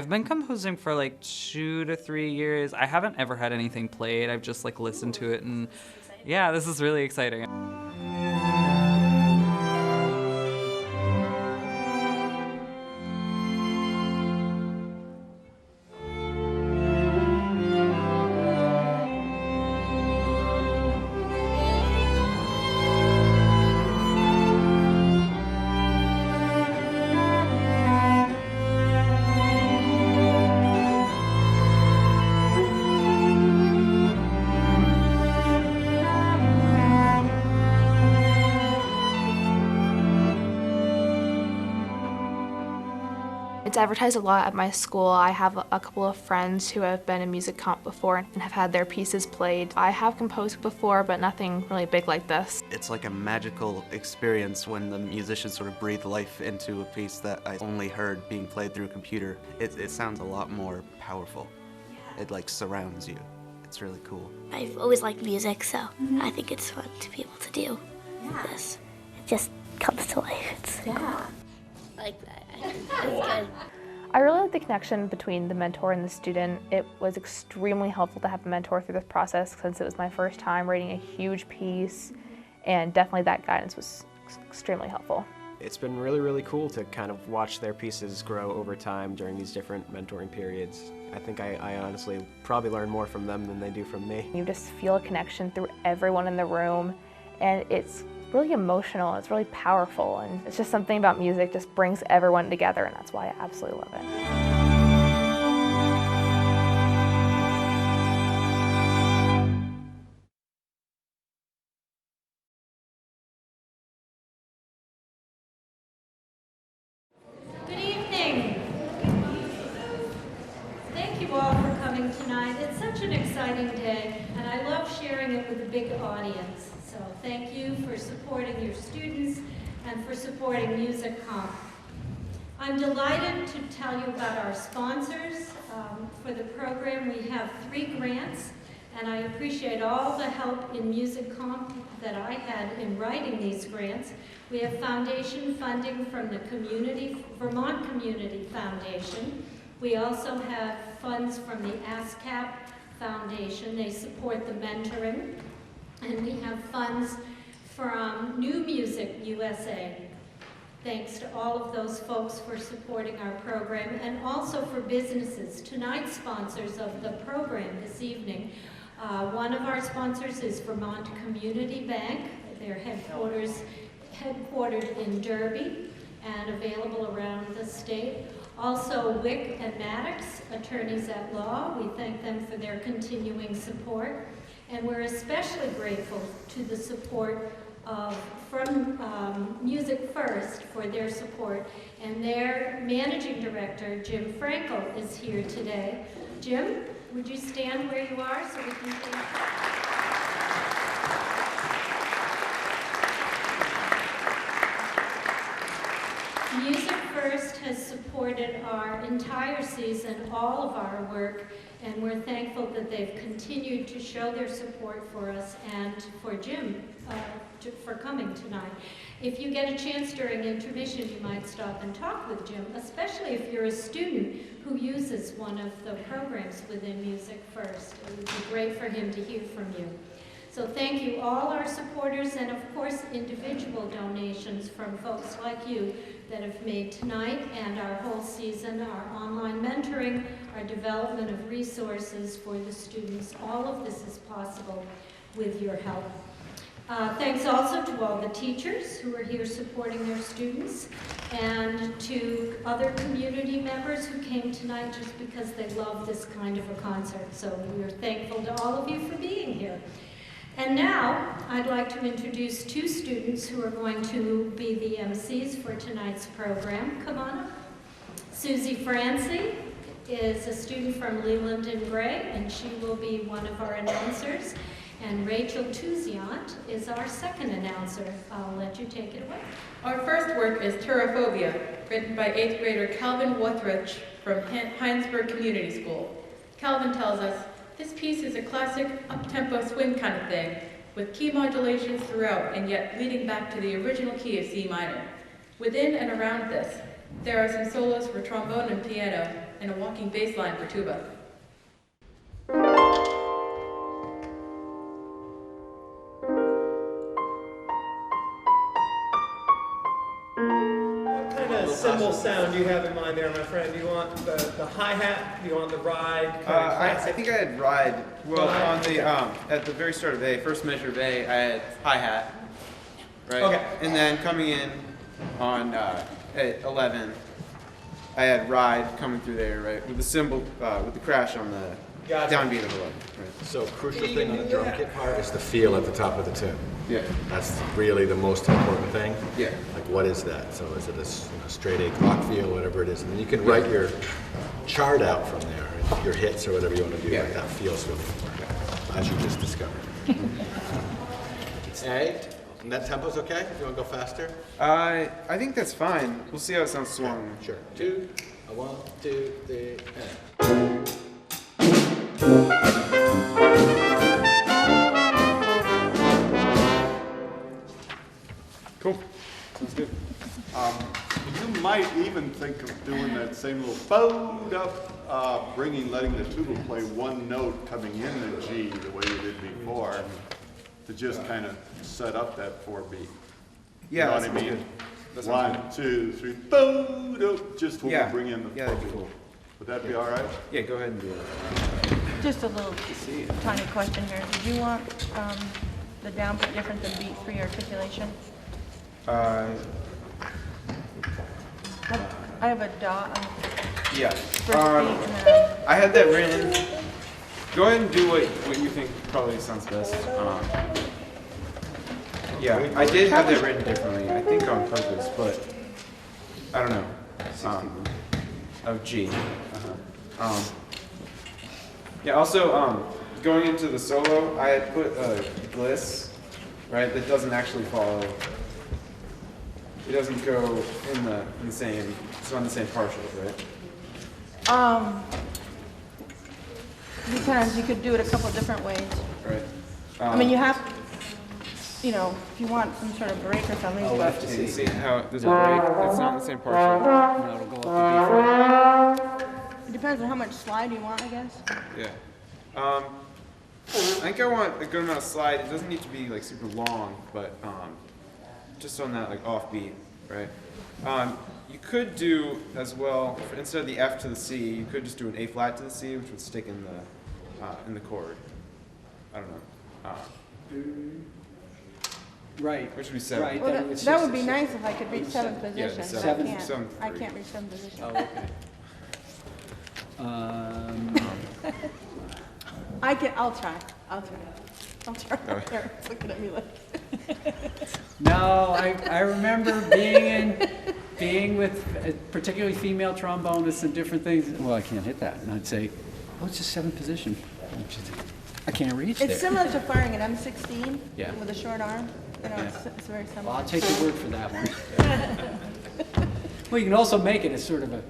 I've been composing for like 2 to 3 years. I haven't ever had anything played. I've just like listened to it, and yeah, this is really exciting. It's advertised a lot at my school. I have a couple of friends who have been in music comp before and have had their pieces played. I have composed before, but nothing really big like this. It's like a magical experience when the musicians sort of breathe life into a piece that I only heard being played through a computer. It sounds a lot more powerful. It like surrounds you. It's really cool. I've always liked music, so I think it's fun to be able to do this. It just comes to life. It's cool. I like that. It's good. I really like the connection between the mentor and the student. It was extremely helpful to have a mentor through this process since it was my first time writing a huge piece, and definitely that guidance was extremely helpful. It's been really, really cool to kind of watch their pieces grow over time during these different mentoring periods. I think I honestly probably learn more from them than they do from me. You just feel a connection through everyone in the room, and it's really emotional, it's really powerful, and it's just something about music just brings everyone together, and that's why I absolutely love it. Good evening. Thank you all for coming tonight. It's such an exciting day, and I love sharing it with a big audience. So thank you for supporting your students and for supporting Music Comp. I'm delighted to tell you about our sponsors for the program. We have 3 grants, and I appreciate all the help in Music Comp that I had in writing these grants. We have foundation funding from the Vermont Community Foundation. We also have funds from the ASCAP Foundation. They support the mentoring. And we have funds from New Music USA. Thanks to all of those folks for supporting our program, and also for businesses. Tonight's sponsors of the program this evening, one of our sponsors is Vermont Community Bank. They're headquartered in Derby and available around the state. Also, Wick and Maddox, attorneys at law. We thank them for their continuing support. And we're especially grateful to the support from MusicFirst for their support. And their managing director, Jim Frankel, is here today. Jim, would you stand where you are so we can thank you? MusicFirst has supported our entire season, all of our work, and we're thankful that they've continued to show their support for us and for Jim for coming tonight. If you get a chance during intermission, you might stop and talk with Jim, especially if you're a student who uses one of the programs within MusicFirst. It would be great for him to hear from you. So thank you all our supporters, and of course individual donations from folks like you that have made tonight and our whole season, our online mentoring, our development of resources for the students. All of this is possible with your help. Thanks also to all the teachers who are here supporting their students, and to other community members who came tonight just because they love this kind of a concert. So we're thankful to all of you for being here. And now, I'd like to introduce 2 students who are going to be the MCs for tonight's program. Come on up. Susie Francie is a student from Leland and Gray, and she will be one of our announcers. And Rachel Tuziant is our second announcer. I'll let you take it away. Our first work is Terraphobia, written by 8th grader Calvin Wothrich from Heinsberg Community School. Calvin tells us, "This piece is a classic up-tempo swing kind of thing, with key modulations throughout and yet leading back to the original key of C minor. Within and around this, There are some solos for trombone and piano, and a walking bass line for tuba. What kind of cymbal sound do you have in mind there, my friend? Do you want the hi-hat? Do you want the ride? I think I had ride. Well, on the at the very start of A, first measure of A, I had hi-hat, right? Okay. And then coming in on at 11, I had ride coming through there, right? With the cymbal, with the crash on the downbeat of 11. Right. So crucial thing on the drum kit part is the feel at the top of the tune. Yeah. That's really the most important thing. Yeah. Like what is that? So is it a straight A clock feel, whatever it is, and then you can write your chart out from there, and your hits or whatever you want to do. Yeah. Like that feels really important, as you just discovered. A, and that tempo's okay? If you want to go faster? I think that's fine. We'll see how it sounds swung. Sure. 2, 1, 2, 3, and. Cool. Sounds good. You might even think of doing that same little bowed up, letting the tuba play one note coming in the G the way you did before, to just kind of set up that 4-beat. Yeah, You know that what I sounds mean? good. That sounds 1, 2, 3, bowed up, just when Yeah. we bring in the. Yeah, that'd be cool. Would that be all right? Yeah, go ahead and do it. Just a little tiny question here. Did you want the downbeat different than beat free articulation? I have a dot on Yeah. the first beat and then I had that written. Go ahead and do what you think probably sounds best. Yeah, I did have that written differently. I think on purpose, but I don't know. Of G. Yeah. Also, going into the solo, I had put a gliss, right? That doesn't actually follow. It doesn't go in the same. It's on the same partial, right? depends. You could do it a couple different ways. Right. I mean, you have, you know, if you want some sort of break or something. I'll but have to see how there's a break. It's not the same partial. No, it'll go up to B flat. It depends on how much slide you want, I guess. Yeah. I think I want a good amount of slide. It doesn't need to be like super long, but just on that like offbeat, right? You could do as well instead of the F to the C, you could just do an A flat to the C, which would stick in the chord. I don't know. Right. Which would be 7. Right. Well, then it's that just would be a nice if I could reach seventh Yeah, position. but seventh- I can't. seventh I three. can't reach seventh position. Oh, okay. I'll try. I'll try. Eric's looking at me like. No, I remember being with particularly female trombonists and different things. Well, I can't hit that, and I'd say, "Oh, it's just 7th position. I can't reach there." It's similar to firing an M16 Yeah. with a short arm. You know, it's very similar. Well, I'll take your word for that one. Well, you can also make it as sort of a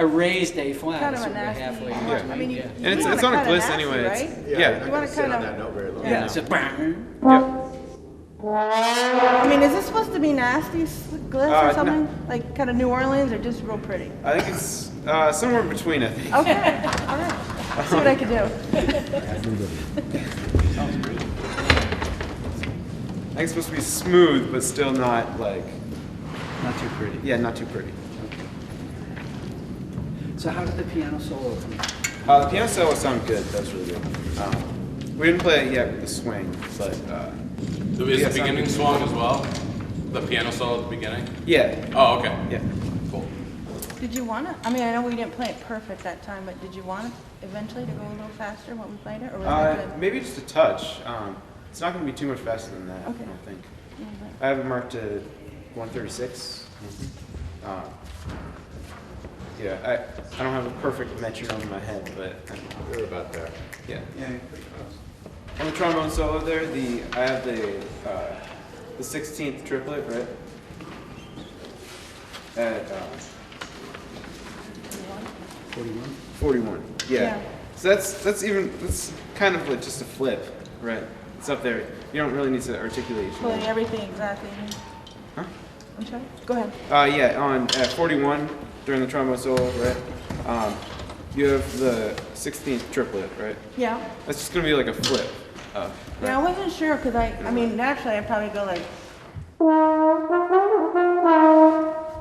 raised A flat, kind of a sort of nasty. halfway. Yeah. I mean, you And it's want on a it kinda gliss nasty, anyway. right? Yeah. You want to kind on of. that note very low. Yeah, it's a I mean, is this supposed to be nasty gliss or something? Like kind of New Orleans or just real pretty? I think it's somewhere in between, I think. Okay, all right. See what I can do. I think it's supposed to be smooth, but still not like. Not too pretty. Yeah, not too pretty. So how did the piano solo come out? The piano solo sounded good. That was really good. We didn't play it yet with the swing, but. So is the beginning swung as well? The piano solo at the beginning? Yeah. Oh, okay. Yeah. Cool. Did you want it? I mean, I know we didn't play it perfect that time, but did you want it eventually to go a little faster when we played it, or was that good? Maybe just a touch. It's not going to be too much faster than that. Okay. I don't think. I have it marked at 136. Yeah, I don't have a perfect metronome in my head, but We're about there. yeah. On the trombone solo there, I have the 16th triplet, right? At 41? 41. Yeah. Yeah. So that's kind of like just a flip, right? It's up there. You don't really need to articulate. Pulling everything exactly. Huh? I'm sorry? Go ahead. Yeah, on at 41 during the trombone solo, right? You have the 16th triplet, right? Yeah. That's just gonna be like a flip. Right? Yeah, I wasn't sure because I mean, naturally I'd probably go like,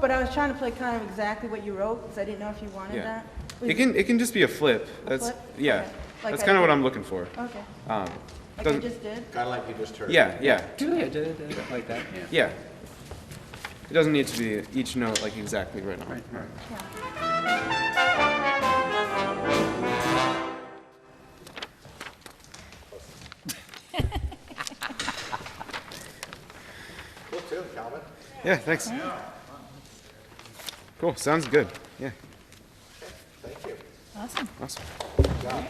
but I was trying to play kind of exactly what you wrote because I didn't know if you wanted that. It can just be a flip. That's flip? yeah. Okay. Like That's I kind of what did. I'm looking for. Okay. Um, Like I just did? Kind of like you just heard. Yeah, yeah. Julia did like that. Yeah. It doesn't need to be each note like exactly right on. Right. Cool too, Calvin. Yeah, thanks. Cool, sounds good. Yeah. Thank you. Awesome. Awesome. Good job.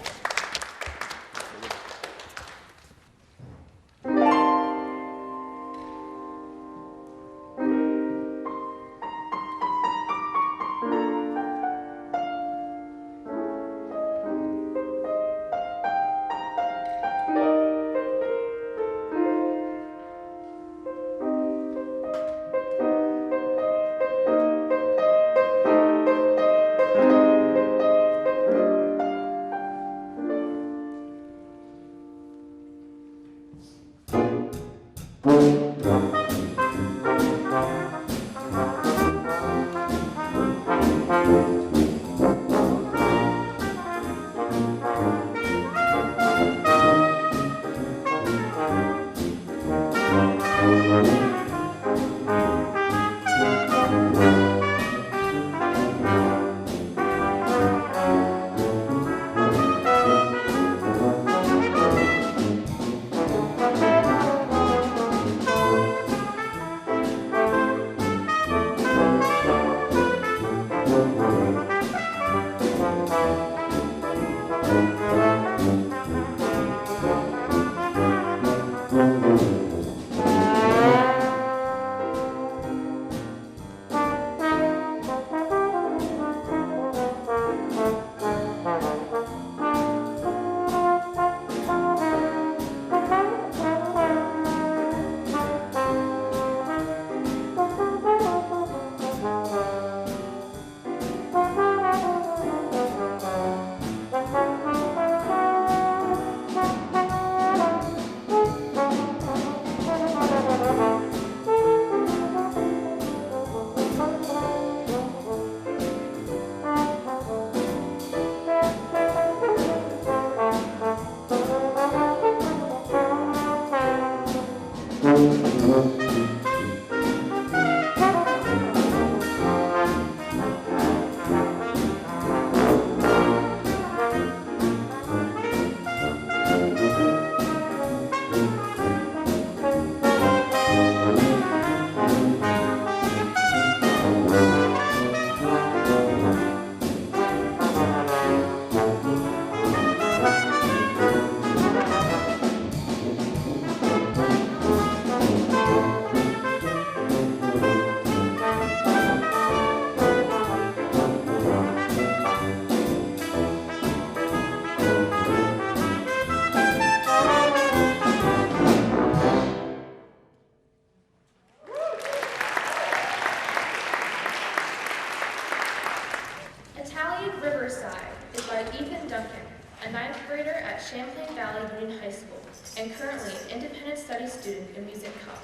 Italian Riverside is by Ethan Duncan, a ninth grader at Champlain Valley Union High School and currently an independent studies student in Music Cup.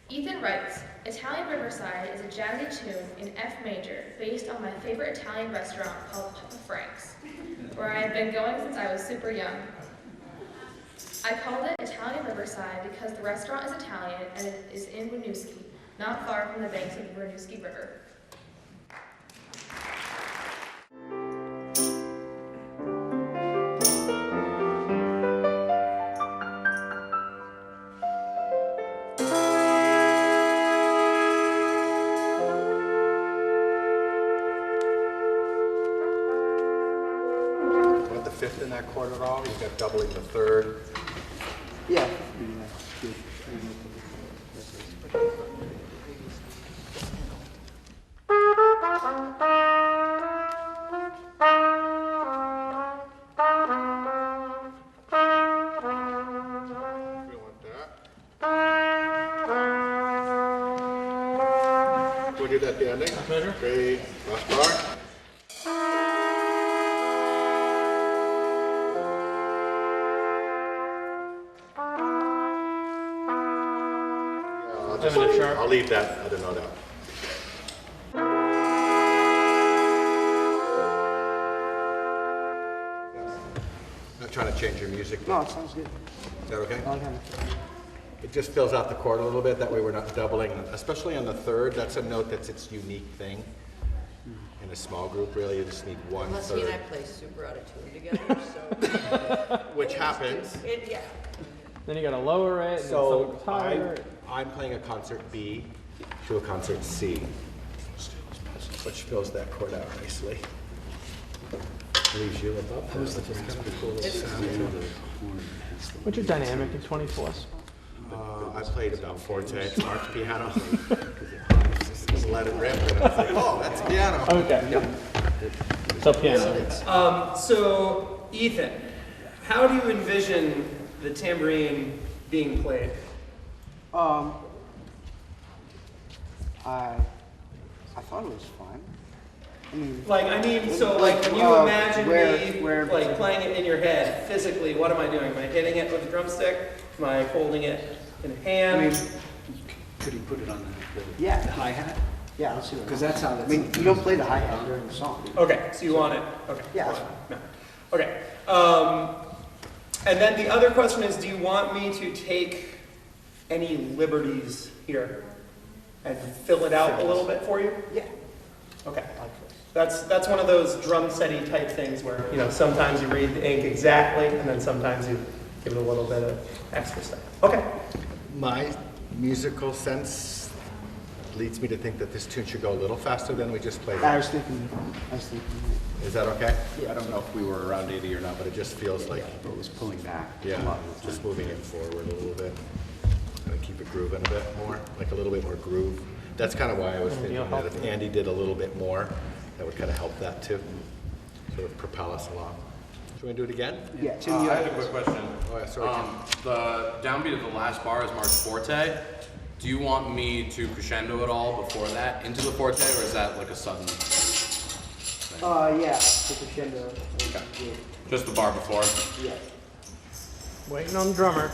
Ethan writes, Italian Riverside is a jazzy tune in F major based on my favorite Italian restaurant called Papa Frank's, where I have been going since I was super young. I called it Italian Riverside because the restaurant is Italian and it is in Winooski, not far from the banks of the Winooski River. Want the fifth in that quarter at all? You've got doubling the third. Yeah. we do that at the ending? Pleasure. Great. Last bar. I'll leave that other note out. Not trying to change your music. No, it sounds good. Is that okay? I like it. It just fills out the chord a little bit. That way we're not doubling, especially on the third. That's a note that's its unique thing. In a small group, really, you just need one Unless third. he and I play super out of tune together, so. Which happens. Yeah. Then you gotta lower it, and then So someone goes higher. I'm playing a concert B to a concert C, which fills that chord out nicely. Leaves you above that, which is kind of a cool little sound. What's your dynamic in 24s? I played about forte, Mark's piano. Just let it rip, and I was like, oh, that's piano. Okay. So piano. So Ethan, how do you envision the tambourine being played? I thought it was fine. I mean, So when you imagine where me playing it in your head, physically, what am I doing? Am I hitting it with a drumstick? Am I holding it in a hand? Could he put it on the Yeah. hi-hat? Yeah, let's see. Because that's how that's. I mean, you don't play the hi-hat during the song. Okay, so you want it, okay. Yeah, that's No. Okay. And then the other question is, do you want me to take any liberties here and fill it out a little bit for you? Yeah. Okay. That's one of those drum setty type things where, sometimes you read the ink exactly, and then sometimes you give it a little bit of extra stuff. Okay. My musical sense leads me to think that this tune should go a little faster than we just played. I was thinking. Is that okay? Yeah. I don't know if we were around 80 or not, but it just feels like It was pulling back. yeah, just moving it forward a little bit. And keep it grooving a bit more, like a little bit more groove. That's kind of why I was thinking that if Andy did a little bit more, that would kind of help that too. Sort of propel us along. Should we do it again? Yeah. I had a quick question. Oh, yeah, sorry. The downbeat of the last bar is March Forte. Do you want me to crescendo it all before that into the Forte, or is that like a sudden? Yeah. The crescendo. Okay. Just the bar before? Yeah. Waiting on the drummer.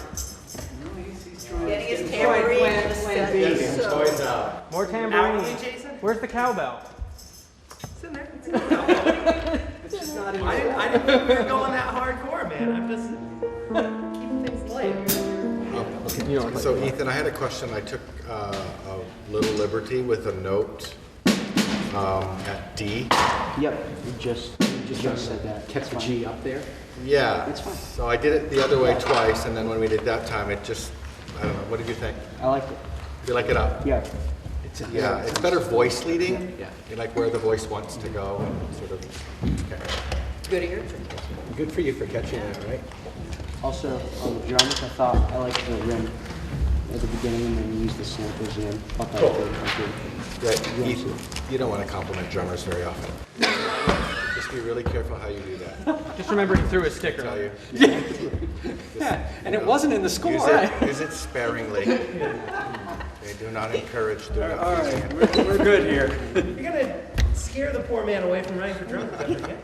Getting his tambourine in the set. Toys out. More tambourine. Where's the cowbell? It's in there. I didn't think we were going that hardcore, man. I'm just keeping things light. So Ethan, I had a question. I took a little liberty with a note at D. Yep. You just said that. Kept the G up there. Yeah. It's fine. So I did it the other way twice, and then when we did that time, it just, I don't know. What did you think? I liked it. You like it up? Yeah. Yeah, it's better voice leading. Yeah. You like where the voice wants to go, and sort of. Okay. Good ear. Good for you for catching that, right? Also, on the drums, I thought I liked the rim at the beginning, and then use the samples in. Thought that was good. Right. You don't want to compliment drummers very often. Just be really careful how you do that. Just remember he threw a sticker. Tell you. Yeah, and it wasn't in the score. Use it sparingly. They do not encourage. Do not All use right, it. we're good here. You're gonna scare the poor man away from writing for drums, doesn't it?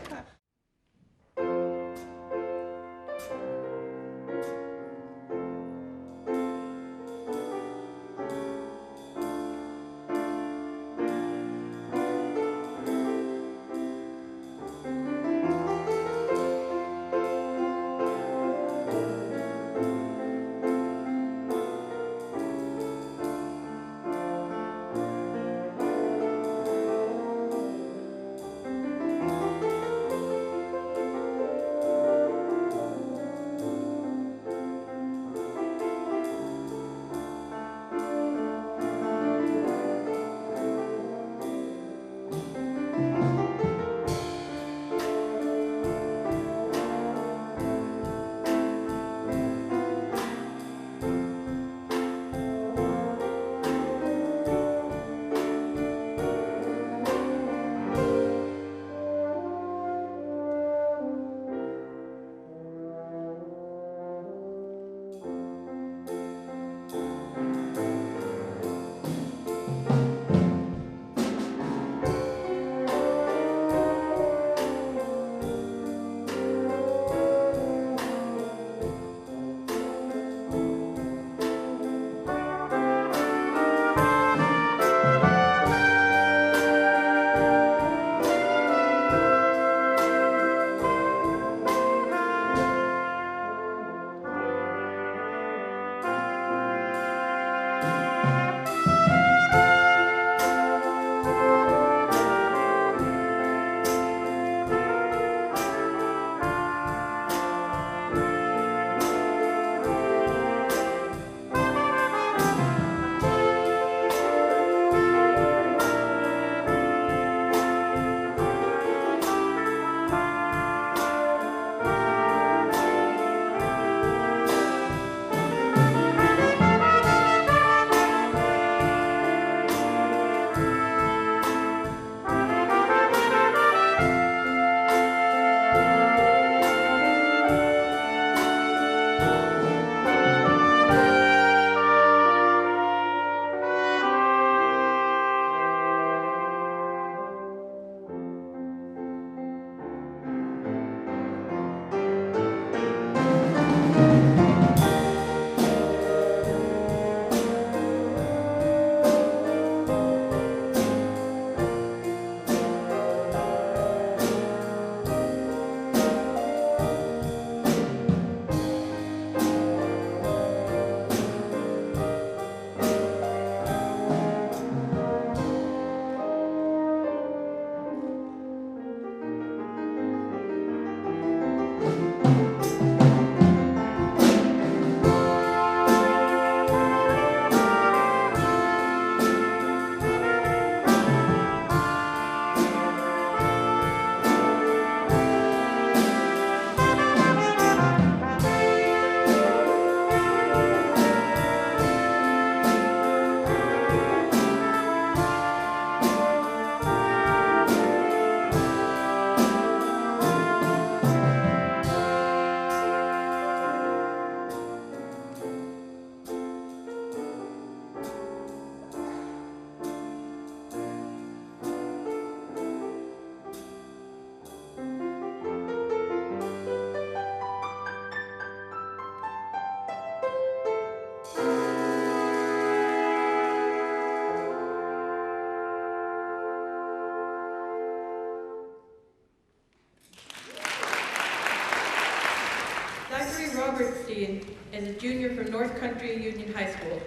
Bernstein is a junior from North Country Union High School.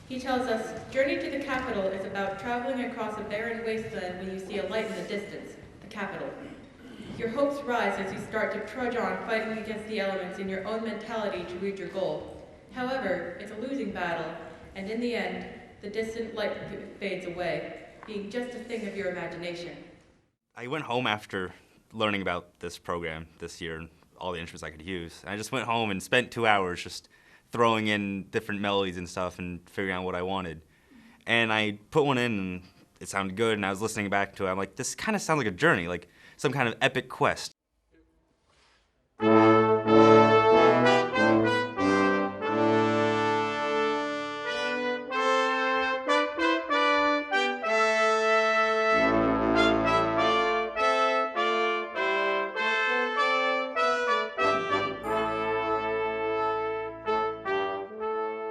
He tells us, Journey to the Capitol is about traveling across a barren wasteland when you see a light in the distance, the Capitol. Your hopes rise as you start to trudge on, fighting against the elements in your own mentality to reach your goal. However, it's a losing battle, and in the end, the distant light fades away, being just a thing of your imagination. I went home after learning about this program this year and all the instruments I could use. And I just went home and spent 2 hours just throwing in different melodies and stuff and figuring out what I wanted. And I put one in and it sounded good, and I was listening back to it. I'm like, this kind of sounds like a journey, like some kind of epic quest.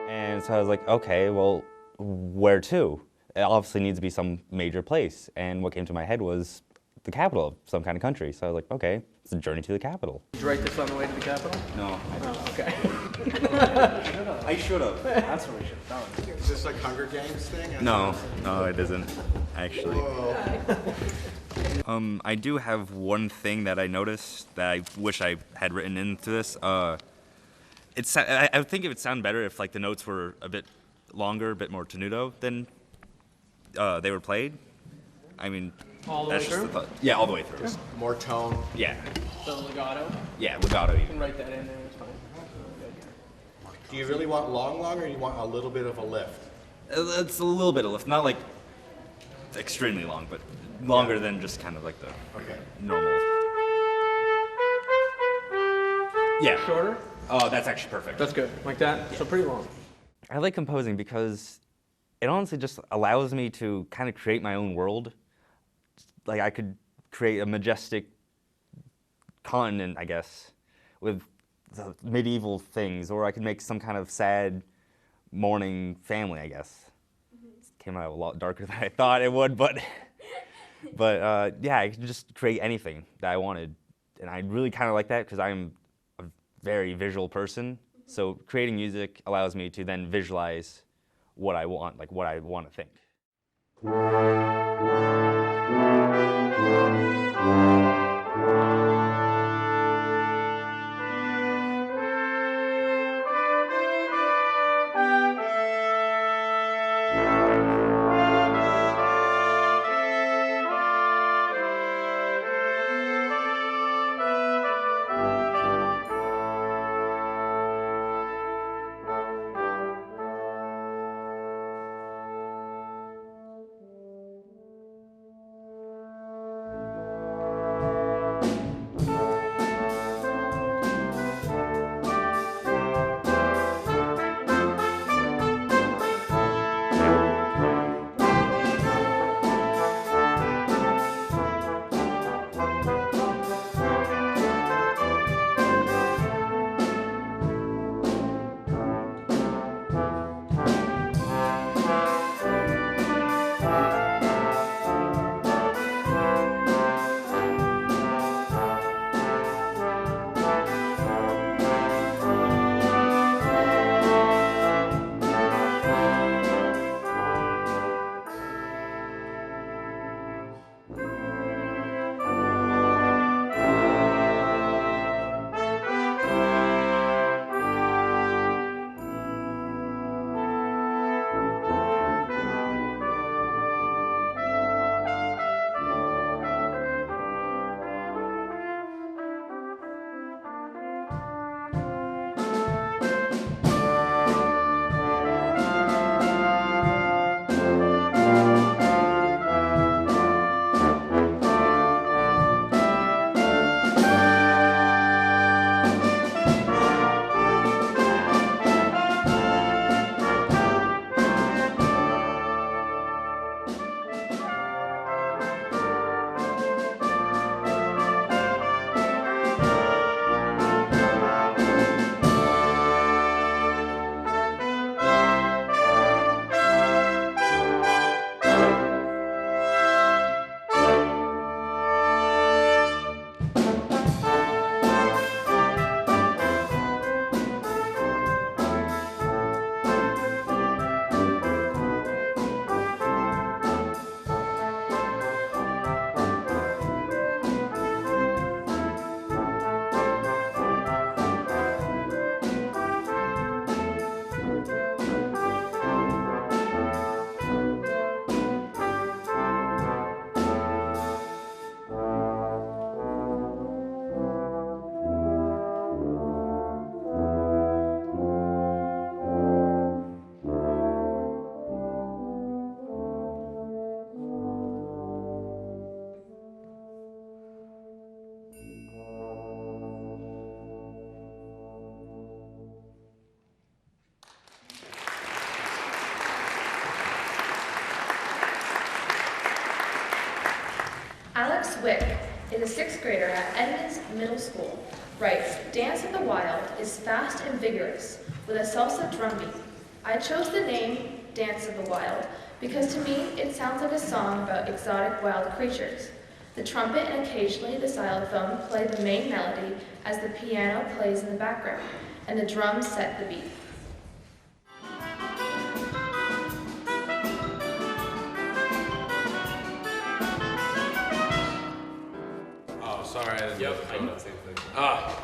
And so I was like, okay, well, where to? It obviously needs to be some major place. And what came to my head was the capital of some kind of country. So I was like, okay, it's a journey to the capital. Did you write this on the way to the Capitol? No, I didn't. Oh, okay. I should have. That's what we should have done. Is this like Hunger Games thing? No, it isn't, actually. I do have one thing that I noticed that I wish I had written into this. I think it would sound better if like the notes were a bit longer, a bit more tenuto than they were played. I mean, All the that's way just through? the thought. Yeah, all the way through. Just more tone. Yeah. The legato? Yeah, legato You even. can write that in there, it's fine. Do you really want long, or you want a little bit of a lift? It's a little bit of lift, not like extremely long, but longer than just kind of like the normal. Yeah. Shorter? Oh, that's actually perfect. That's good. Like that? So pretty long. I like composing because it honestly just allows me to kind of create my own world. Like I could create a majestic continent, I guess, with the medieval things, or I could make some kind of sad, mourning family, I guess. It came out a lot darker than I thought it would, but yeah, I could just create anything that I wanted. And I really kind of like that because I'm a very visual person. So creating music allows me to then visualize what I want, like what I want to think. Wick is a 6th grader at Edmonds Middle School. Writes, "Dance in the Wild is fast and vigorous with a salsa drum beat. I chose the name Dance of the Wild because to me it sounds like a song about exotic wild creatures. The trumpet and occasionally the xylophone play the main melody as the piano plays in the background, and the drums set the beat." Oh, sorry. I Yep, I know the same thing. Ah.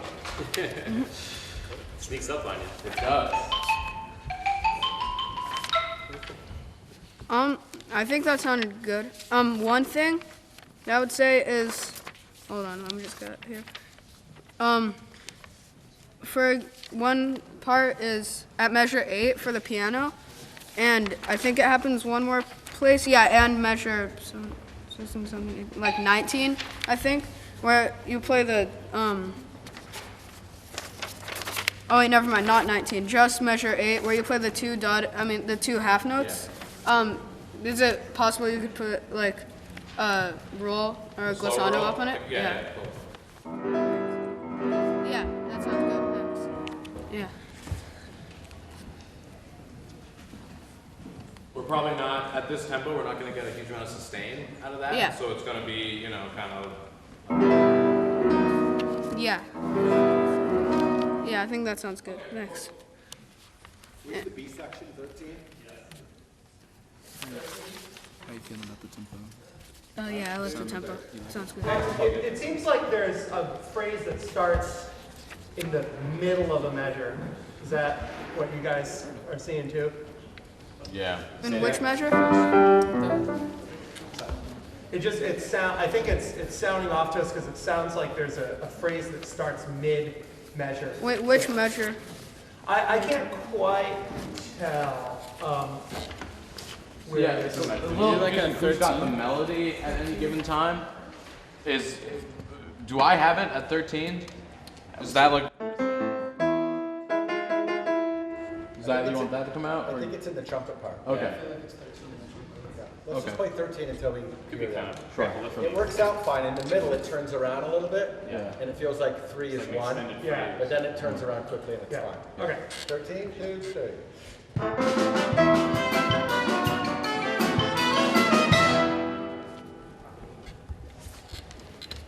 Sneaks up on you. It does. I think that sounded good. One thing that I would say is, hold on, let me just get it here. For one part is at measure 8 for the piano, and I think it happens one more place. Yeah, and measure something like 19, I think, where you play the oh wait, never mind, not 19, just measure 8, where you play the two half notes. Is it possible you could put like a roll or a glissando up on it? Yeah. Yeah, that sounds good. Thanks. Yeah. We're probably not, at this tempo, we're not going to get a huge amount of sustain out of that. Yeah. So it's going to be, you know, kind of. Yeah. Yeah, I think that sounds good. Thanks. Where's the B section, 13? How you feeling about the tempo? Oh yeah, I like the tempo. Sounds good. It seems like there's a phrase that starts in the middle of a measure. Is that what you guys are seeing too? Yeah. In which measure? I think it's sounding off to us because it sounds like there's a phrase that starts mid-measure. Wait, which measure? I can't quite tell. Yeah, it's a little like who's got the melody at any given time. Do I have it at 13? Is that like? Is that you want that to come out? I think it's in the trumpet part. Okay. Let's just play 13 until we hear that. Sure. It works out fine. In the middle, it turns around a little bit, Yeah. and it feels like 3 is 1. Yeah. But then it turns around quickly and it's Yeah. fine. Okay. 13, 2, 3.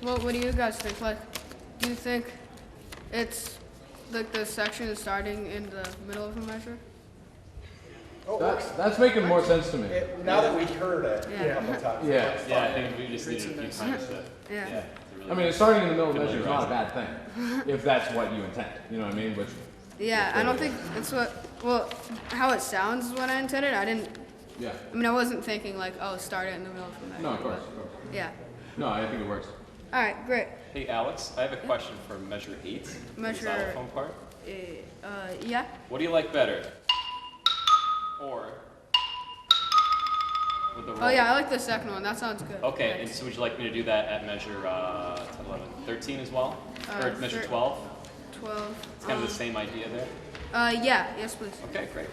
Well, what do you guys think? Like, do you think it's like the section is starting in the middle of a measure? Oh, That's making more sense to me. Now that we heard it Yeah. a couple times. Yeah. Yeah, I think we just need a few times to. Yeah. I mean, starting in the middle of the measure is not a bad thing, if that's what you intend. You know what I mean? Which. Yeah, I don't think it's well, how it sounds is what I intended. I didn't. Yeah. I mean, I wasn't thinking like, oh, start it in the middle of the measure. No, of course. Yeah. No, I think it works. All right, great. Hey, Alex, I have a question for measure 8. Measure- The xylophone part. Yeah. What do you like better? Or with the roll? Oh yeah, I like the second one. That sounds good. Okay, and so would you like me to do that at measure 10, 11, 13 as well? Or measure 12? 12. It's kind of the same idea there. Yeah. Yes, please. Okay, great.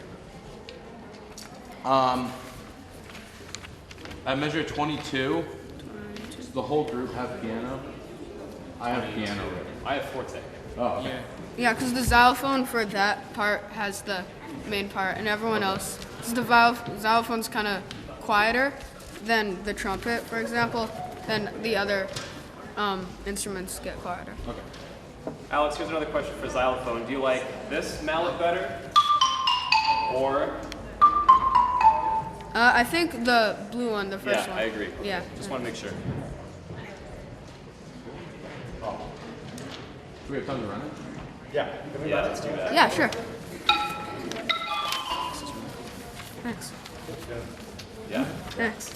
At measure 22, does the whole group have piano? I have piano. I have forte. Oh, okay. Yeah, because the xylophone for that part has the main part, and everyone else. Because the xylophone's kind of quieter than the trumpet, for example. Then the other instruments get quieter. Okay. Alex, here's another question for xylophone. Do you like this mallet better? Or? I think the blue one, the first one. Yeah, I agree. Yeah. Just want to make sure. Do we have time to run it? Yeah. Yeah, let's do that. Yeah, sure. Thanks. Yeah. Thanks.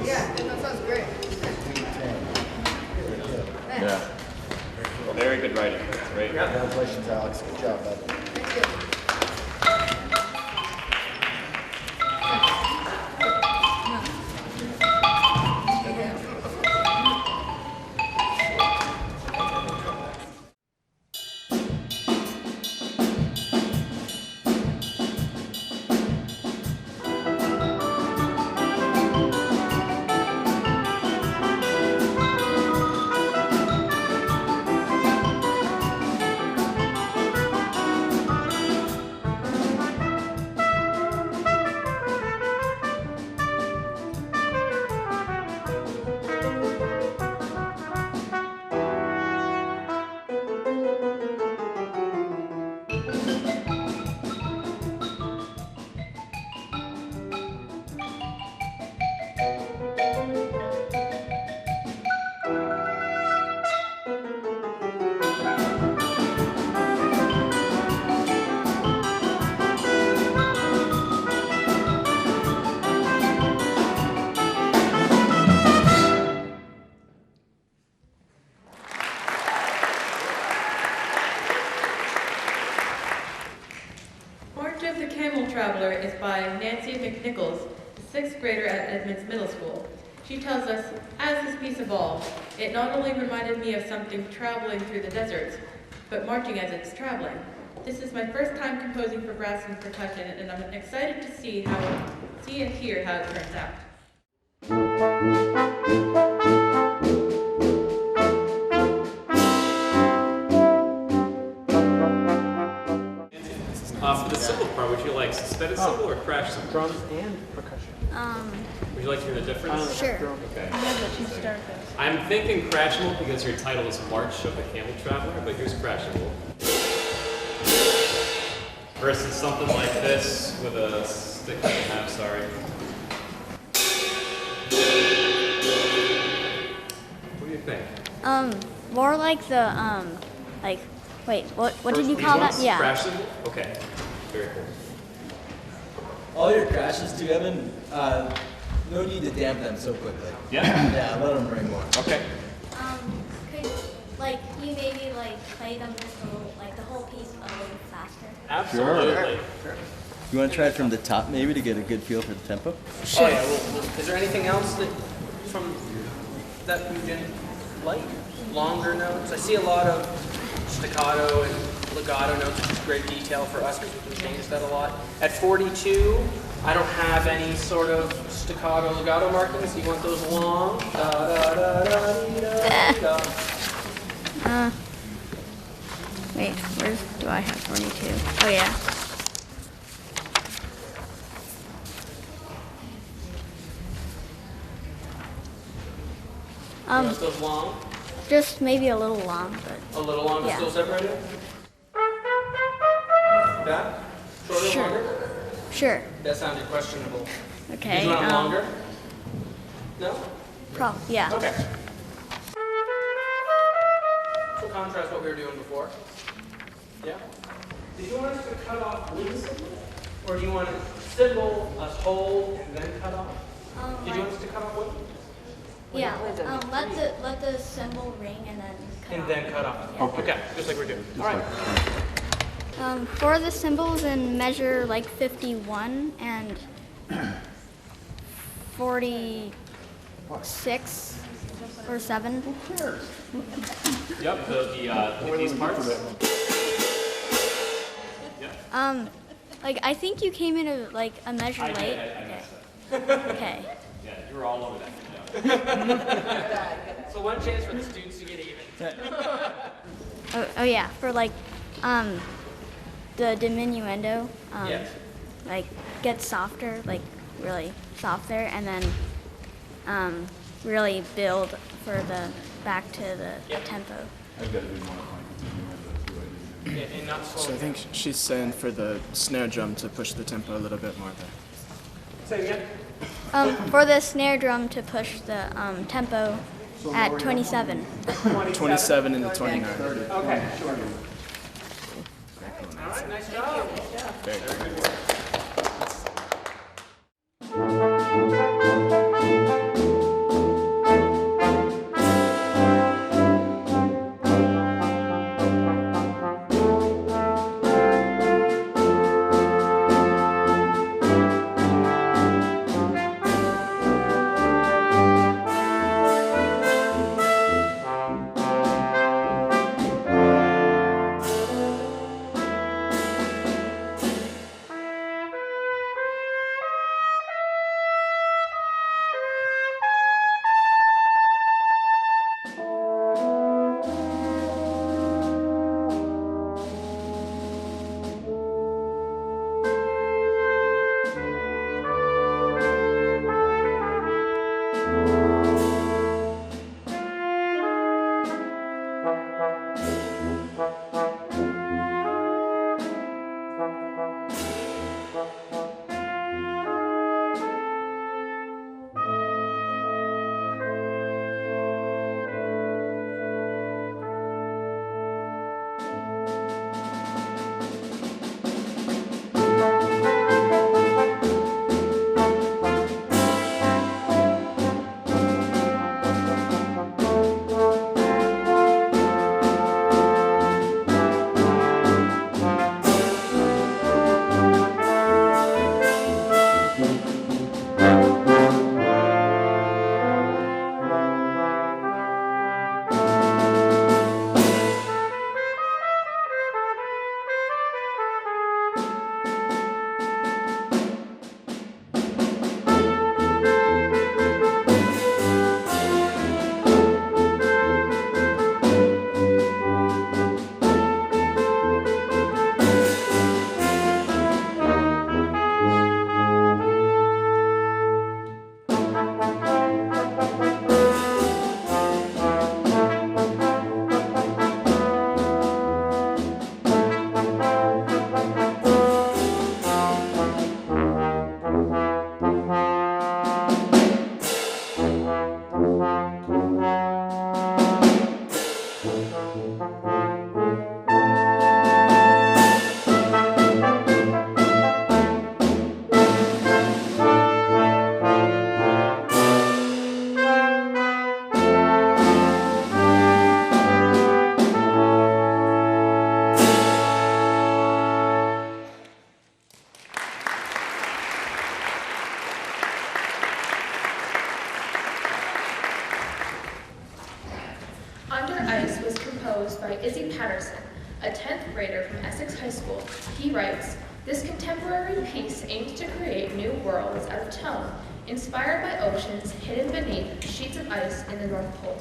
Yeah, that sounds great. Yeah. Very good writing. Great. Congratulations, Alex. Good job, bud. Thank you. Touch of the Camel Traveler is by Nancy McNichols, a 6th grader at Edmonds Middle School. She tells us, as this piece evolved, it not only reminded me of something traveling through the deserts, but marching as it's traveling. This is my first time composing for brass and percussion, and I'm excited to see and hear how it turns out. For the cymbal part, would you like suspended cymbal or crash cymbal? Drums and percussion. Would you like to hear the difference? Sure. Okay. Yeah, but you start this. I'm thinking crash cymbal because your title is March of the Camel Traveler, but here's crash cymbal. Versus something like this with a stick and a half, sorry. What do you think? More like the, wait, what did you call that? Yeah. Crash cymbal? Okay. Very cool. All your crashes too, Evan, no need to damp them so quickly. Yeah? Yeah, let them bring more. Okay. Could, you maybe, play them just a little, the whole piece a little faster? Absolutely. Sure. You want to try it from the top maybe to get a good feel for the tempo? Sure. Oh, yeah, well, is there anything else that you didn't like? Longer notes? I see a lot of staccato and legato notes, which is great detail for us because we can change that a lot. At 42, I don't have any sort of staccato legato markings. You want those long? Da, da, da, da, da, da, da. Wait, where do I have 42? Oh, yeah. You want those long? Just maybe a little long, but... A little long, yeah. Still separated? That? Shorter, Sure. longer? Sure. That sounded questionable. Okay, You want it longer? No? Yeah. Okay. So contrast what we were doing before. Yeah? Did you want us to cut off with the cymbal? Or do you want to cymbal us hold and then cut off? Did you want us to cut off with? Yeah, let the cymbal ring and then cut off. Then cut off. Yeah. Okay, just like we're doing. All right. For the cymbals in measure 51 and 46 or 7. Yep, these parts. Yep. I think you came in a measure I late. did, I messed up. Okay. Yeah, you were all over that. So one chance for the students to get even. Oh yeah, for the diminuendo, Yes. get softer, really soft there, and then really build for the back to the tempo. I've got to do more. And not slow. So I think she's saying for the snare drum to push the tempo a little bit more there. Say again. For the snare drum to push the tempo at 27. 27 and the 29. Okay, sure. All right, nice job. Very good. Patterson, a 10th grader from Essex High School. He writes, "This contemporary piece aims to create new worlds out of tone, inspired by oceans hidden beneath sheets of ice in the North Pole."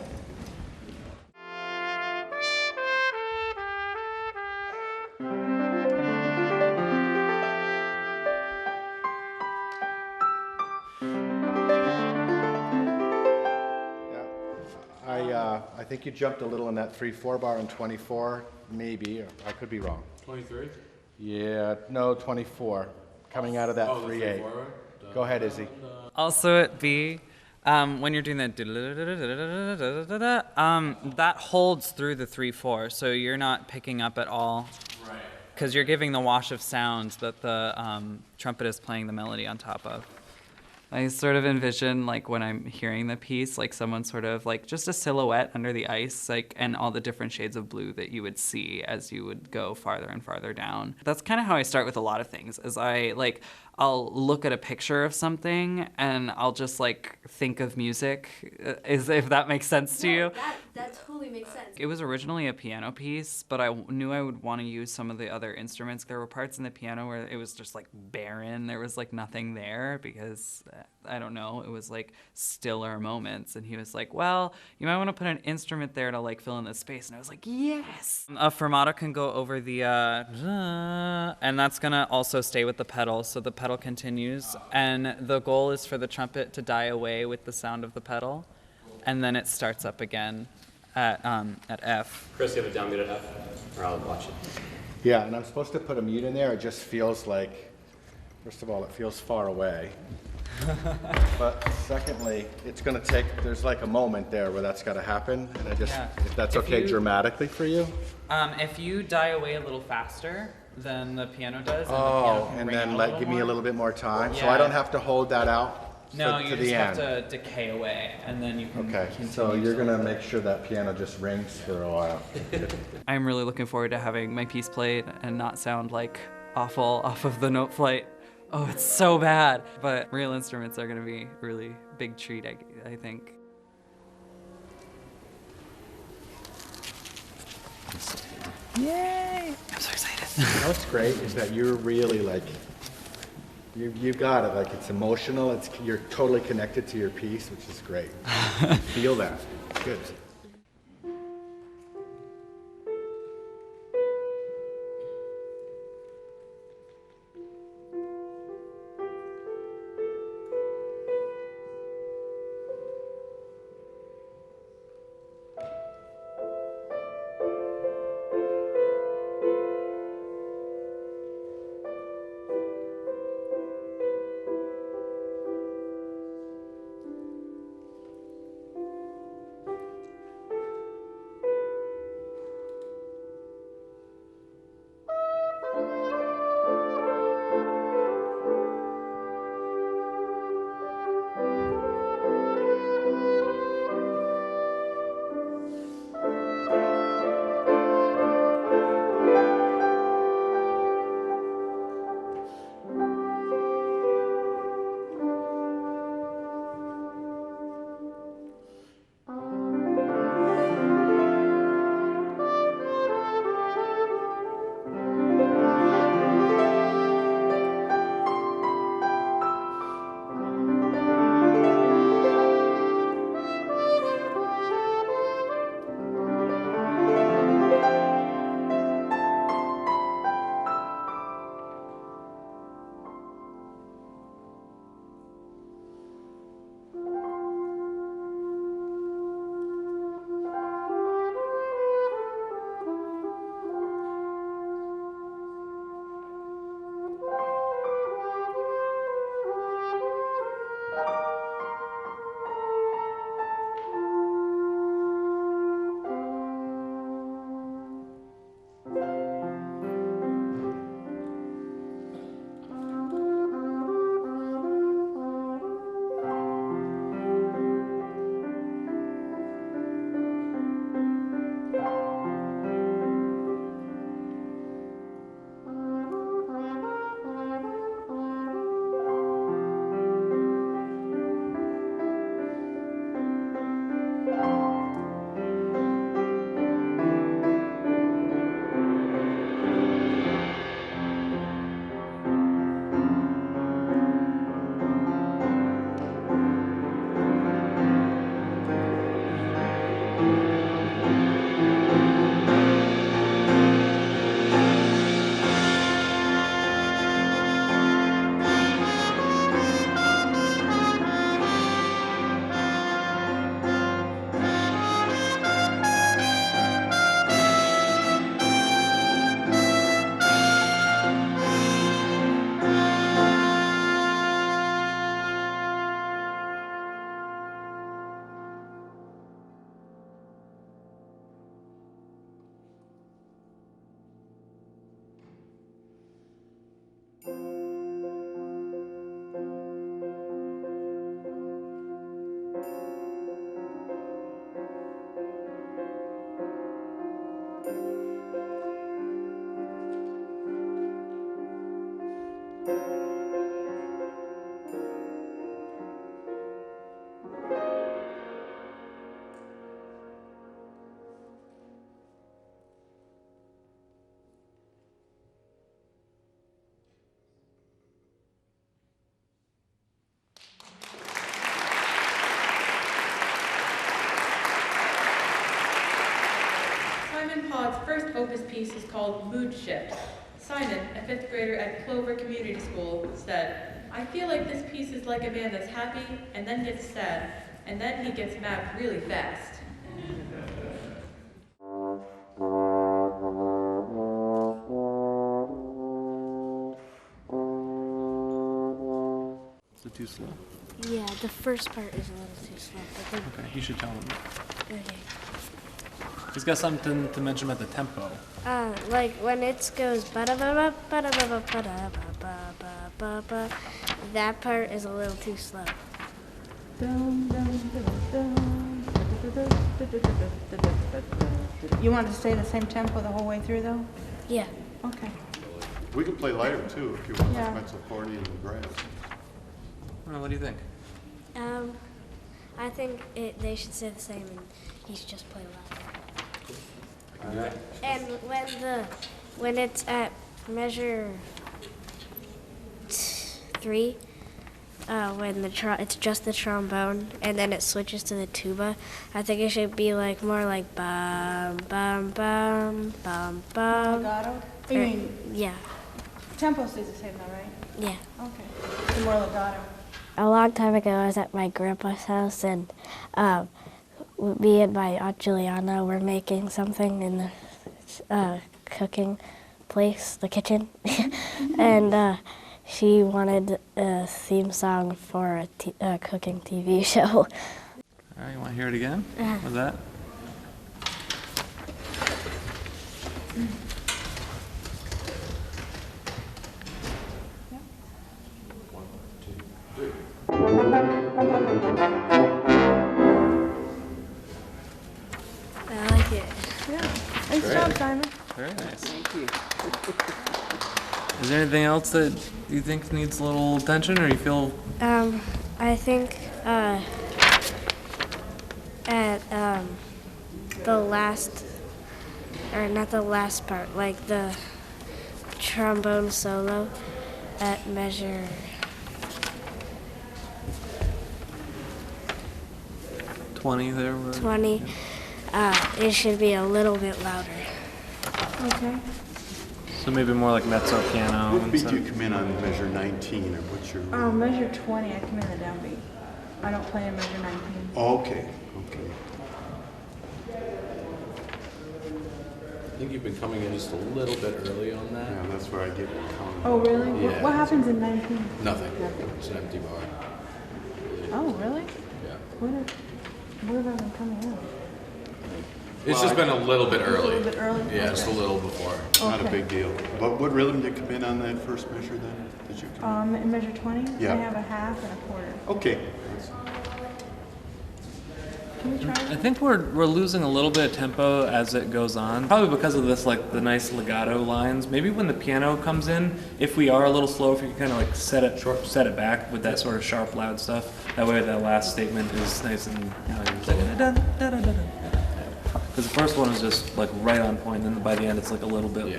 I think you jumped a little in that 3/4 bar on 24, maybe, or I could be wrong. 23? Yeah, no, 24. Coming out of that 3/8. Go ahead, Izzy. Also at B, when you're doing that, that holds through the 3/4, so you're not picking up at all. Right. Because you're giving the wash of sound that the trumpet is playing the melody on top of. I sort of envision, like, when I'm hearing the piece, like someone sort of, like, just a silhouette under the ice, like, and all the different shades of blue that you would see as you would go farther and farther down. That's kind of how I start with a lot of things, is I'll look at a picture of something and I'll just, like, think of music, if that makes sense to you. That totally makes sense. It was originally a piano piece, but I knew I would want to use some of the other instruments. There were parts in the piano where it was just, like, barren. There was, like, nothing there because, I don't know, it was, like, stiller moments. And he was like, well, you might want to put an instrument there to, like, fill in the space. And I was like, yes! A fermato can go over the, and that's going to also stay with the pedal. So the pedal continues. And the goal is for the trumpet to die away with the sound of the pedal. And then it starts up again at F. Chris, you have a downbeat at F? Or I'll watch it. Yeah, and I'm supposed to put a mute in there. It just feels like, first of all, it feels far away. But secondly, it's going to take, there's like a moment there where that's got to happen. And I just, if that's okay dramatically for you. If you die away a little faster than the piano does, And then give me a little bit more time. So I don't have to hold that out. No, to you the just end. have to decay away, and then you can continue. So you're going to make sure that piano just rings for a while. I'm really looking forward to having my piece played and not sound like awful off of the note flight. Oh, it's so bad. But real instruments are going to be a really big treat, I think. Yay! I'm so excited. What's great is that you're really like, you got it, like it's emotional, you're totally connected to your piece, which is great. Feel that. Good. Simon Pod's first Opus piece is called Mood Shift. Simon, a fifth grader at Clover Community School, said, "I feel like this piece is like a man that's happy and then gets sad, and then he gets mad really fast." Is it too slow? Yeah, the first part is a little too slow. But Okay, you should tell him. Okay. He's got something to mention about the tempo. Like when it goes ba-da-ba-ba, ba-da-ba-ba, ba-da-ba-ba-ba-ba, that part is a little too slow. You want to stay the same tempo the whole way through, though? Yeah. Okay. We can play lighter too if you want, Yeah. like mezzo-forte and grass. Well, what do you think? I think they should stay the same, and he should just play loud. And when it's at measure 3, when it's just the trombone, and then it switches to the tuba, I think it should be like more like bum bum bum bum bum. Legato? You mean Yeah. tempo stays the same, though, right? Yeah. Okay. The more legato. A long time ago, I was at my grandpa's house, and me and my Aunt Juliana were making something in the cooking place, the kitchen, and she wanted a theme song for a cooking TV show. All right, you want to hear it again? What's that? I like it. Yeah. Nice job, Simon. Very nice. Thank you. Is there anything else that you think needs a little attention, or you feel? I think at the last, or not the last part, like the trombone solo at measure 20 there. 20, it should be a little bit louder. Okay. So maybe more like mezzo piano. What beat do you come in on measure 19, or what's your? Oh, measure 20, I come in the downbeat. I don't play in measure 19. Oh, okay, okay. I think you've been coming in just a little bit early on that. Yeah, that's where I get counted. Oh, really? Yeah. What happens in 19? Nothing. It's an empty bar. Oh, really? Yeah. Where have I been coming in? It's just been a little bit early. A little bit early? Yeah, just a little before. Not a Okay. big deal. What rhythm did you come in on that first measure then? Did you come In measure 20, Yeah. I have a half and a quarter. Okay. Can we try I that? think we're losing a little bit of tempo as it goes on. Probably because of this, like the nice legato lines. Maybe when the piano comes in, if we are a little slow, if you can kind of like set it back with that sort of sharp, loud stuff. That way, that last statement is nice and because the first one is just like right on point, and then by the end, it's like a little bit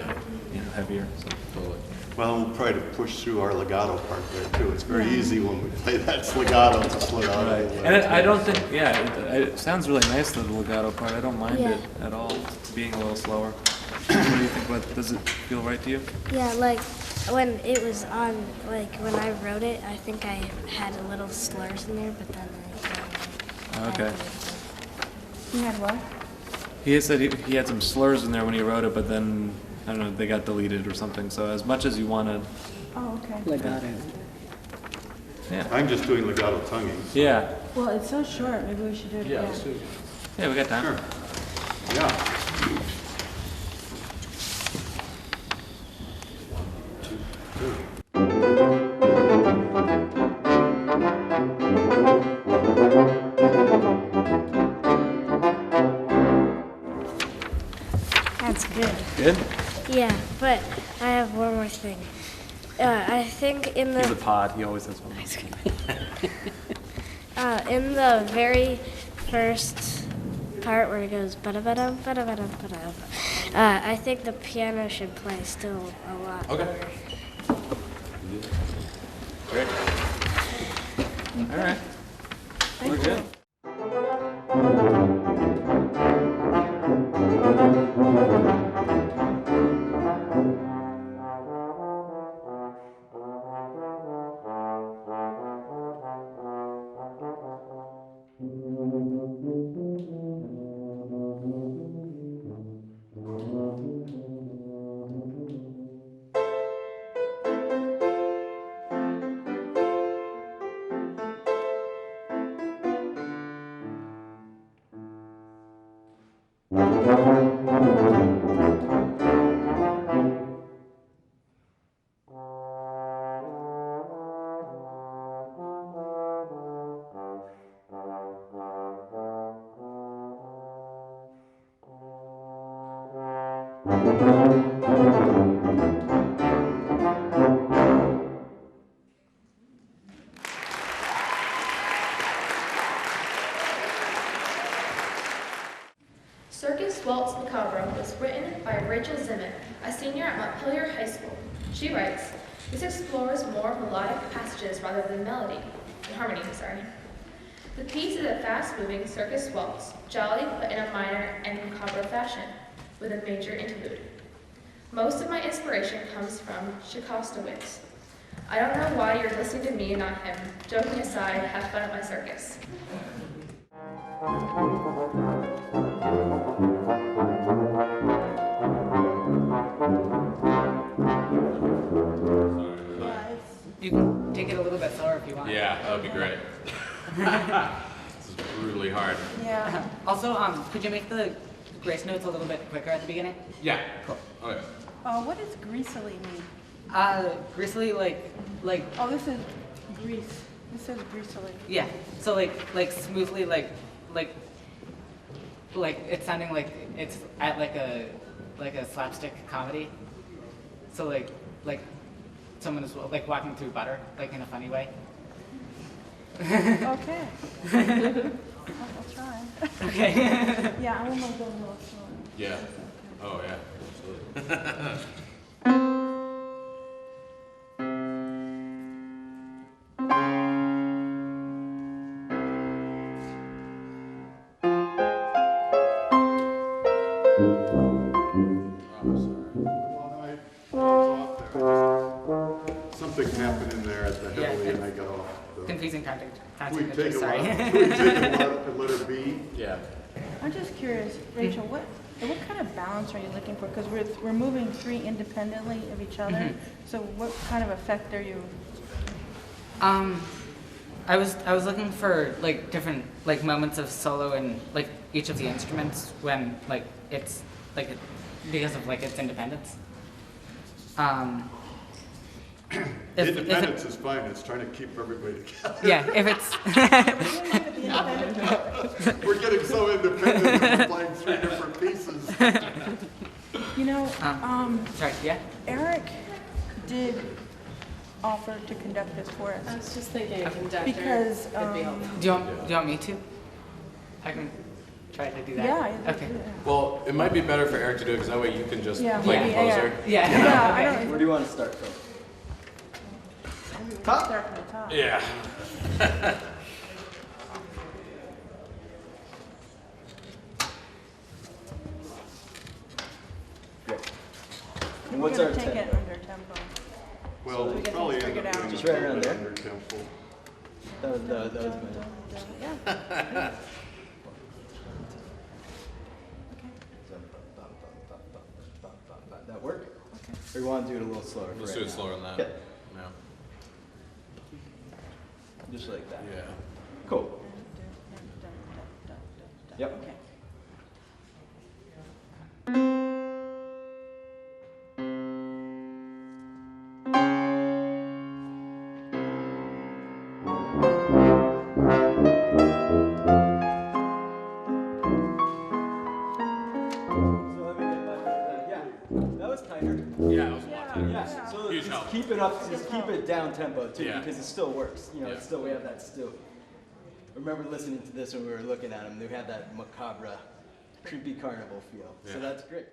heavier. So. Totally. Well, we'll try to push through our legato part there too. It's very easy when we play that legato to slow down. Right. And I don't think, it sounds really nice, the legato part. I don't mind it at all, being a little slower. What do you think about it? Does it feel right to you? Yeah, like when it was on, like when I wrote it, I think I had a little slurs in there, but then Okay. You had what? He said he had some slurs in there when he wrote it, but then, I don't know, they got deleted or something. So as much as you wanted. Oh, okay. Legato. Yeah. I'm just doing legato tonguing. So. Yeah. Well, it's so short, maybe we should do it again. let's do it. Yeah, we got time. Sure. Yeah. that's good. Good? Yeah, but I have one more thing. I think in He's a the pod. He always has one. in the very first part where it goes ba-da-ba-dum, ba-da-ba-dum, ba-da-dum, I think the piano should play still a lot Okay. more. Great. All right. We're good. Circus Waltz Macabre was written by Rachel Zimmett, a senior at Montpelier High School. She writes, "This explores more melodic passages rather than harmony. The piece is a fast-moving circus waltz, jolly but in a minor and macabre fashion, with a major interlude. Most of my inspiration comes from Shostakovich. I don't know why you're listening to me and not him. Joking aside, have fun at my circus." You can take it a little bit slower if you want. Yeah, that would be great. This is brutally hard. Yeah. Also, could you make the grace notes a little bit quicker at the beginning? Yeah. Cool. Okay. What does greasily mean? Greasily, like. Oh, this is grease. This says greasily. Yeah. So like smoothly, like it's sounding like it's at like a slapstick comedy. So like someone is like walking through butter, like in a funny way. Okay. I'll try. Okay. Yeah, I want to go a little slower. Yeah. Oh, yeah. Absolutely. Something happened in there at the Heavily and I got off. Confusing contact. Can we take a Sorry. letter B? Yeah. I'm just curious, Rachel, what kind of balance are you looking for? Because we're moving three independently of each other. Mhm. So what kind of effect are you? I was looking for like different like moments of solo in like each of the instruments when like it's like because of like its independence. Independence is fine, it's trying to keep everybody together. Yeah, if it's We're getting so independent that we're playing three different pieces. You know, sorry, yeah? Eric did offer to conduct this for us. I was just thinking a conductor Because, do you want me to? I can try to do that. Yeah. Okay. Well, it might be better for Eric to do it because that way you can just Yeah. play Yeah. composer. Yeah. Okay. Where do you want to start from? Top? Start from the top. Yeah. Great. We're What's gonna our take tempo? it under tempo. Well, So we we'll get probably things end figured up out. doing Just right around there? under tempo. That was Yeah. That work? Okay. Or you want to do it a little slower? for Let's right do it now? slower than that. Yeah. No. Just like that. Yeah. Cool. Yep. Okay. So let me get my, yeah, that was tighter. Yeah, it was a lot tighter. Yeah, so Huge just help. keep it enough is keep it down tempo too, Yeah. because it still works. You know, Yeah. it's still we have that still. I remember listening to this when we were looking at them. They had that macabre, creepy carnival feel. So Yeah. that's great.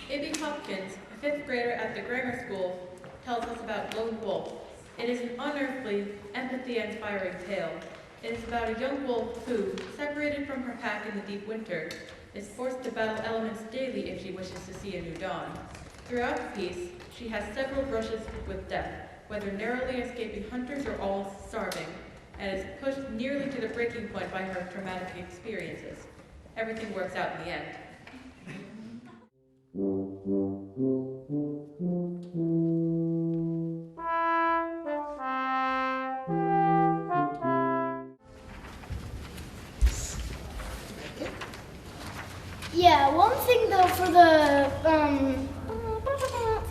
Ibby Hopkins, a 5th grader at the grammar school, tells us about Lone Wolf. It is an unearthly, empathy-inspiring tale. It is about a young wolf who, separated from her pack in the deep winter, is forced to battle elements daily if she wishes to see a new dawn. Throughout the piece, she has several brushes with death, whether narrowly escaping hunters or almost starving, and is pushed nearly to the breaking point by her traumatic experiences. Everything works out in the end. Yeah, one thing though for the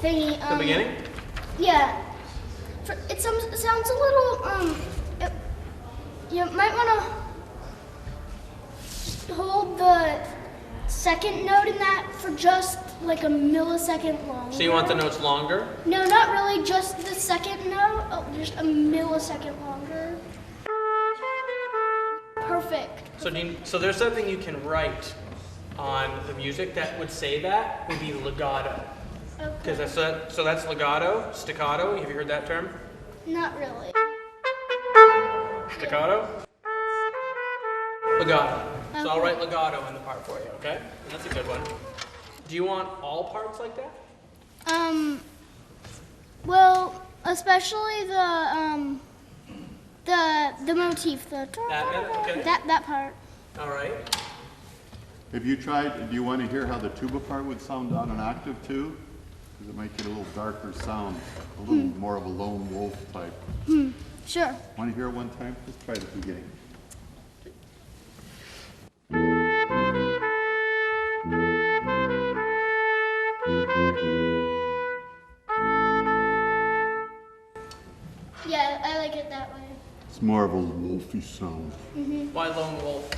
thingy. The beginning? Yeah. It sounds a little you might want to hold the second note in that for just like a millisecond longer. So you want the notes longer? No, not really. Just the second note, just a millisecond longer. Perfect. So there's something you can write on the music that would say that would be legato. Okay. Because so that's legato, staccato. Have you heard that term? Not really. Staccato? Legato. So I'll write legato in the part for you, okay? That's a good one. Do you want all parts like that? Well, especially the motif, Okay. that part. All right. Have you tried, do you want to hear how the tuba part would sound on an octave too? Because it might get a little darker sound, a little more of a lone wolf type. Sure. Want to hear it one time? Let's try the beginning. Yeah, I like it that way. It's more of a wolfy sound. Why lone wolf?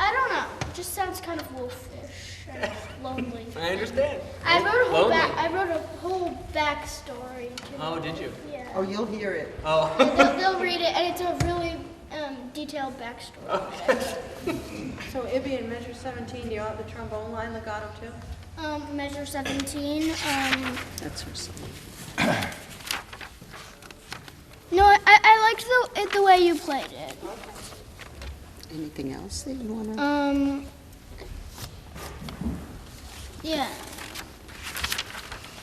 I don't know. It just sounds kind of wolfish and lonely. I understand. I wrote Lonely. I wrote a whole backstory to Oh, it. did you? Yeah. Oh, you'll hear it. Oh. They'll read it, and it's a really detailed backstory. So Ibby in measure 17, do you want the trombone line legato too? Measure 17. That's her song. No, I liked the way you played it. Anything else that you want to? Yeah.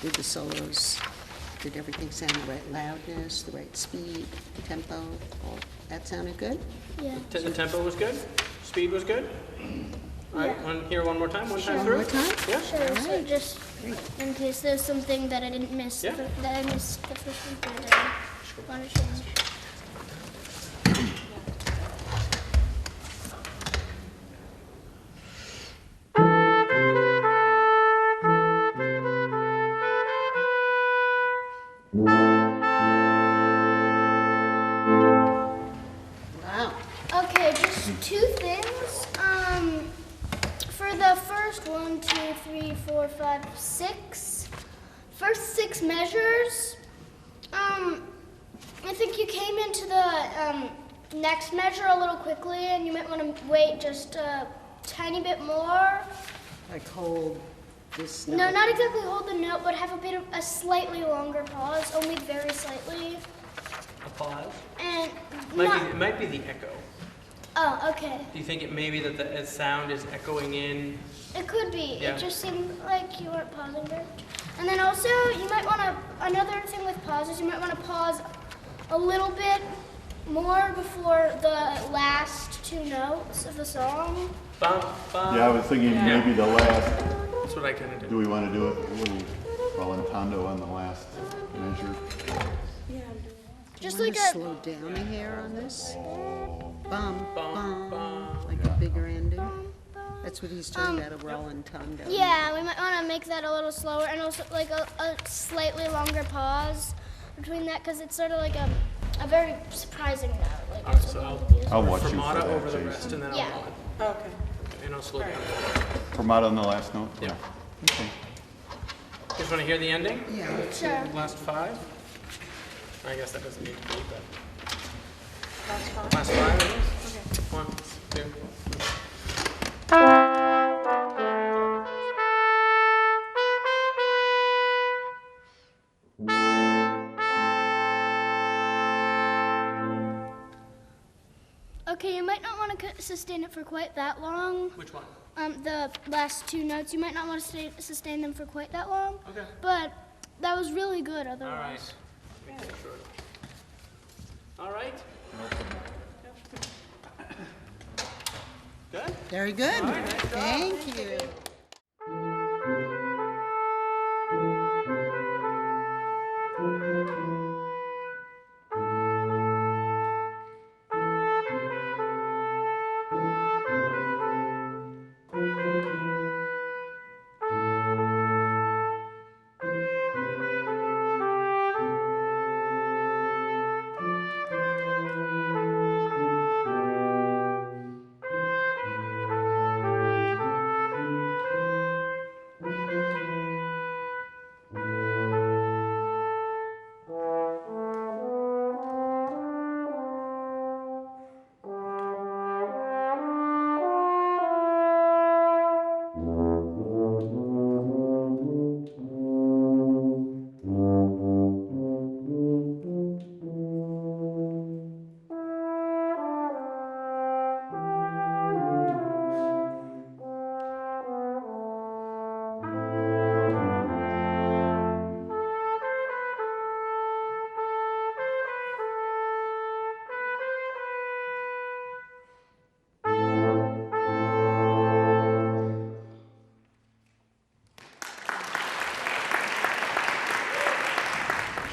Did the solos, did everything sound the right loudness, the right speed, the tempo? All that sounded good? Yeah. The tempo was good? Speed was good? All right, want to hear one more time? One time through? One more time? Yeah. Sure. So just in case there's something that I didn't miss, Yeah. that I missed the first one that I want to change. Wow. Okay, just two things. For the first 1, 2, 3, 4, 5, 6, first 6 measures, I think you came into the next measure a little quickly, and you might want to wait just a tiny bit more. Like hold this note? No, not exactly hold the note, but have a slightly longer pause, only very slightly. A pause? And It might be the echo. Oh, okay. Do you think it may be that the sound is echoing in? It could be. Yeah. It just seemed like you weren't pausing very much. And then also, you might want to, another thing with pauses, you might want to pause a little bit more before the last 2 notes of the song. Bum, bum. Yeah, I was thinking maybe the last. That's what I kind of do. Do we want to do it a little rallentando on the last measure? Just Wanna like a... slow down a hair on this? Bum, bum, like a bigger ending? That's what he's talking about, a rallentando. Yeah, we might want to make that a little slower, and also like a slightly longer pause between that, because it's sort of like a very surprising note. Like, Alright, so I'll watch you for fermata that, over the Jason. rest, and then Yeah. I'll okay. And I'll slow down. Fermata on the last note? Yeah. Okay. Just want to hear the ending? Yeah. Sure. Last 5? I guess that doesn't need to be, but. Last 5? Last 5 it is? Okay. 1, 2. Okay, you might not want to sustain it for quite that long. Which one? The last 2 notes, you might not want to sustain them for quite that long. Okay. But that was really good All right. otherwise. Let me make sure. All right. Good? Very good. All right, nice job. Thank you.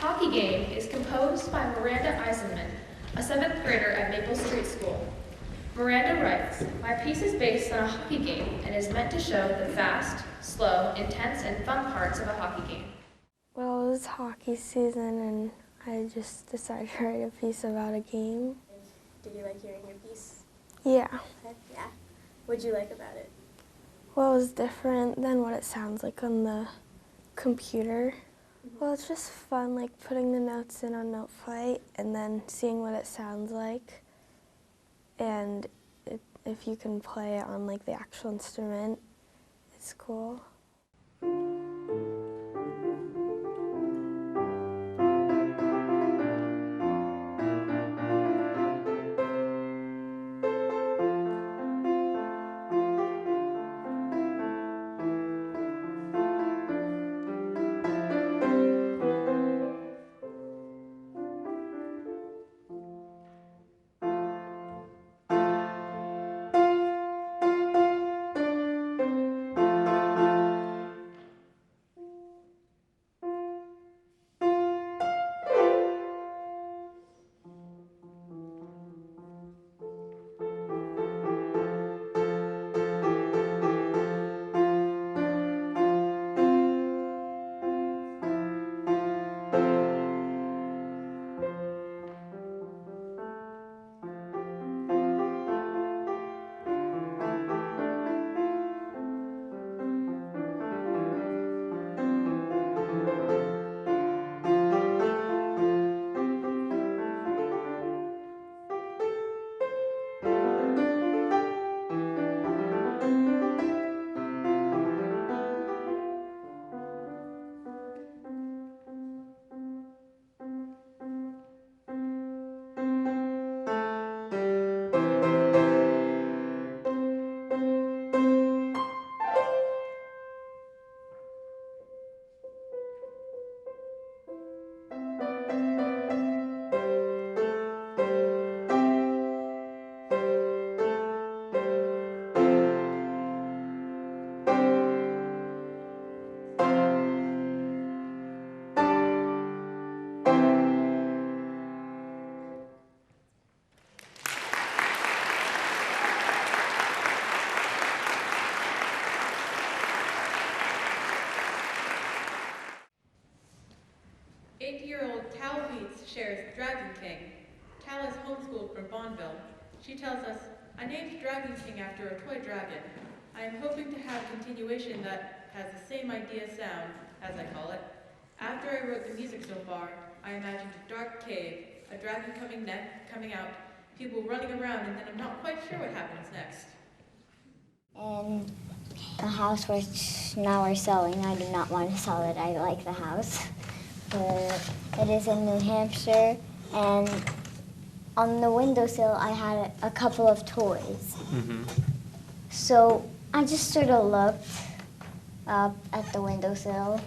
Hockey Game is composed by Miranda Eisenman, a 7th grader at Maple Street School. Miranda writes, "My piece is based on a hockey game and is meant to show the fast, slow, intense, and fun parts of a hockey game." Well, it was hockey season, and I just decided to write a piece about a game. Did you like hearing your piece? Yeah. Yeah. What'd you like about it? Well, it was different than what it sounds like on the computer. Well, it's just fun, like putting the notes in on Note Flight and then seeing what it sounds like. And if you can play it on like the actual instrument, it's cool. She tells us, I named Dragon King after a toy dragon. I am hoping to have a continuation that has the same idea sound, as I call it. After I wrote the music so far, I imagined a dark cave, a dragon coming out, people running around, and then I'm not quite sure what happens next. And the house which now we're selling, I do not want to sell it. I like the house. It is in New Hampshire, and on the windowsill I had a couple of toys. So I just sort of looked up at the windowsill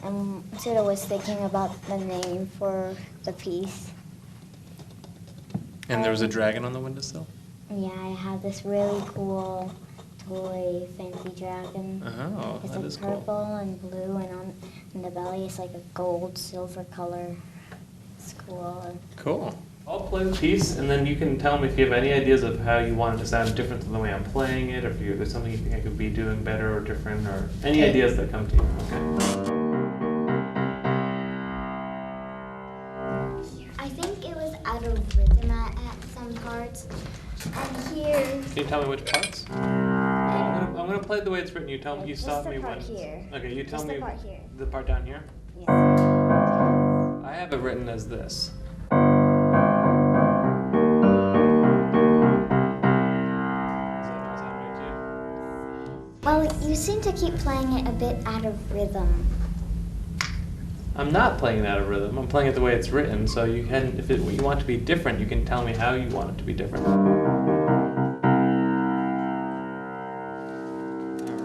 and sort of was thinking about the name for the piece. And there was a dragon on the windowsill? Yeah, I have this really cool toy fancy dragon. Oh, it's that like is cool. purple and blue, and on the belly it's like a gold silver color. It's cool. Cool. I'll play the piece, and then you can tell me if you have any ideas of how you want it to sound different than the way I'm playing it, or if there's something you think I could be doing better or different, or any ideas that come to you. Okay. I think it was out of rhythm at some parts. And here. Can you tell me which parts? I'm gonna play it the way it's written. You tell me. You stop me when. Here. Okay. You tell Just me. the part here. The part down here. Yes. I have it written as this. Well, you seem to keep playing it a bit out of rhythm. I'm not playing it out of rhythm. I'm playing it the way it's written. So you can, if you want it to be different, you can tell me how you want it to be different. All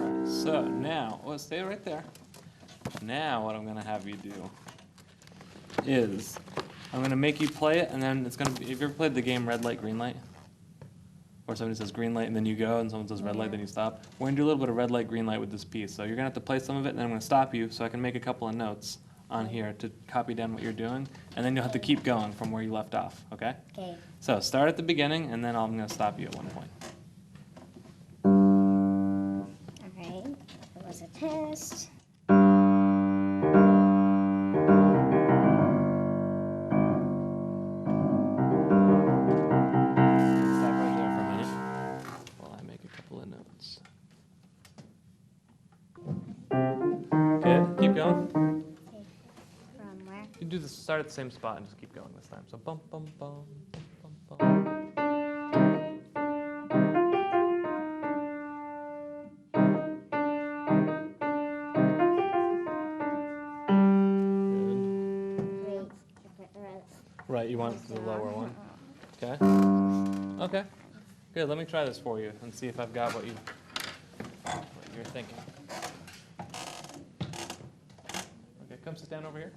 right. So now, well, stay right there. Now, what I'm gonna have you do is, I'm gonna make you play it, and then it's gonna be. Have you ever played the game Red Light, Green Light? Or somebody says green light and then you go, and someone says red light, then you stop. We're gonna do a little bit of red light, green light with this piece. So you're gonna have to play some of it, and then I'm gonna stop you so I can make a couple of notes on here to copy down what you're doing, and then you'll have to keep going from where you left off, okay? Okay. So start at the beginning, and then I'm gonna stop you at one point. Okay. It was a test. Stop right there for a minute while I make a couple of notes. Good, keep going. From where? You do this, start at the same spot and just keep going this time. So bum bum bum bum bum. Right, you want the lower one. Okay. Okay. Good. Let me try this for you and see if I've got what you're thinking. Okay, come sit down over here.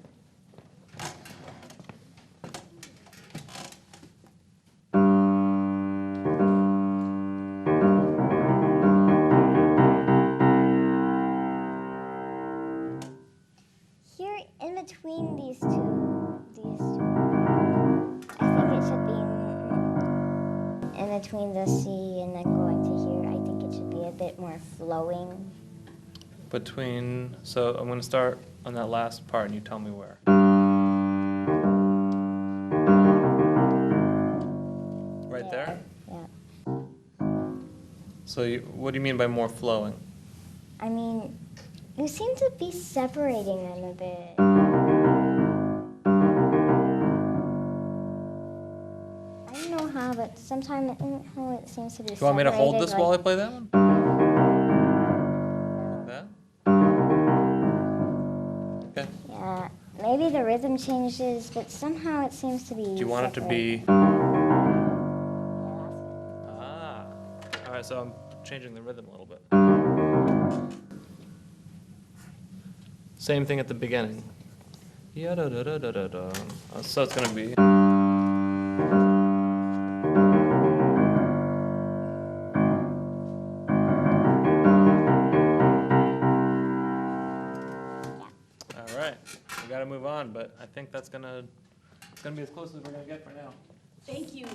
Here, in between these two, I think it should be in between the C and then going to here. I think it should be a bit more flowing. So I'm going to start on that last part and you tell me where. Right there? Yeah. So what do you mean by more flowing? I mean, you seem to be separating them a bit. I don't know how, but sometimes it seems to be separated. Do you want me to hold this while I play that one? Like that? Okay. Yeah, maybe the rhythm changes, but somehow it seems to be. Do you want it to be? Yeah, All right, so I'm changing the rhythm a little bit. Same thing at the beginning. Ya-da-da-da-da-da-da. So it's going to be. All right, we got to move on, but I think it's going to be as close as we're going to get for now. Thank you.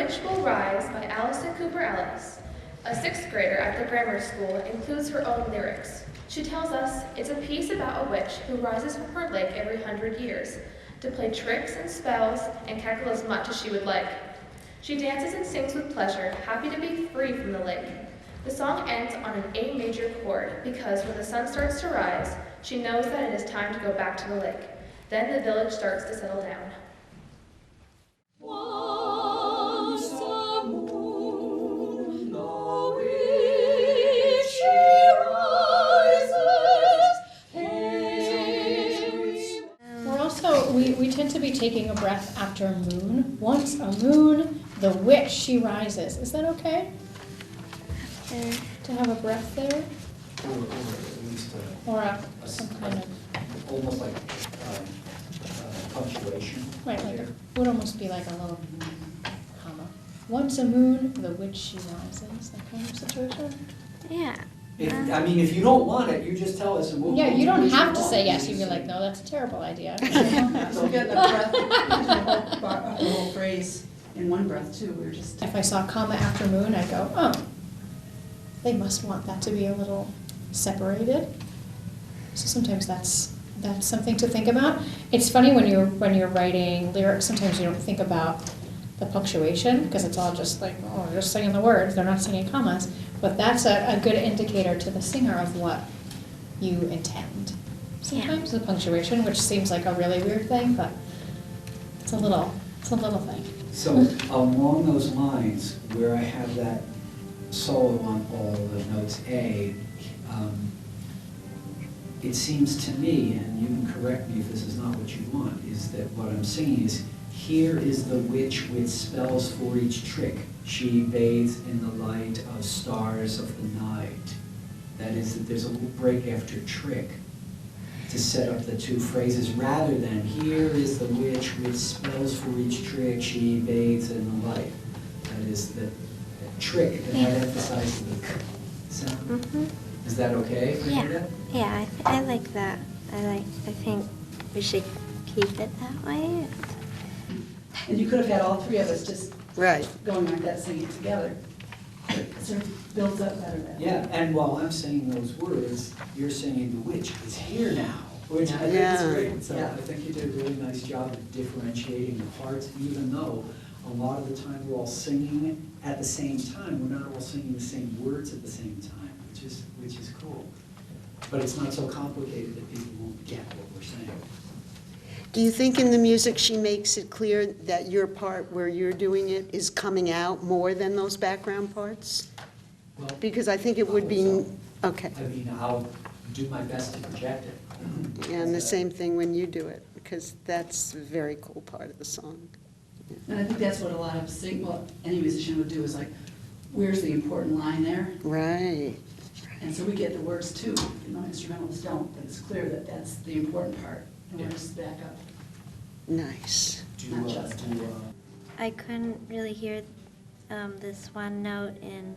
Witch Will Rise by Allison Cooper Ellis, a sixth grader at the grammar school, includes her own lyrics. She tells us it's a piece about a witch who rises from her lake every 100 years to play tricks and spells and cackle as much as she would like. She dances and sings with pleasure, happy to be free from the lake. The song ends on an A major chord because when the sun starts to rise, she knows that it is time to go back to the lake. Then the village starts to settle down. Once a moon, the witch she rises. We're also, we tend to be taking a breath after a moon. Once a moon, the witch she rises. Is that okay? To have a breath there? Or at least Some kind of... almost like punctuation. Right, like it would almost be like a little comma. Once a moon, the witch she rises. That kind of situation? Yeah. I mean, if you don't want it, you just tell us and we'll. Yeah, you don't have to say yes. You can be like, no, that's a terrible idea. So get the breath, the whole phrase in one breath too. We're just. If I saw comma after moon, I'd go, oh, they must want that to be a little separated. So sometimes that's something to think about. It's funny when you're writing lyrics, sometimes you don't think about the punctuation because it's all just like, oh, they're just singing the words, they're not singing commas. But that's a good indicator to the singer of what you intend. Sometimes the punctuation, which seems like a really weird thing, but it's a little thing. So along those lines, where I have that solo on all the notes A, it seems to me, and you can correct me if this is not what you want, is that what I'm singing is, here is the witch with spells for each trick. She bathes in the light of stars of the night. That is, that there's a little break after trick to set up the two phrases, rather than, here is the witch with spells for each trick. She bathes in the light. That is, the trick, and that emphasizes the k sound. Mm-hmm. Is that okay if I do that? Yeah, I like that. I think we should keep it that way. And you could have had all three of us just Right. going like that, singing together. It sort of builds up better then. Yeah, and while I'm saying those words, you're saying the witch is here now, which I think Yeah. is great. So Yeah. I think you did a really nice job of differentiating the parts, even though a lot of the time we're all singing at the same time. We're not all singing the same words at the same time, which is cool. But it's not so complicated that people won't get what we're saying. Do you think in the music she makes it clear that your part where you're doing it is coming out more than those background parts? Well, because I think it would be, okay. I mean, I'll do my best to project it. And the same thing when you do it, because that's a very cool part of the song. And I think that's what a lot of any musician would do is like, where's the important line there? Right. And so we get the words too, instrumentalists don't, but it's clear that that's the important part, and we're just back up. Nice. Not just. I couldn't really hear this one note in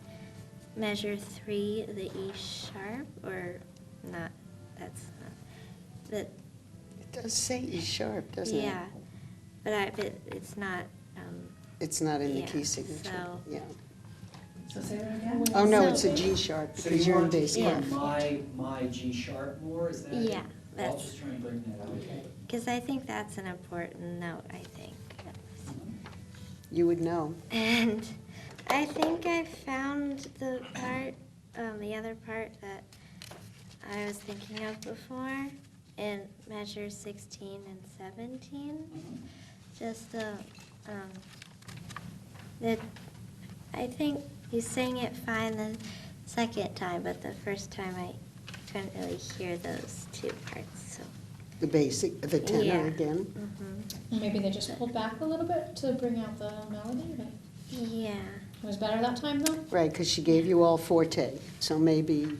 measure 3, the E sharp, or not. That's not. That. It does say E sharp, doesn't it? Yeah, but it's not. It's not in the yeah, key signature. So. Yeah. So say that again? Oh no, it's a G sharp So because you you're in want to bass hear clef. my G sharp more, is that it? Yeah, I'll just try and bring that out. Because I think that's an important note, I think. You would know. And I think I found the part, the other part that I was thinking of before in measures 16 and 17. Just that I think you sang it fine the second time, but the first time I couldn't really hear those two parts. So. The basic, the tenor Yeah. again. Mm-hmm. Maybe they just pulled back a little bit to bring out the melody, but yeah. It was better that time though? Right, because she gave you all forte, so maybe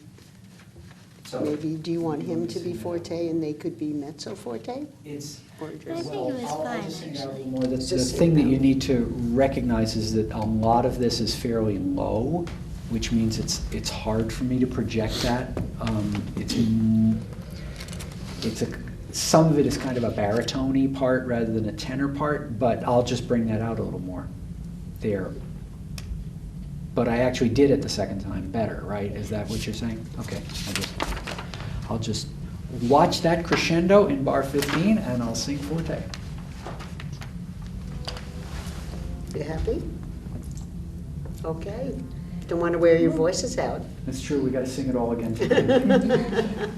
do you want him to be forte and they could be mezzo forte? It's, or just, I think it was I'll fine, just sing out a actually. little more. The Just thing sing that you out. need to recognize is that a lot of this is fairly low, which means it's hard for me to project that. Some of it is kind of a baritone-y part rather than a tenor part, but I'll just bring that out a little more. there. But I actually did it the second time better, right? Is that what you're saying? Okay, I'll just watch that crescendo in bar 15 and I'll sing forte. You happy? Okay. Don't want to wear your voices out. That's true, we gotta sing it all again today.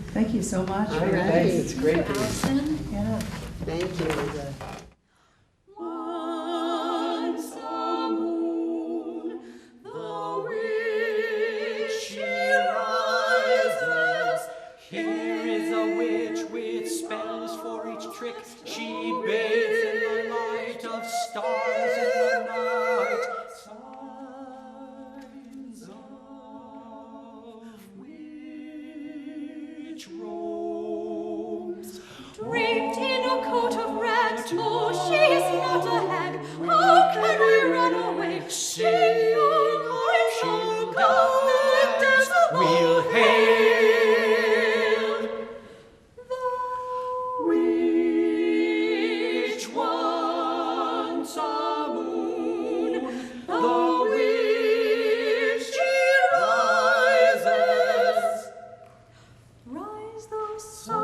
Thank you so much. All Thanks, right. it's great. Allison. Yeah. Thank you. Once a moon, the witch she rises. Here is a witch with spells for each trick. She bathes in the light of stars in the night. Signs of witch robes. Draped in a coat of rags, oh, she is not a hag. How can we run away? She shall come and dance alone. We'll hail the witch once a moon. The witch she rises. Rise the sun,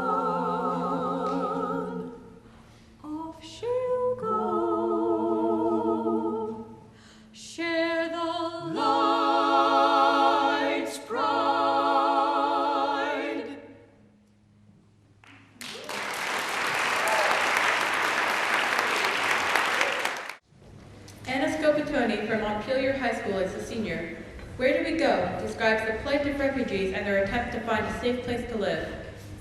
off she'll go. Share the light's pride. Anna Scopatoni from Montpelier High School is a senior. Where do we go? Describes the plight of refugees and their attempt to find a safe place to live.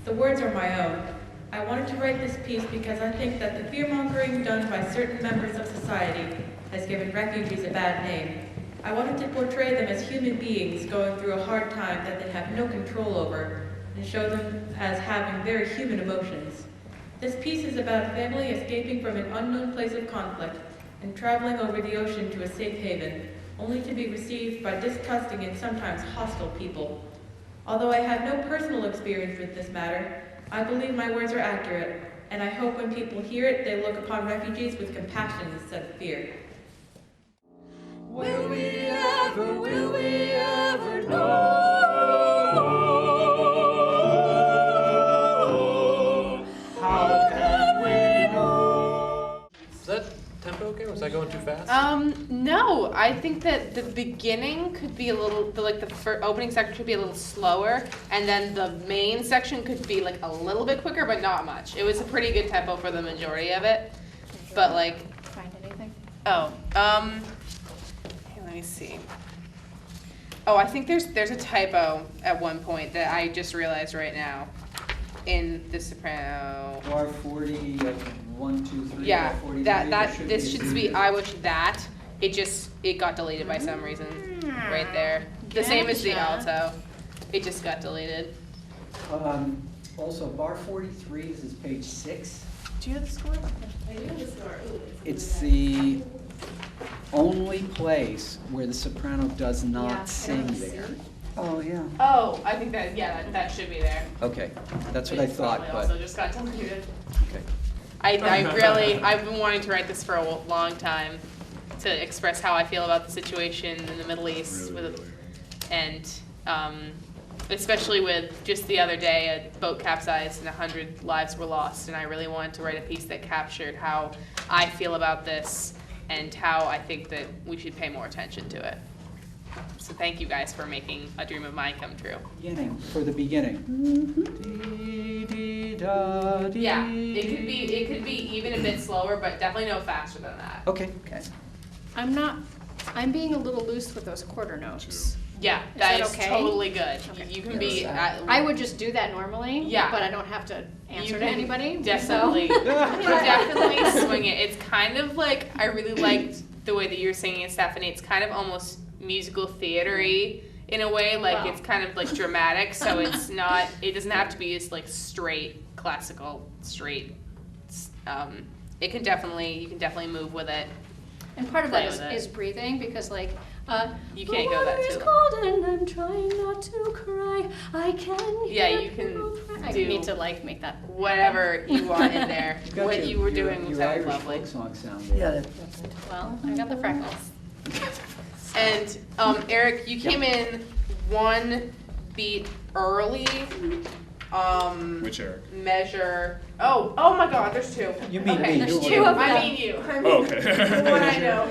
The words are my own. I wanted to write this piece because I think that the fear-mongering done by certain members of society has given refugees a bad name. I wanted to portray them as human beings going through a hard time that they have no control over, and show them as having very human emotions. This piece is about a family escaping from an unknown place of conflict and traveling over the ocean to a safe haven, only to be received by disgusting and sometimes hostile people. Although I have no personal experience with this matter, I believe my words are accurate, and I hope when people hear it, they look upon refugees with compassion instead of fear. Will we ever know? How can we know? Is that tempo okay? Was I going too fast? No, I think that the beginning could be a little, the opening section could be a little slower, and then the main section could be like a little bit quicker, but not much. It was a pretty good tempo for the majority of it, but like. Find anything? Oh, here, let me see. Oh, I think there's a typo at one point that I just realized right now in the soprano. Bar 40, 1, 2, 3, Yeah, bar 43. that this should be I wish that. It got deleted by some reason right there. The same as the alto. It just got deleted. Also, bar 43, this is page 6. Do you have the score? I do the score. It's the only place where the soprano does not sing there. Oh, yeah. Oh, I think that should be there. Okay, that's what I thought, Probably but, also just got deleted. okay. I've been wanting to write this for a long time to express how I feel about the situation in the Middle East, especially with just the other day a boat capsized and 100 lives were lost, and I really wanted to write a piece that captured how I feel about this and how I think that we should pay more attention to it. So thank you guys for making a dream of mine come true. Beginning, for the beginning. Yeah, it could be even a bit slower, but definitely no faster than that. Okay. I'm being a little loose with those quarter notes. Yeah, Is that that is okay? totally good. You can be. I would just do that normally. Yeah. But I don't have to answer You to can anybody. Definitely, So. definitely swing it. It's kind of like, I really liked the way that you were singing it, Stephanie. It's kind of almost musical theater-y in a way. Like Wow. it's kind of like dramatic, so it's not. It doesn't have to be just like straight classical, straight. You can definitely move with it. And part of Play that with it. is breathing, because like, You can't go that too the water is cold and I'm trying not to cry. I can Yeah, hear you can people cry. I do need to like make that whatever you want in there. You've got What you were doing your sounded Irish lovely. folk song sound there. Well, I got the freckles. And Eric, you came in one beat early. Which Eric? Measure. Oh my God, there's two. You mean okay. me. There's You two mean of me. them. I mean you. I mean, Oh, okay. the one I know.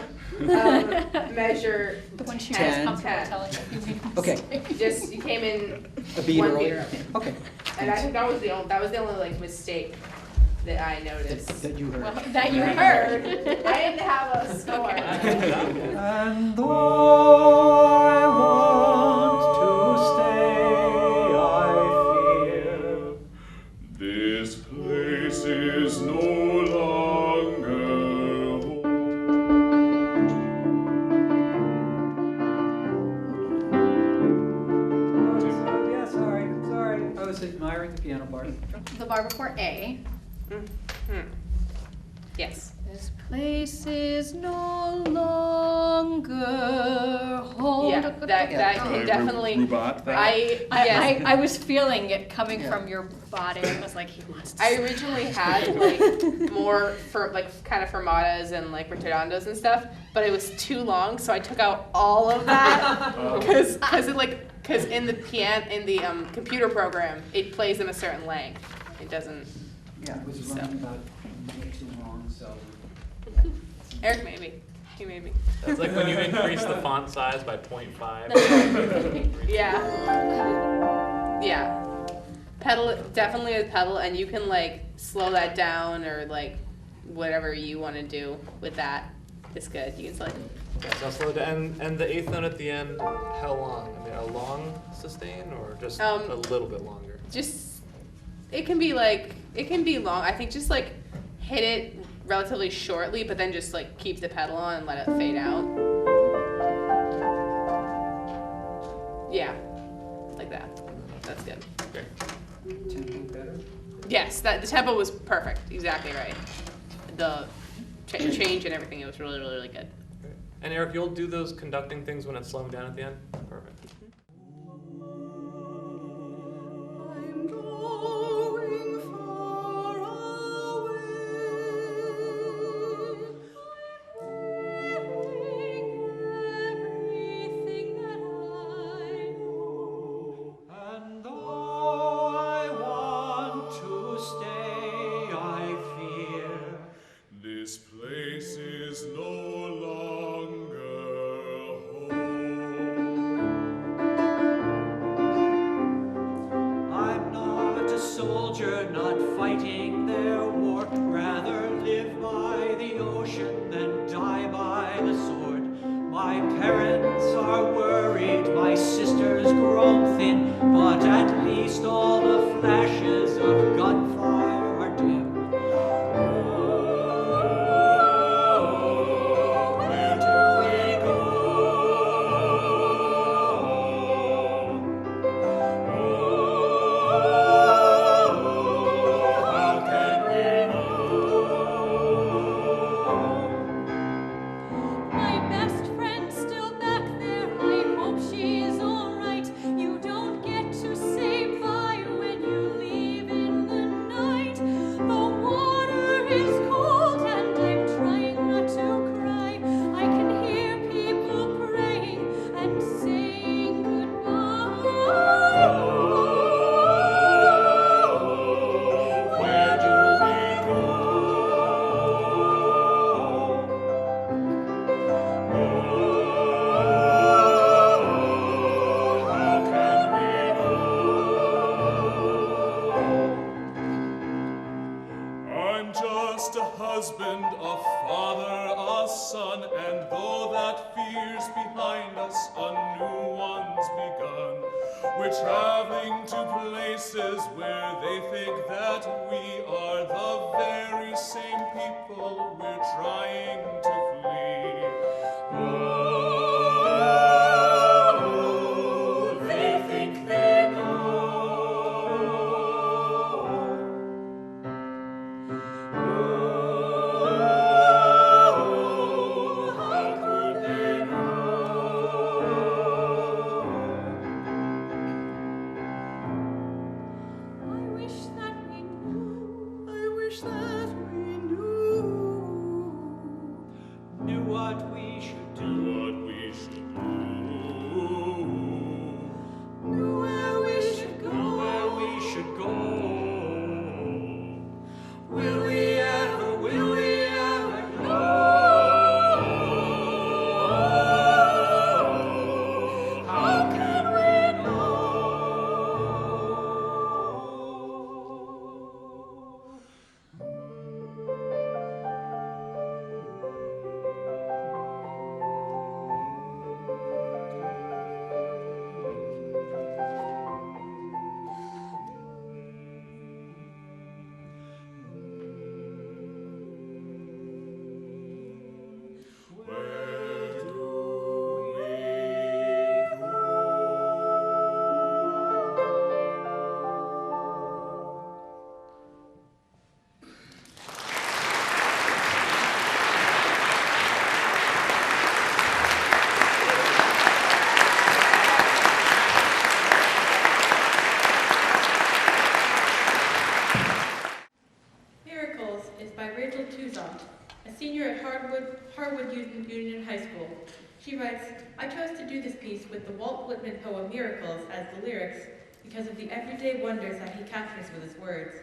Measure. The one she 10. was comfortable telling you. Okay. Just you came in A beat one early? beat early. Okay. And I think that was the only like mistake that I noticed. That you heard. Well, that you heard. I didn't have a score. And though I want to stay, I fear This place is no longer Yeah, sorry. I was admiring the piano part. The bar before A. Yes. This place is no longer home. Yeah, that definitely. I was feeling it coming from your body. I was like, he wants to. I originally had like more for like kind of fermatas and like ritordandos and stuff, but it was too long, so I took out all of that because in the computer program it plays them a certain length. It doesn't. Yeah, it was running about too long, so. Eric made me. He made me. That's like when you increase the font size by 0.5. Yeah. Yeah. Pedal, definitely a pedal, and you can like slow that down or like whatever you want to do with that. It's good. You can select. Yeah, so I'll slow down. And the eighth note at the end, how long? I mean, a long sustain or just a little bit longer? Just, it can be long. I think just like hit it relatively shortly, but then just like keep the pedal on and let it fade out. Yeah, like that. That's good. Okay. Tempo better? Yes, the tempo was perfect. Exactly right. The change and everything, it was really, really, really good. Okay. And Eric, you'll do those conducting things when it's slowing down at the end? Perfect. And though I want to stay, I fear This place is no longer home. I'm not a soldier, not fighting their war. Rather live by the ocean than die by the sword. My parents are worried, my sisters grown thin, but at least all the flashes of gunfire are dim. Where do we go? How can we My best friend's still back there. I hope she's alright. You don't get to say bye when you leave in the night. The water is cold and I'm trying not to cry. I can hear people praying and saying goodbye. Where do we go? How can we know? I'm just a husband, a father, a son, and though that fear's behind us, a new one's begun. We're traveling to places where they think that we are the very same people we're trying to flee. Oh, they think they know. Oh, how could they I wish that we knew. I wish that we knew. I chose to do this piece with the Walt Whitman poem Miracles as the lyrics because of the everyday wonders that he captures with his words.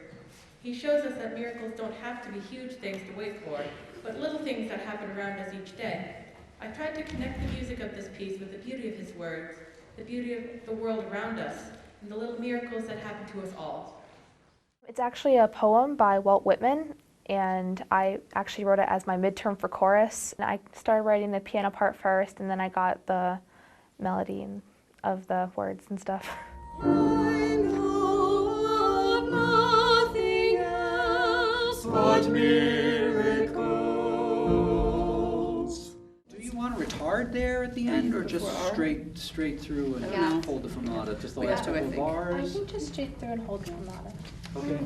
He shows us that miracles don't have to be huge things to wait for, but little things that happen around us each day. I tried to connect the music of this piece with the beauty of his words, the beauty of the world around us, and the little miracles that happen to us all. It's actually a poem by Walt Whitman, and I actually wrote it as my midterm for chorus. And I started writing the piano part first, and then I got the melody of the words and stuff. I know of nothing else but miracles. Do you want a retard there at the end, or just straight through and hold the fermata? Just the last couple of bars? I think just straight through and hold the fermata. Okay.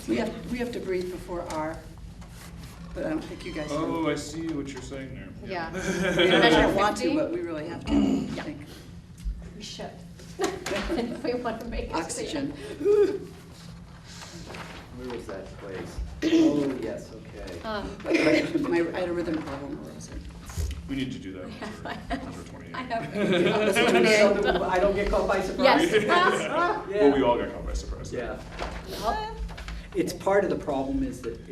We have to breathe before R, but I don't think you guys do. Oh, I see what you're saying there. Yeah. We don't want to, but we really have to, I think. We should. If we want to make it Oxygen. Where was that place? Oh, yes, okay. I had a rhythm problem, where was it? We need to do that number 28. I know. I don't get caught by surprise? Yes. Yeah. Well, we all got caught by surprise. Yeah. It's part of the problem is that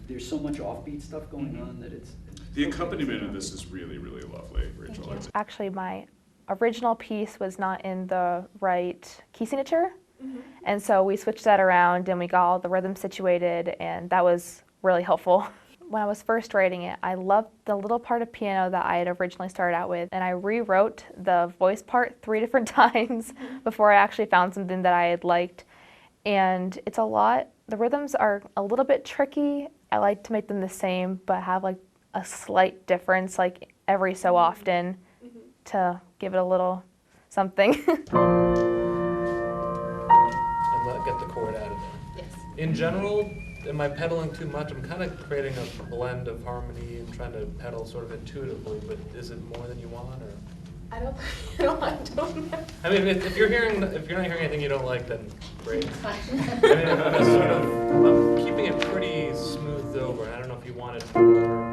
there's so much offbeat stuff going on that it's. The accompaniment of this is really, really lovely, Rachel. Actually, my original piece was not in the right key signature, and so we switched that around and we got all the rhythm situated, and that was really helpful. When I was first writing it, I loved the little part of piano that I had originally started out with, and I rewrote the voice part 3 different times before I actually found something that I had liked. And it's a lot, the rhythms are a little bit tricky. I like to make them the same, but have like a slight difference like every so often to give it a little something. And get the chord out of there. Yes. In general, am I pedaling too much? I'm kind of creating a blend of harmony and trying to pedal sort of intuitively, but is it more than you want, or? I don't know. I mean, if you're not hearing anything you don't like, then great. It's fine. I mean, I'm keeping it pretty smoothed over. I don't know if you want it more.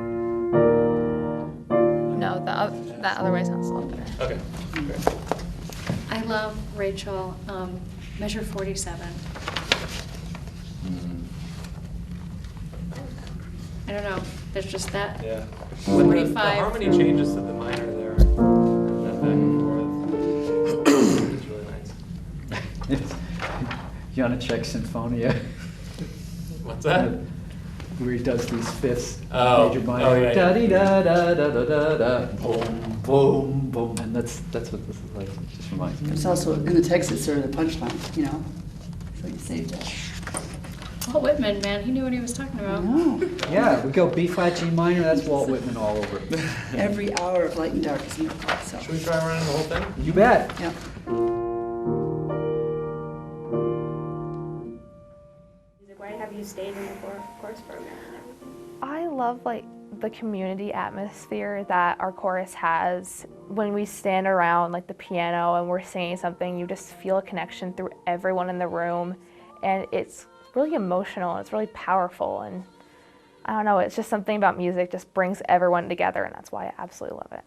No, that other way sounds a lot better. Okay, great. I love Rachel, measure 47. I don't know, there's just that. Yeah. 45. The harmony changes to the minor there. That back and forth. It's really nice. Janacek Sinfonia. What's that? Where he does these fifths, major minor, oh, yeah, da dee da da da da da da, boom boom boom, and that's what this is like. It just reminds me. It's also, in the text, it's sort of the punchline, you know? So you saved it. Walt Whitman, man, he knew what he was talking about. Yeah, we go B flat G minor. That's Walt Whitman all over. Every hour of light and dark is miracle. So. Should we try running the whole thing? You bet. Yeah. Why have you stayed in the chorus program and everything? I love like the community atmosphere that our chorus has. When we stand around like the piano and we're singing something, you just feel a connection through everyone in the room, and it's really emotional, it's really powerful, and I don't know, it's just something about music just brings everyone together, and that's why I absolutely love it.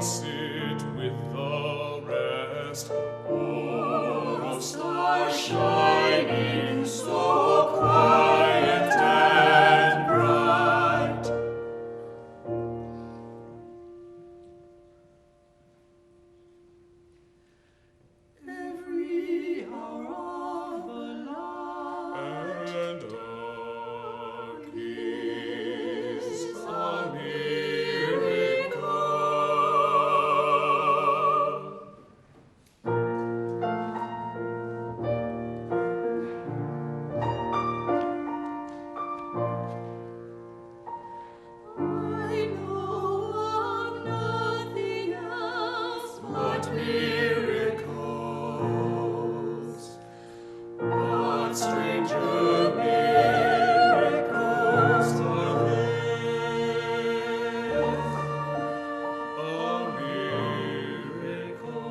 Sit with the rest, oh, stars shining. and dark is a miracle. I know of nothing else but Miracles, what stranger miracles are there? A miracle.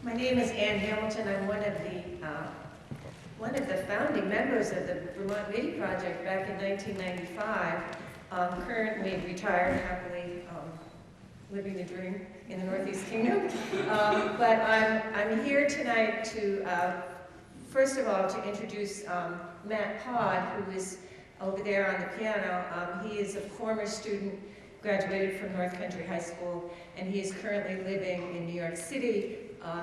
My name is Ann Hamilton. I'm one of the founding members of the Vermont MIDI Project back in 1995. Currently retired, happily living the dream in the Northeast Kingdom. But I'm here tonight to, first of all, to introduce Matt Pod, who is over there on the piano. He is a former student, graduated from North Country High School, and he is currently living in New York City,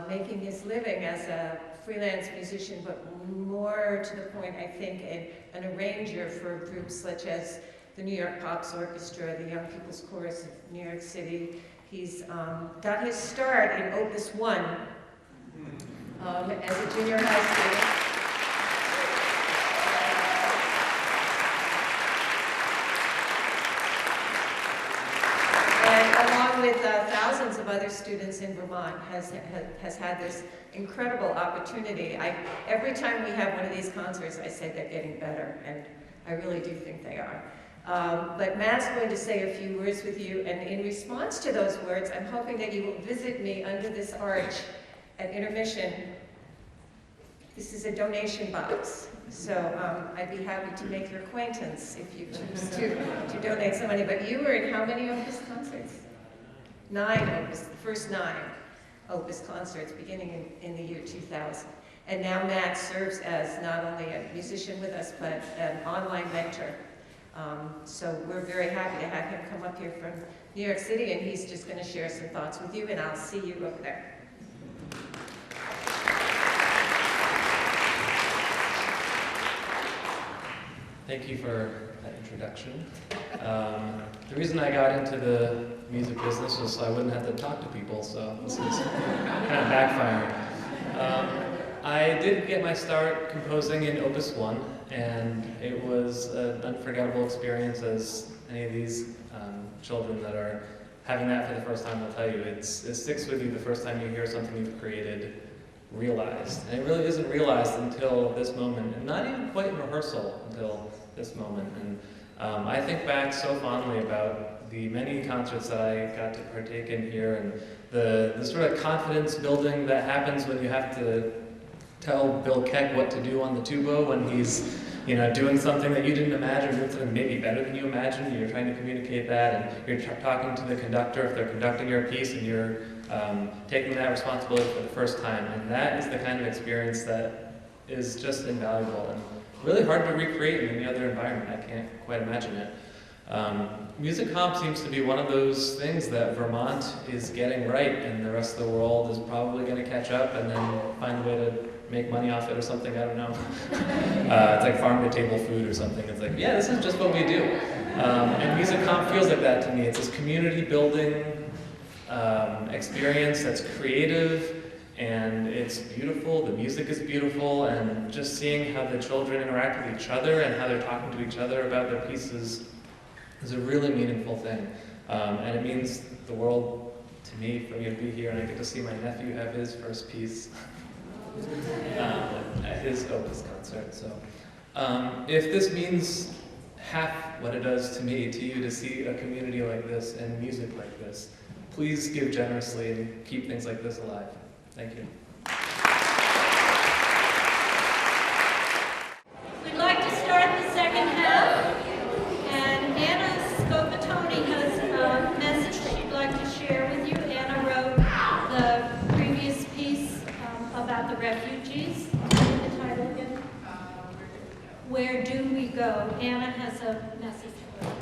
making his living as a freelance musician, but more to the point, I think, an arranger for groups such as the New York Pops Orchestra, the Young People's Chorus of New York City. He's got his start in Opus 1 as a junior high student. Along with thousands of other students in Vermont, has had this incredible opportunity. Every time we have one of these concerts, I say they're getting better, and I really do think they are. But Matt's going to say a few words with you, and in response to those words, I'm hoping that you will visit me under this arch at intermission. This is a donation box, so I'd be happy to make your acquaintance if you choose to donate some money. But you were in how many Opus concerts? 9 Opus, the first 9 Opus concerts beginning in the year 2000. And now Matt serves as not only a musician with us, but an online mentor. So we're very happy to have him come up here from New York City, and he's just going to share some thoughts with you, and I'll see you over there. Thank you for that introduction. The reason I got into the music business was so I wouldn't have to talk to people, so this is kind of backfiring. I did get my start composing in Opus 1, and it was an unforgettable experience, as any of these children that are having that for the first time will tell you. It sticks with you the first time you hear something you've created realized. And it really isn't realized until this moment, and not even quite in rehearsal until this moment. And I think back so fondly about the many concerts that I got to partake in here, and the sort of confidence building that happens when you have to tell Bill Keck what to do on the tuba when he's doing something that you didn't imagine, doing something maybe better than you imagined. You're trying to communicate that, and you're talking to the conductor if they're conducting your piece, and you're taking that responsibility for the first time. And that is the kind of experience that is just invaluable and really hard to recreate in any other environment. I can't quite imagine it. Music comp seems to be one of those things that Vermont is getting right, and the rest of the world is probably going to catch up and then find a way to make money off it or something, I don't know. It's like farm-to-table food or something. It's like, yeah, this is just what we do. And music comp feels like that to me. It's this community-building experience that's creative, and it's beautiful. The music is beautiful, and just seeing how the children interact with each other and how they're talking to each other about their pieces is a really meaningful thing. And it means the world to me for me to be here, and I get to see my nephew have his first piece at his Opus concert. So if this means half what it does to me, to you, to see a community like this and music like this, please give generously and keep things like this alive. Thank you. We'd like to start the second half, and Anna Scopatoni has a message she'd like to share with you. Anna wrote the previous piece about the refugees. The title again? Where Do We Go? Anna has a message for us.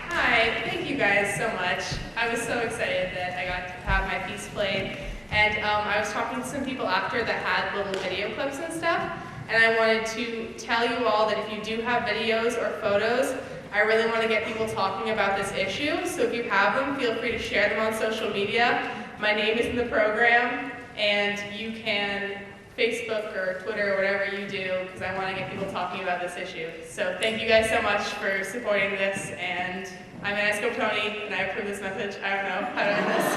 Hi, thank you guys so much. I was so excited that I got to have my piece played. And I was talking to some people after that had little video clips and stuff. And I wanted to tell you all that if you do have videos or photos, I really want to get people talking about this issue. So if you have them, feel free to share them on social media. My name is in the program, and you can Facebook or Twitter or whatever you do, because I want to get people talking about this issue. So thank you guys so much for supporting this, and I'm an ESCO Tony, and I approve this message. I don't know how to end this.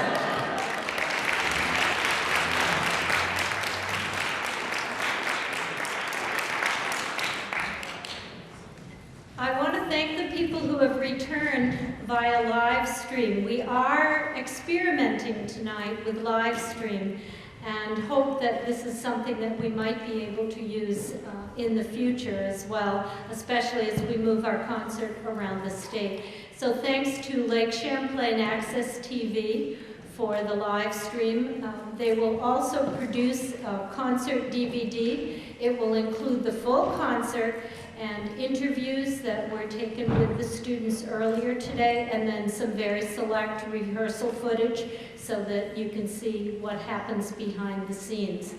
I want to thank the people who have returned via live stream. We are experimenting tonight with live stream and hope that this is something that we might be able to use in the future as well, especially as we move our concert around the state. So thanks to Lake Champlain Access TV for the live stream. They will also produce a concert DVD. It will include the full concert and interviews that were taken with the students earlier today, and then some very select rehearsal footage so that you can see what happens behind the scenes.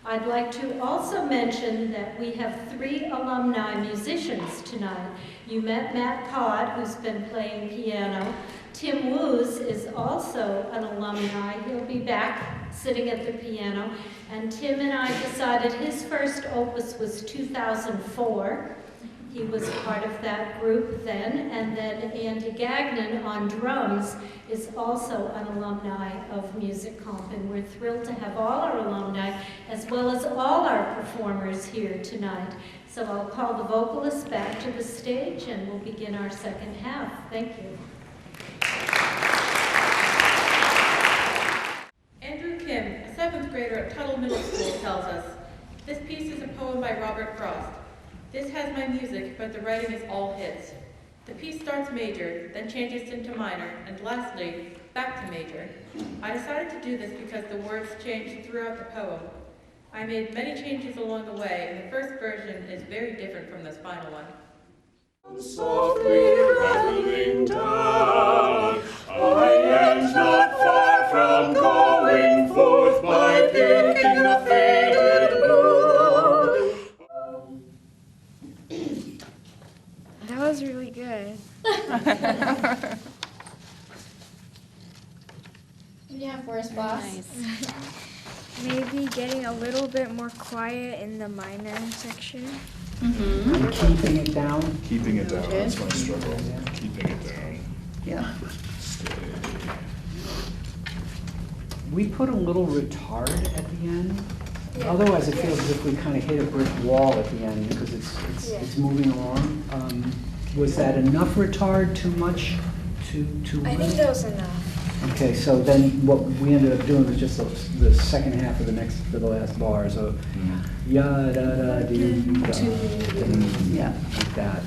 I'd like to also mention that we have 3 alumni musicians tonight. You met Matt Todd, who's been playing piano. Tim Woos is also an alumni. He'll be back sitting at the piano. And Tim and I decided his first opus was 2004. He was part of that group then, and then Andy Gagnon on drums is also an alumni of Music Comp, and we're thrilled to have all our alumni as well as all our performers here tonight. So I'll call the vocalists back to the stage and we'll begin our second half. Thank you. Andrew Kim, a 7th grader at Tuttle Middle School, tells us, this piece is a poem by Robert Frost. This has my music, but the writing is all his. The piece starts major, then changes into minor, and lastly, back to major. I decided to do this because the words change throughout the poem. I made many changes along the way, and the first version is very different from this final one. Softly rattling down, I am not far from going forth by picking the faded blue. That was really good. What do you have for us, boss? Maybe getting a little bit more quiet in the minor section. And keeping it down. Keeping it down, that's my struggle. Keeping it down. Yeah. We put a little retard at the end. Otherwise, it feels as if we kind of hit a brick wall at the end because it's moving along. Was that enough retard? Too much? Too I think that was enough. Okay, so then what we ended up doing was just the second half of the last bar. So ya da da dee da, yeah, like that.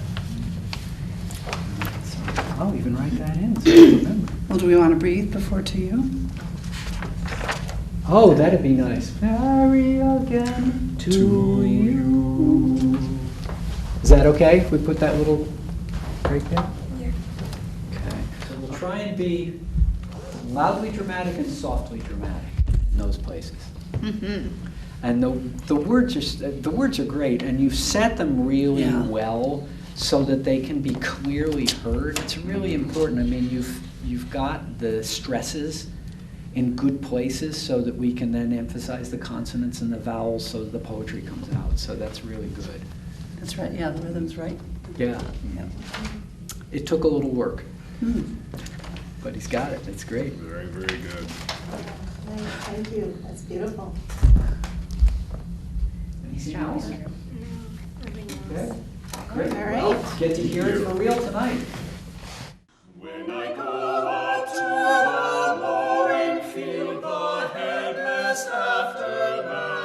So I'll even write that in so I remember. Well, do we want to breathe before to you? Oh, that'd be nice. Marry again to you. Is that okay if we put that little break there? Yeah. Okay. So we'll try and be loudly dramatic and softly dramatic in those places. Mm-hmm. And the words are great, and you've set them really well so that they can be clearly heard. It's really important. I mean, you've got the stresses in good places so that we can then emphasize the consonants and the vowels so that the poetry comes out. So that's really good. That's right, yeah, the rhythm's right. Yeah. It took a little work, but he's got it. It's great. Very, very good. Thank you. That's beautiful. Anything else? No, nothing else. Okay. Great. All right. Well, get to hear it for real tonight. When I go up to the mooring field, the headless aftermath,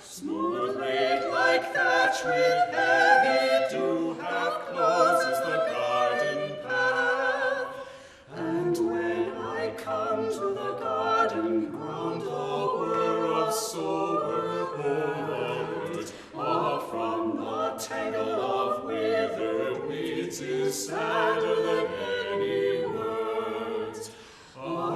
smooth laid like thatch with heavy dew, half closes the garden path. And when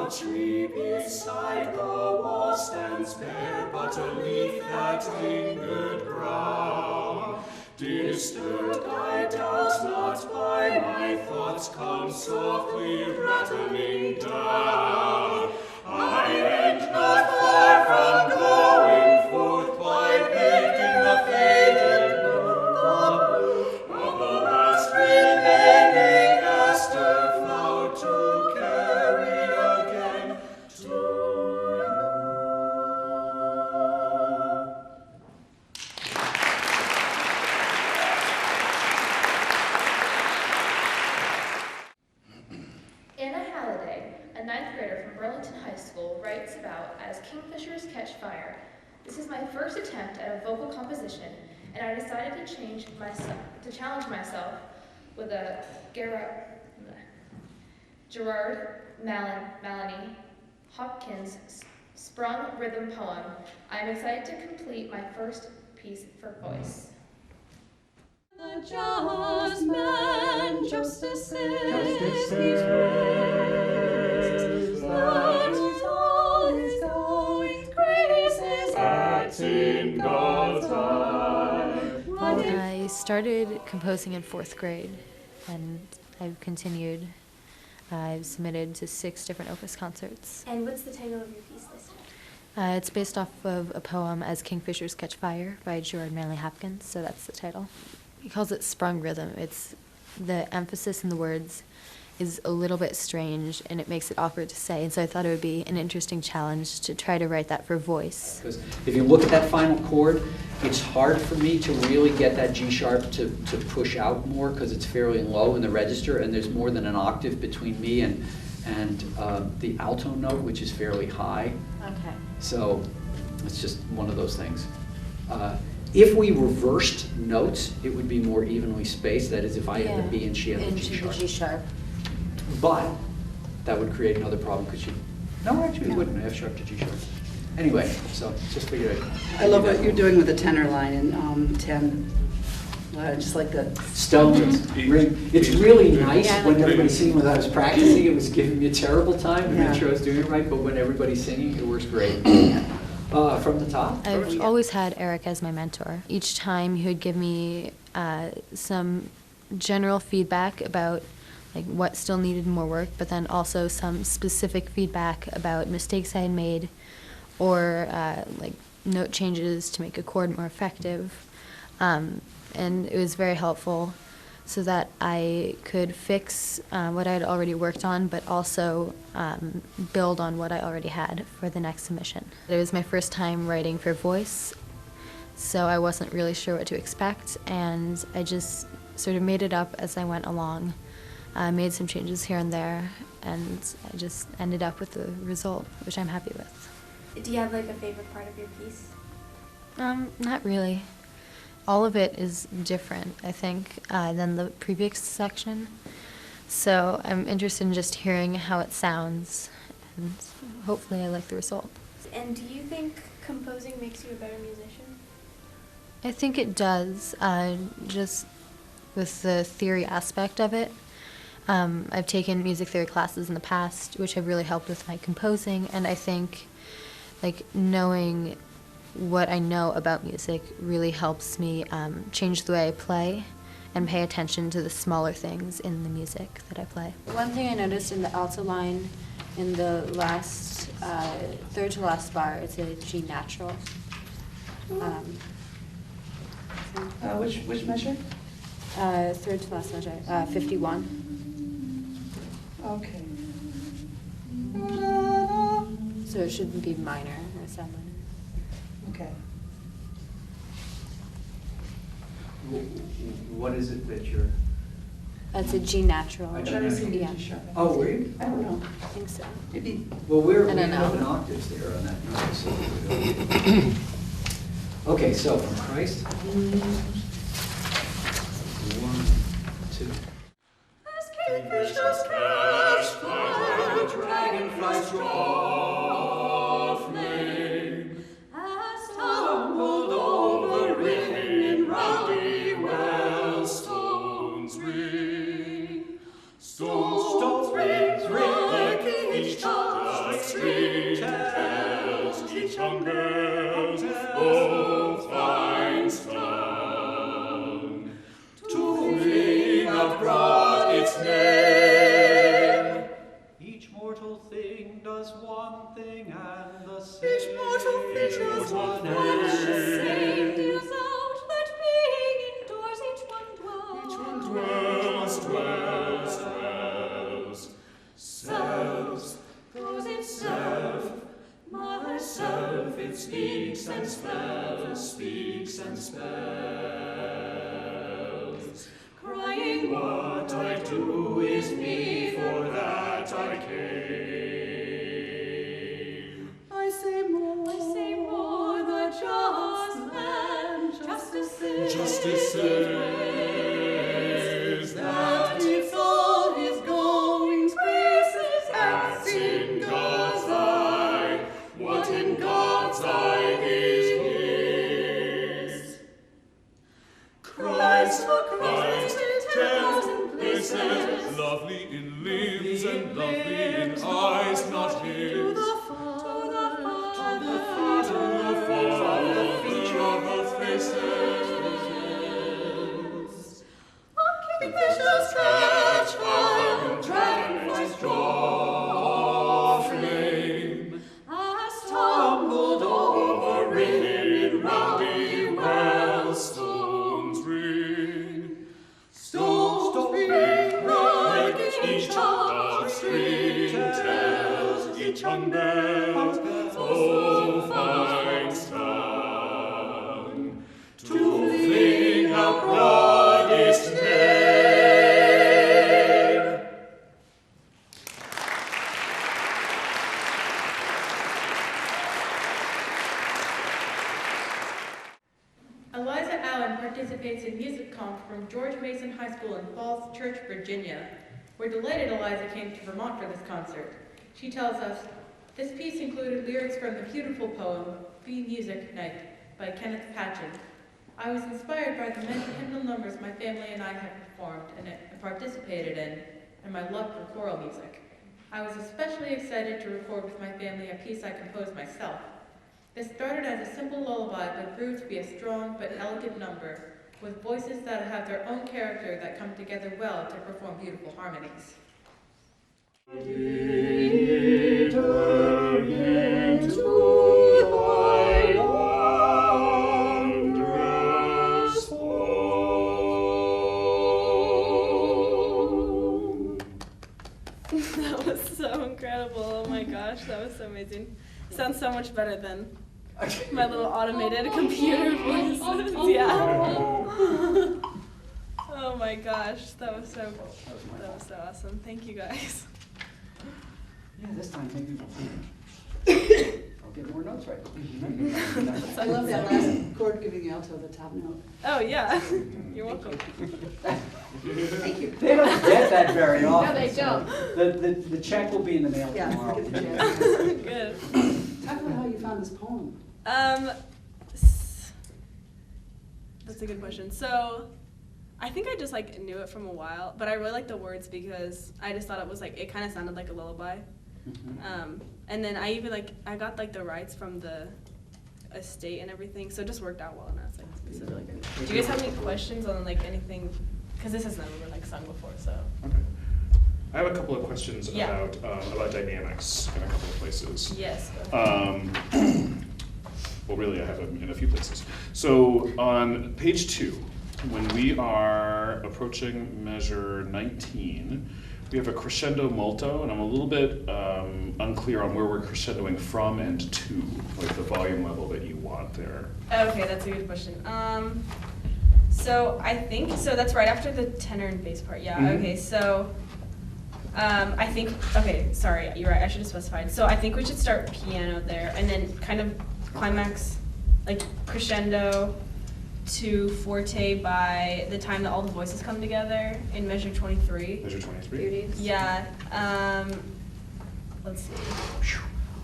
A tree beside the wall stands bare, but a leaf that lingered brown. Distant, I doubt not, by my thoughts come softly rattling down. I ain't not far from going forth, by baked in the faded blue of the last remaining aster flower to carry again to you. Anna Halliday, a 9th grader from Burlington High School, writes about As Kingfishers Catch Fire. This is my first attempt at a vocal composition, and I decided to challenge myself with a Gerard Maloney Hopkins sprung rhythm poem. I am excited to complete my first piece for voice. The just man, justices, that all his going graces act in God's eye. I started composing in 4th grade, and I've continued. I've submitted to 6 different Opus concerts. And what's the title of your piece this time? It's based off of a poem, As Kingfishers Catch Fire, by Gerard Manley Hopkins, so that's the title. He calls it sprung rhythm. It's the emphasis in the words is a little bit strange, and it makes it awkward to say, and so I thought it would be an interesting challenge to try to write that for voice. Because if you look at that final chord, it's hard for me to really get that G sharp to push out more because it's fairly low in the register, and there's more than an octave between me and the alto note, which is fairly high. Okay. So it's just one of those things. If we reversed notes, it would be more evenly spaced. That is, if I had the B and she had the G sharp. But that would create another problem because it wouldn't. F sharp to G sharp. Anyway, so just figure it out. I love what you're doing with the tenor line in 10. Just like the stones. It's really nice when everybody's singing without us practicing. It was giving me a terrible time to make sure I was doing it right, but when everybody's singing, it works great. From the top? I've always had Eric as my mentor. Each time he would give me some general feedback about like what still needed more work, but then also some specific feedback about mistakes I had made or like note changes to make a chord more effective. And it was very helpful so that I could fix what I had already worked on, but also build on what I already had for the next submission. It was my first time writing for voice, so I wasn't really sure what to expect, and I just sort of made it up as I went along. I made some changes here and there, and I just ended up with the result, which I'm happy with. Do you have like a favorite part of your piece? Not really. All of it is different, I think, than the previous section. So I'm interested in just hearing how it sounds, and hopefully I like the result. And do you think composing makes you a better musician? I think it does, just with the theory aspect of it. I've taken music theory classes in the past, which have really helped with my composing, and I think like knowing what I know about music really helps me change the way I play and pay attention to the smaller things in the music that I play. One thing I noticed in the alto line, in the last, third to last bar, it's a G natural. Which measure? Third to last measure, 51. Okay. So it shouldn't be minor or sub minor. Okay. What is it that you're... That's a G natural. I thought you were singing Yeah. G sharp. Oh, were you? I don't know. I think so. Maybe. Well, we I don't have an know. octaves there on that note. So okay, so from Christ. 1, 2. As kingfishers catch fire, dragonflies draw flame, as tumbled over ring in rowdy wells, stones ring, like each other. bells, both finds tongue, to fling abroad its name. Each mortal thing does one thing and the same. Each mortal thing does one thing and the same. Deals out that being indoors each one dwells. Dwells. Selves, Goes itself, mother self, it speaks and spells. crying, What I do is me, for that I came. I say more, the just man, justice says that if all his goings graces That's in God's eye, what in God's eye is his. Christ, for Christ, 10,000 places, places, lovely in limbs and lovely in eyes, not to his. the Father, Feature of faces. Kingfishers catch fire, dragonflies draw flame. as tumbled over Ringing rowdy wells, stones ring. Stones ring, like each of string tells, each on bells, oh, finds tongue, to fling abroad its name. Eliza Allen participates in music comp from George Mason High School in Falls Church, Virginia. We're delighted Eliza came to Vermont for this concert. She tells us, this piece included lyrics from the beautiful poem, Be Music Night, by Kenneth Patchen. I was inspired by the many hymnal numbers my family and I have performed and participated in, and my love for choral music. I was especially excited to record with my family a piece I composed myself. This started as a simple lullaby, but grew to be a strong but elegant number, with voices that have their own character that come together well to perform beautiful harmonies. That was so incredible. Oh my gosh, that was so amazing. Sounds so much better than my little automated computer voices. Yeah. Oh my gosh, that was so awesome. Thank you guys. Yeah, this time maybe I'll get more notes right. I love that last chord giving the alto the top note. Oh yeah, you're welcome. Thank you. They don't get that very often. No, they don't. The check will be in the mail Yeah, tomorrow. look at the check. Good. Talk about how you found this poem. That's a good question. So, I think I just like knew it from a while, but I really like the words because I just thought it was like, it kind of sounded like a lullaby. And then I even I got like the rights from the estate and everything, so it just worked out well, and I was like, this is really good. Do you guys have any questions on like anything? Because this has never been like sung before, so. Okay. I have a couple of questions Yeah. about dynamics in a couple of places. Yes. Well, really, I have them in a few places. So on page 2, when we are approaching measure 19, we have a crescendo molto, and I'm a little bit unclear on where we're crescendoing from and to, like the volume level that you want there. Okay, that's a good question. So I think, so that's right after the tenor and bass part, yeah, okay, so, I think, okay, sorry, you're right, I should have specified. So I think we should start piano there, and then kind of climax, like crescendo to forte by the time that all the voices come together in measure 23. Measure 23? Beauties. Yeah, let's see.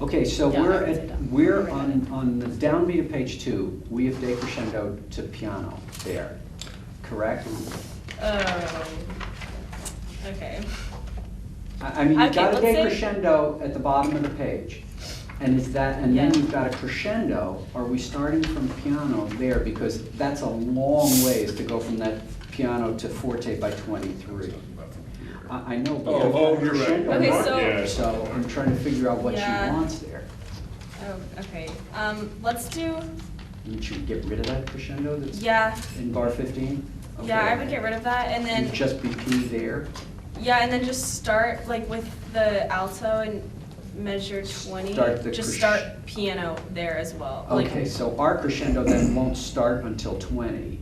Okay, so Yeah, we're on the downbeat of page 2. We have decrescendo to piano there, correct? Okay. I mean, you've Okay, got a let's say- decrescendo at the bottom of the page. And is that, and then you've got a crescendo. Are we starting from piano there? Because that's a long ways to go from that piano to forte by 23. I know, but you've got a you're right. crescendo Okay, mark so- there, so I'm trying to figure out what she Yeah. wants there. Oh, okay. Let's do. And should we get rid of that crescendo that's Yeah. in bar 15? Yeah, I Okay. would get rid of that, and then. And just be P there? Yeah, and then just start like with the alto and measure 20. Start the Just start piano there as well. Okay, so our crescendo then won't start until 20,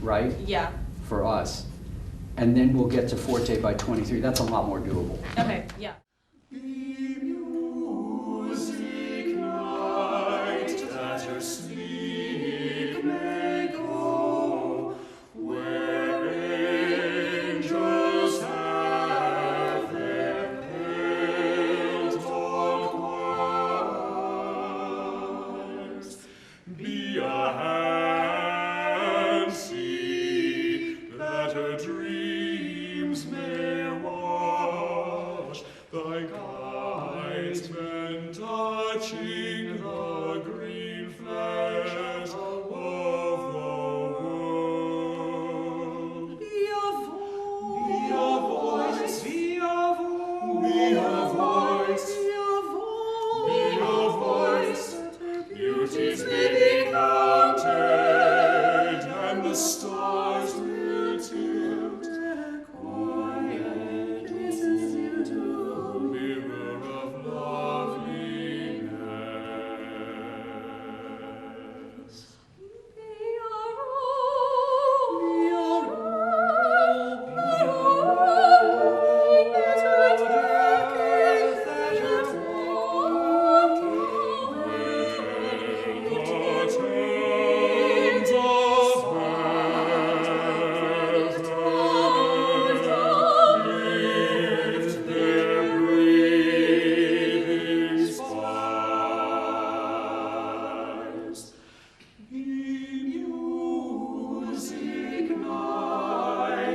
right? Yeah. For us. And then we'll get to forte by 23. That's a lot more doable. Okay. Yeah. That your sleep may go where angels have their pale dawn choirs. Be a hand, see that her dreams may wash thy guidesmen touching the green flesh of the world. Be a voice, be a voice, be a voice, be a voice. Beauties may be counted, and the stars will tilt. Quiet is you to mirror of loveliness. Be a rose, be a rose, be a rose, better taking, better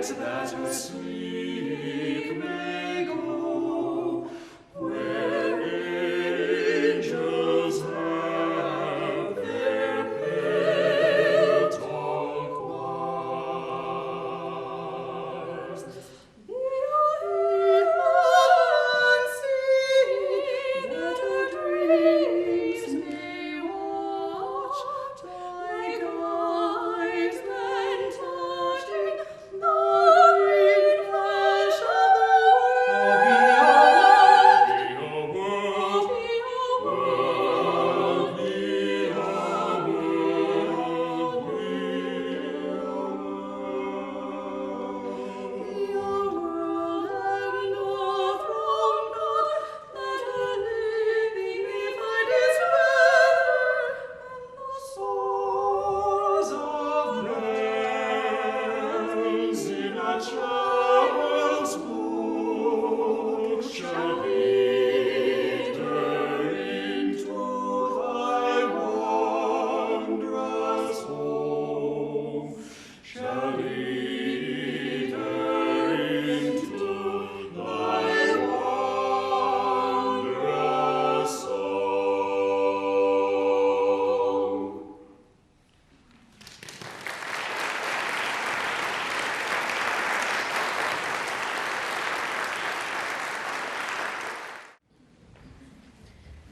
that her sleep may go where angels have their pale tall choirs. Be a hand, see that her dreams may watch thy guidesmen touching the green flesh of the world. Be a world, be a world, be a world, be a world, and no throne God, that her living may find its weather, and the soars of bells in a child's book shall lead her into thy wondrous home, shall lead her into thy wondrous home.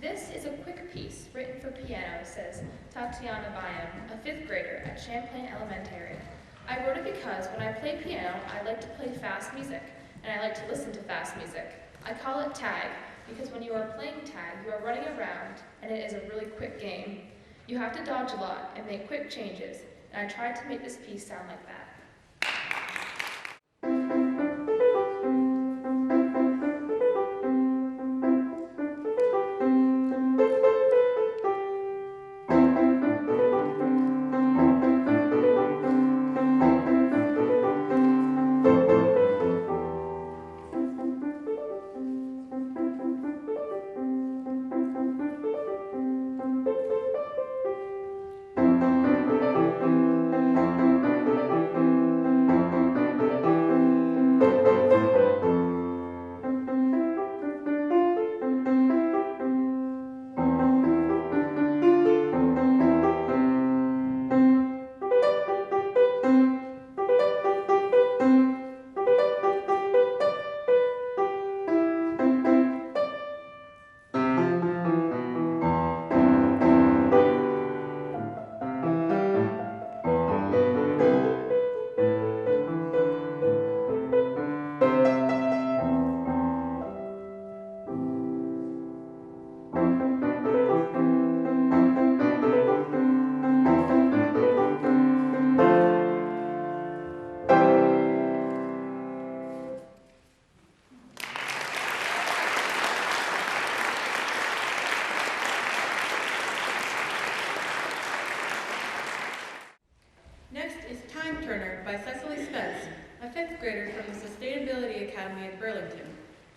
This is a quick piece written for piano, says Tatiana Bayam, a fifth grader at Champlain Elementary. I wrote it because when I play piano, I like to play fast music, and I like to listen to fast music. I call it tag because when you are playing tag, you are running around, and it is a really quick game. You have to dodge a lot and make quick changes, and I tried to make this piece sound like that.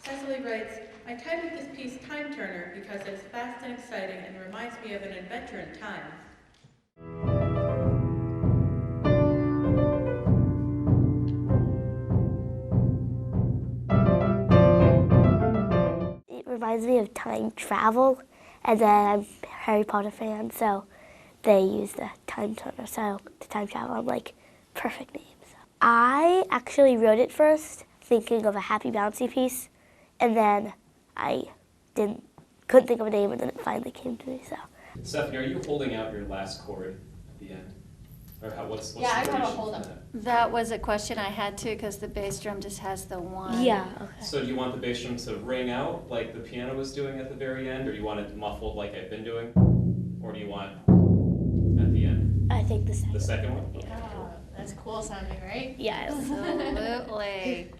Cecily writes, I titled this piece Time Turner because it is fast and exciting and reminds me of an adventure in time. It reminds me of time travel, and then I'm a Harry Potter fan, so they use the time turner, so to time travel, I'm like, perfect name. So. I actually wrote it first, thinking of a happy bouncy piece, and then I couldn't think of a name, and then it finally came to me. So. Stephanie, are you holding out your last chord at the end, or what's Yeah, I the want to duration hold for them. that? That was a question I had too, because the bass drum just has the one. Yeah. Okay. So do you want the bass drum to ring out like the piano was doing at the very end, or do you want it muffled like I've been doing, or do you want at the end? I think the second. The second one. Oh, that's cool sounding, right? Yes. Absolutely.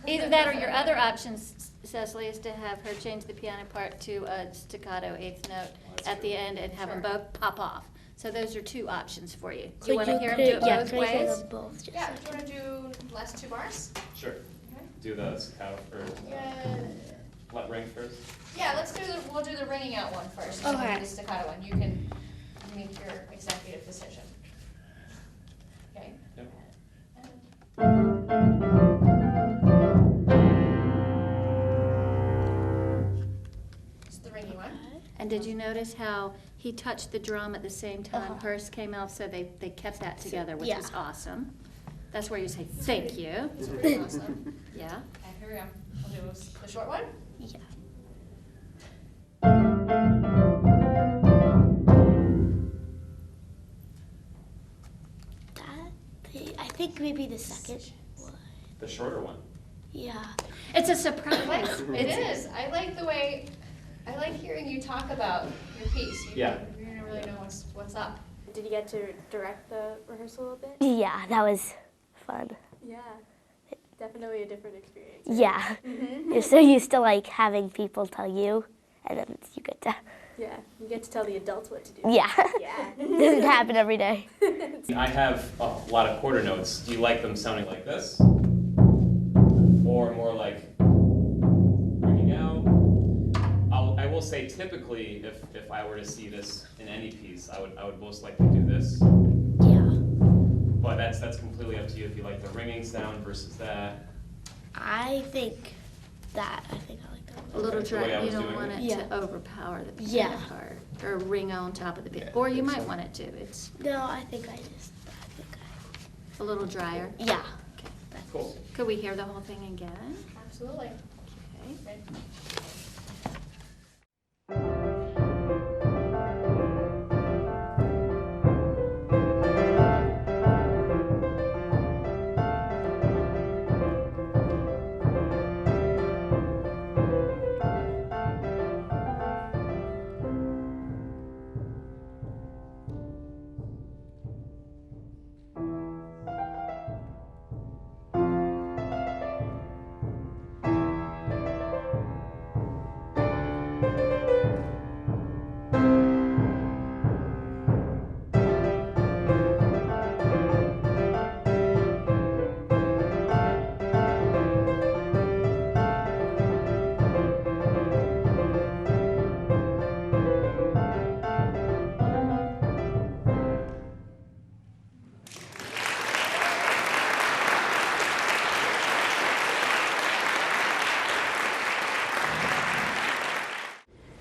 Either that or your other options, Cecily, is to have her change the piano part to a staccato eighth note at the end and have them both pop off. So those are two options for you. Do you want to hear them do it both ways? Both, Yeah, do you want to do last two bars? Sure. Do the staccato first. Yeah. Let ring first. Yeah, we'll do the ringing out one first, and then we'll do the staccato one. You can make your executive decision. Okay? Yep. It's the ringing one. And did you notice how he touched the drum at the same time hers came off, so they kept that together, which is awesome. That's where you say thank you. It's pretty awesome. Yeah. Okay, here we go. We'll do the short one. Yeah. I think maybe the second one. The shorter one. Yeah. It's a surprise. It is. I like hearing you talk about your piece. You don't really know what's up. Did you get to direct the rehearsal a bit? Yeah, that was fun. Yeah, definitely a different experience. Yeah. Mhm. You're so used to like having people tell you, and then you get to. Yeah, you get to tell the adults what to do. Yeah. Yeah. Doesn't happen every day. I have a lot of quarter notes. Do you like them sounding like this? Or more like ringing out? I will say typically if I were to see this in any piece, I would most likely do this. Yeah. But that's completely up to you if you like the ringing sound versus that. I think that. I think I like that. A little The way I dry. You was don't doing want it? it to overpower the piano Yeah. part or ring on top of the piano. Yeah, Or I you think might so. want it to. It's No, I think I a little drier. Yeah. Okay. Cool. Could we hear the whole thing again? Absolutely. Okay. Right.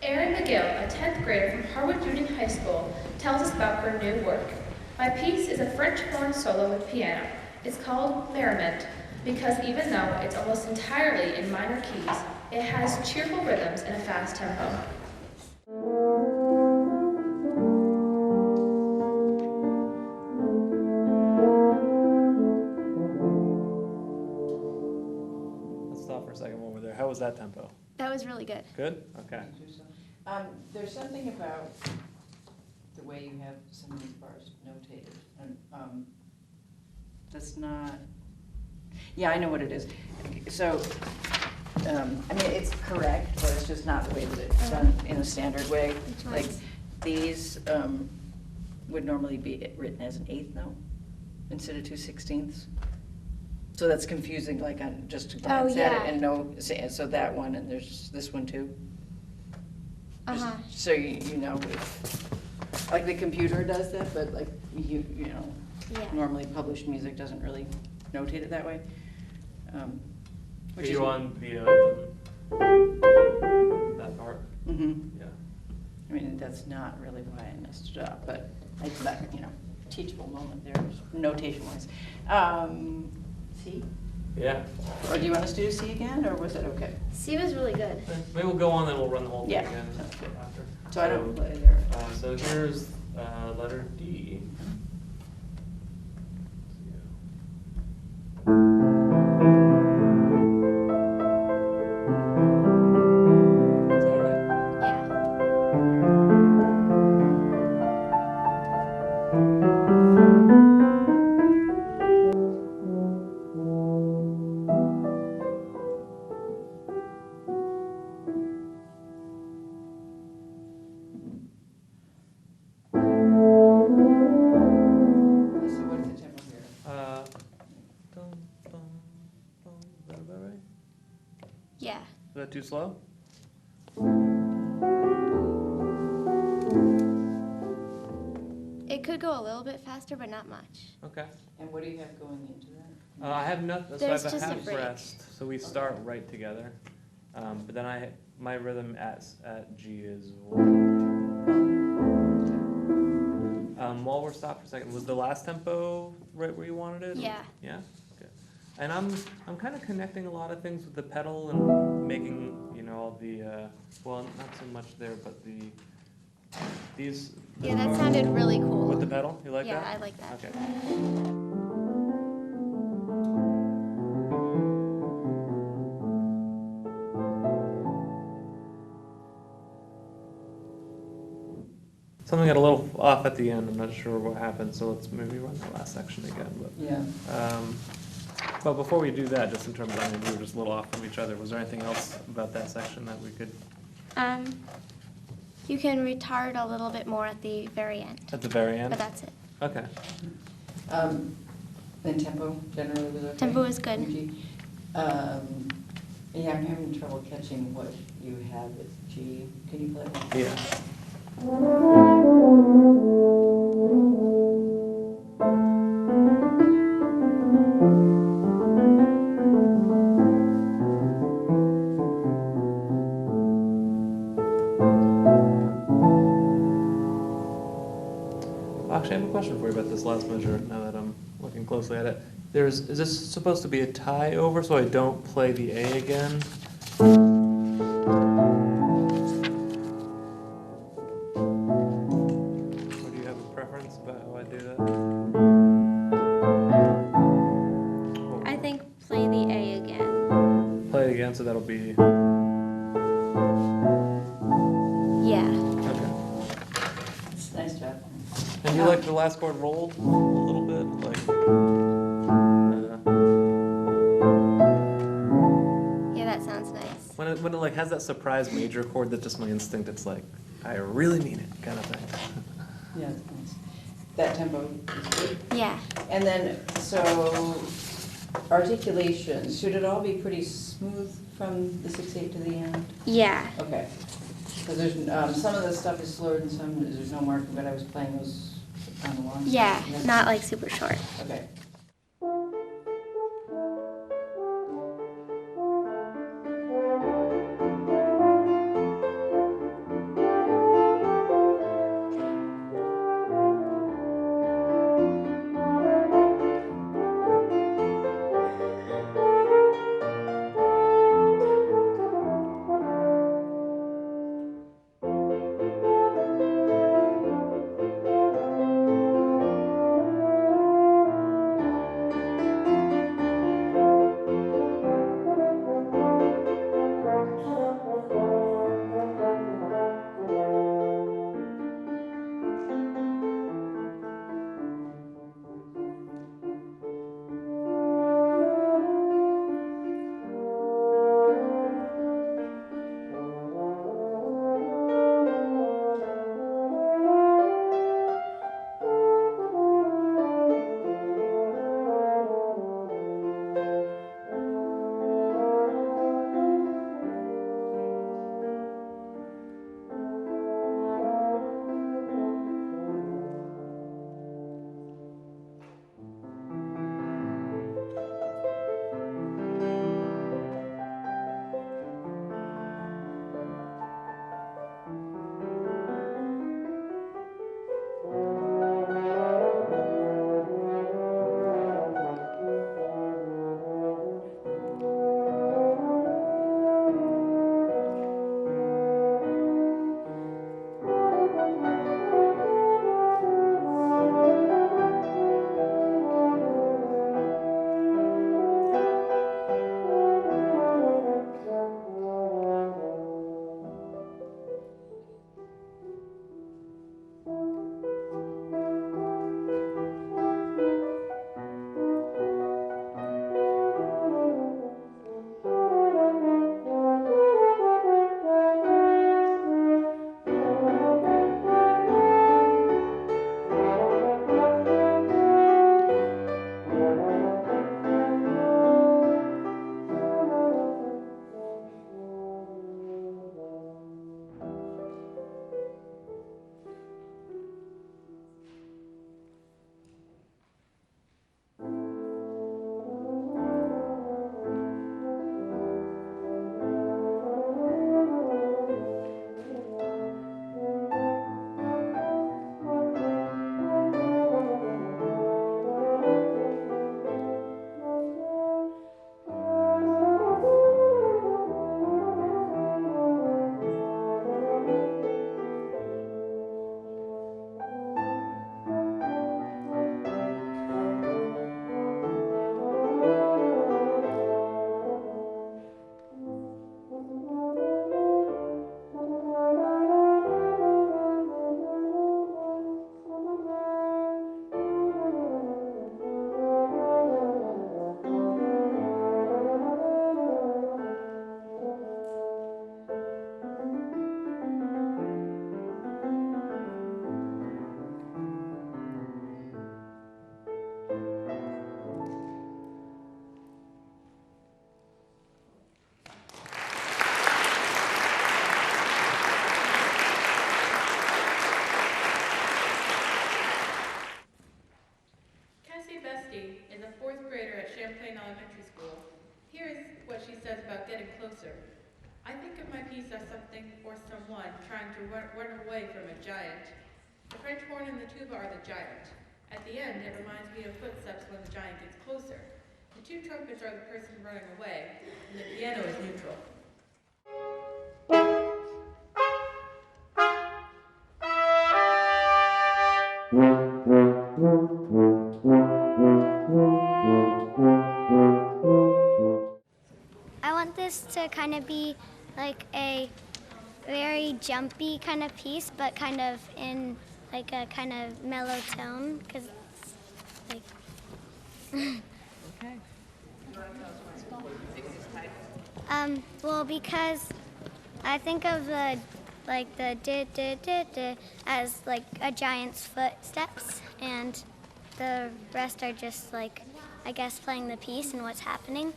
McGill, a 10th grader from Harwood Union High School, tells us about her new work. My piece is a French horn solo with piano. It's called Merriment because even though it's almost entirely in minor keys, it has cheerful rhythms and a fast tempo. Let's stop for a second while we're there. How was that tempo? That was really good. Good? Okay. There's something about the way you have some of these bars notated, and that's not, yeah, I know what it is. So, I mean, it's correct, but it's just not the way that it's done in a standard way. Like, these would normally be written as an eighth note instead of 2/16. So that's confusing, like, on just to Oh, glance at yeah. it and know, so that one, and there's this one too? Just Uh-huh. So you know, if, like, the computer does that, but like, you know, Yeah. normally published music doesn't really notate it that way. Are Which is you on the, that part? Mm-hmm. Yeah. I mean, that's not really why I messed it up, but it's that, you know, teachable moment there, notation-wise. C? Yeah. Or do you want us to do C again, or was that okay? C was really good. Maybe we'll go on, then we'll run the whole thing Yeah, again sounds good. after. So I don't play there. So here's letter D. So what's the tempo here? Dum, bum, bum. Is that about right? Yeah. Is that too slow? It could go a little bit faster, but not much. Okay. And what do you have going into that? I have nothing, so I There's have a just a half break. rest, so we start right together. But then my rhythm at G is 1, 2. While we're stopped for a second, was the last tempo right where you wanted it? Yeah. Yeah? Good. And I'm kind of connecting a lot of things with the pedal and making, you know, all the, well, not so much there, but these. Yeah, that sounded really cool. With the pedal? You like Yeah, that? I like that. Okay. Something got a little off at the end. I'm not sure what happened, so let's maybe run the last section again. But Yeah. But before we do that, just in terms of, I mean, we were just a little off from each other. Was there anything else about that section that we could? You can retard a little bit more at the very end. At the very end? But that's it. Okay. And tempo generally was okay? Tempo was good. G? Yeah, I'm having trouble catching what you have with G. Can you play it? Yeah. Actually, I have a question for you about this last measure, now that I'm looking closely at it. Is this supposed to be a tie over, so I don't play the A again? Or do you have a preference about how I do that? I think play the A again. Play it again, so that'll be... Yeah. Okay. It's a nice job. And you like the last chord rolled a little bit? Like, Yeah, that sounds nice. when it like has that surprise major chord that just my instinct, it's like, I really mean it kind of thing. Yeah, it's nice. That tempo is good. Yeah. And then, so articulation, should it all be pretty smooth from the 6/8 to the end? Yeah. Okay. Because there's, some of the stuff is slurred and some, there's no marking, but I was playing those on the long. Yeah, Yes. not like super short. Okay. one trying to run away from a giant. The French horn and the tuba are the giant. At the end, it reminds me of footsteps when the giant gets closer. The two trumpets are the person running away, and the piano is neutral. I want this to kind of be like a very jumpy kind of piece, but kind of in like a kind of mellow tone, because like. Okay. Well, because I think of the like the da as like a giant's footsteps, and the rest are just like, I guess, playing the piece and what's happening.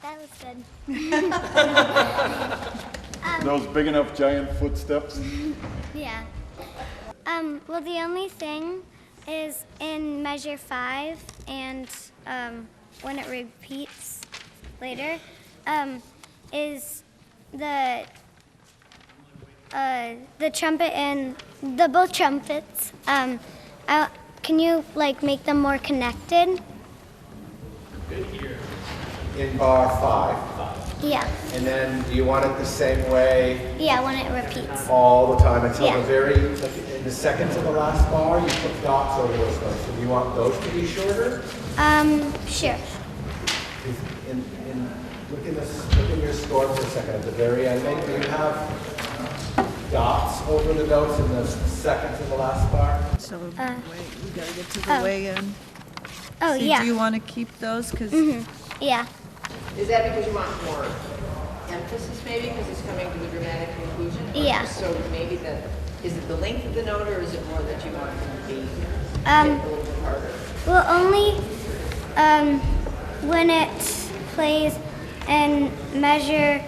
That was good. Those big enough giant footsteps? Yeah. Well, the only thing is in measure 5, and when it repeats later, is the trumpet and the both trumpets. Can you like make them more connected? In bar 5. Yeah. And then do you want it the same way Yeah, when it repeats. all the time until Yeah. the very, in the second to the last bar, you put dots over those notes. So do you want those to be shorter? Sure. Look in your score for a second. At the very end, do you have dots over the notes in the second to the last bar? So wait, we gotta get to the oh. way in. Oh, So yeah. do you want to keep those? Because Yeah. Is that because you want more emphasis maybe, because it's coming to a dramatic conclusion? Or Yeah. just so maybe is it the length of the note, or is it more that you want it to be hit a little bit harder? Well, only when it plays in measure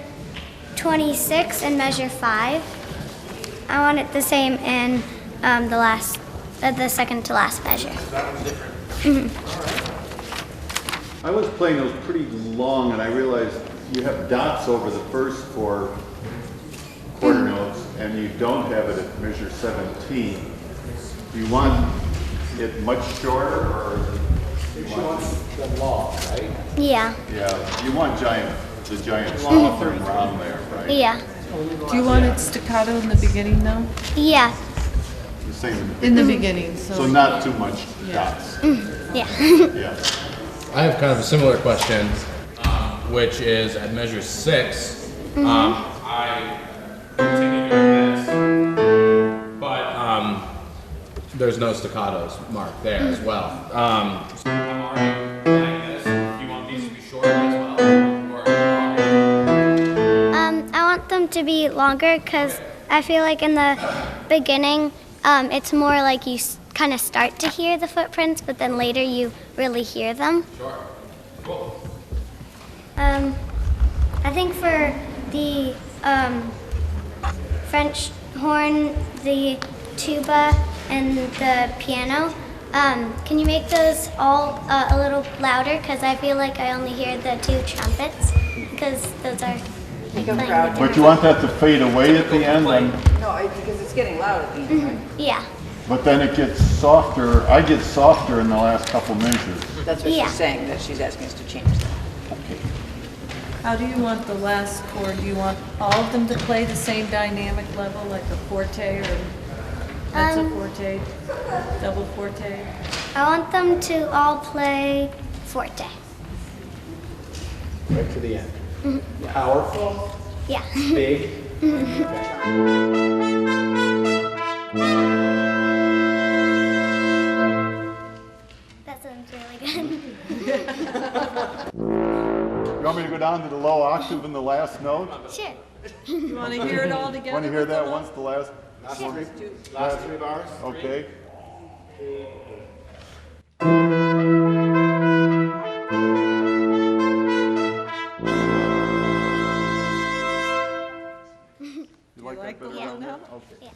26 and measure 5. I want it the same in the second to last measure. That one's different. I was playing those pretty long, and I realized you have dots over the first 4 quarter notes, and you don't have it at measure 17. Do you want it much shorter, or You want them long, right? Yeah. Yeah, you want the giant sloth around there, right? Yeah. do you want it staccato in the beginning though? Yeah. The same In the beginning, so. So not too much dots. Yeah. Yeah. I have kind of a similar question, which is at measure 6, I continue doing this, but there's no staccatos marked there as well. So I'm already playing this. Do you want these to be shorter as well? I want them to be longer because I feel like in the beginning, it's more like you kind of start to hear the footprints, but then later you really hear them. Sure. Cool. I think for the French horn, the tuba, and the piano, can you make those all a little louder? Because I feel like I only hear the 2 trumpets, because those are playing. But you want that to fade away at the end, and No, because it's getting loud at the end, right? Yeah. but then it gets softer. I get softer in the last couple measures. That's what Yeah. she's saying, that she's asking us to change that. How do you want the last chord? Do you want all of them to play the same dynamic level, like a forte or mezzo forte, double forte? I want them to all play forte. Right to the end. Powerful, Yeah. big. That sounds really good. You want me to go down to the low octave in the last note? Sure. You want to hear it all together? Want to hear that once, the last? Last 3 bars? Okay. You like that better the down there? low Yeah.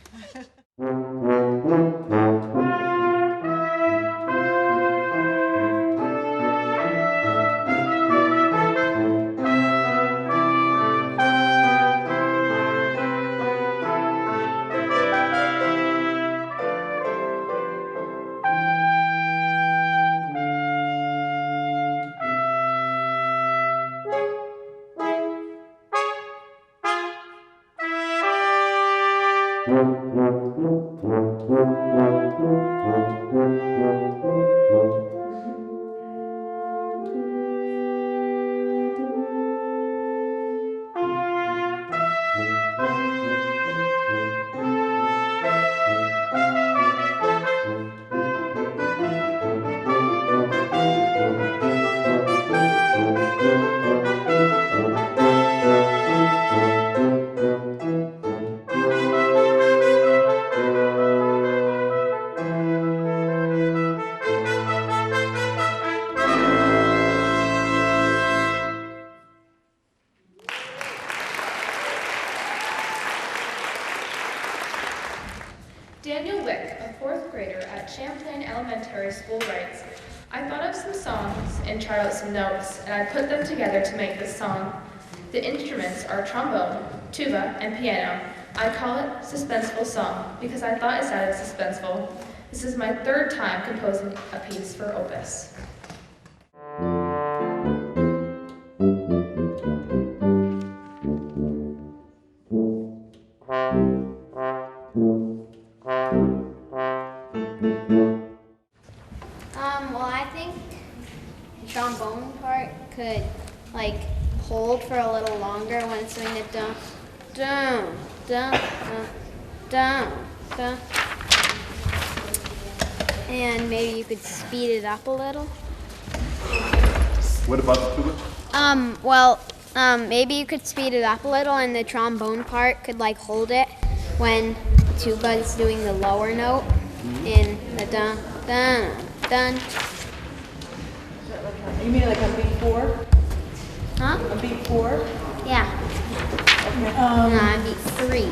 Daniel Wick, a fourth grader at Champlain Elementary School, writes, I thought of some songs and tried out some notes, and I put them together to make this song. The instruments are trombone, tuba, and piano. I call it Suspenseful Song because I thought it sounded suspenseful. This is my third time composing a piece for Opus. Well, I think the trombone part could, like, hold for a little longer when it's doing the dun, dun, dun, dun, dun, dun. And maybe you could speed it up a little. What about the tuba? Maybe you could speed it up a little and the trombone part could, like, hold it when the tuba is doing the lower note in the dun, dun, dun. You mean like on beat 4? Huh? On beat 4? Yeah. No, on beat 3.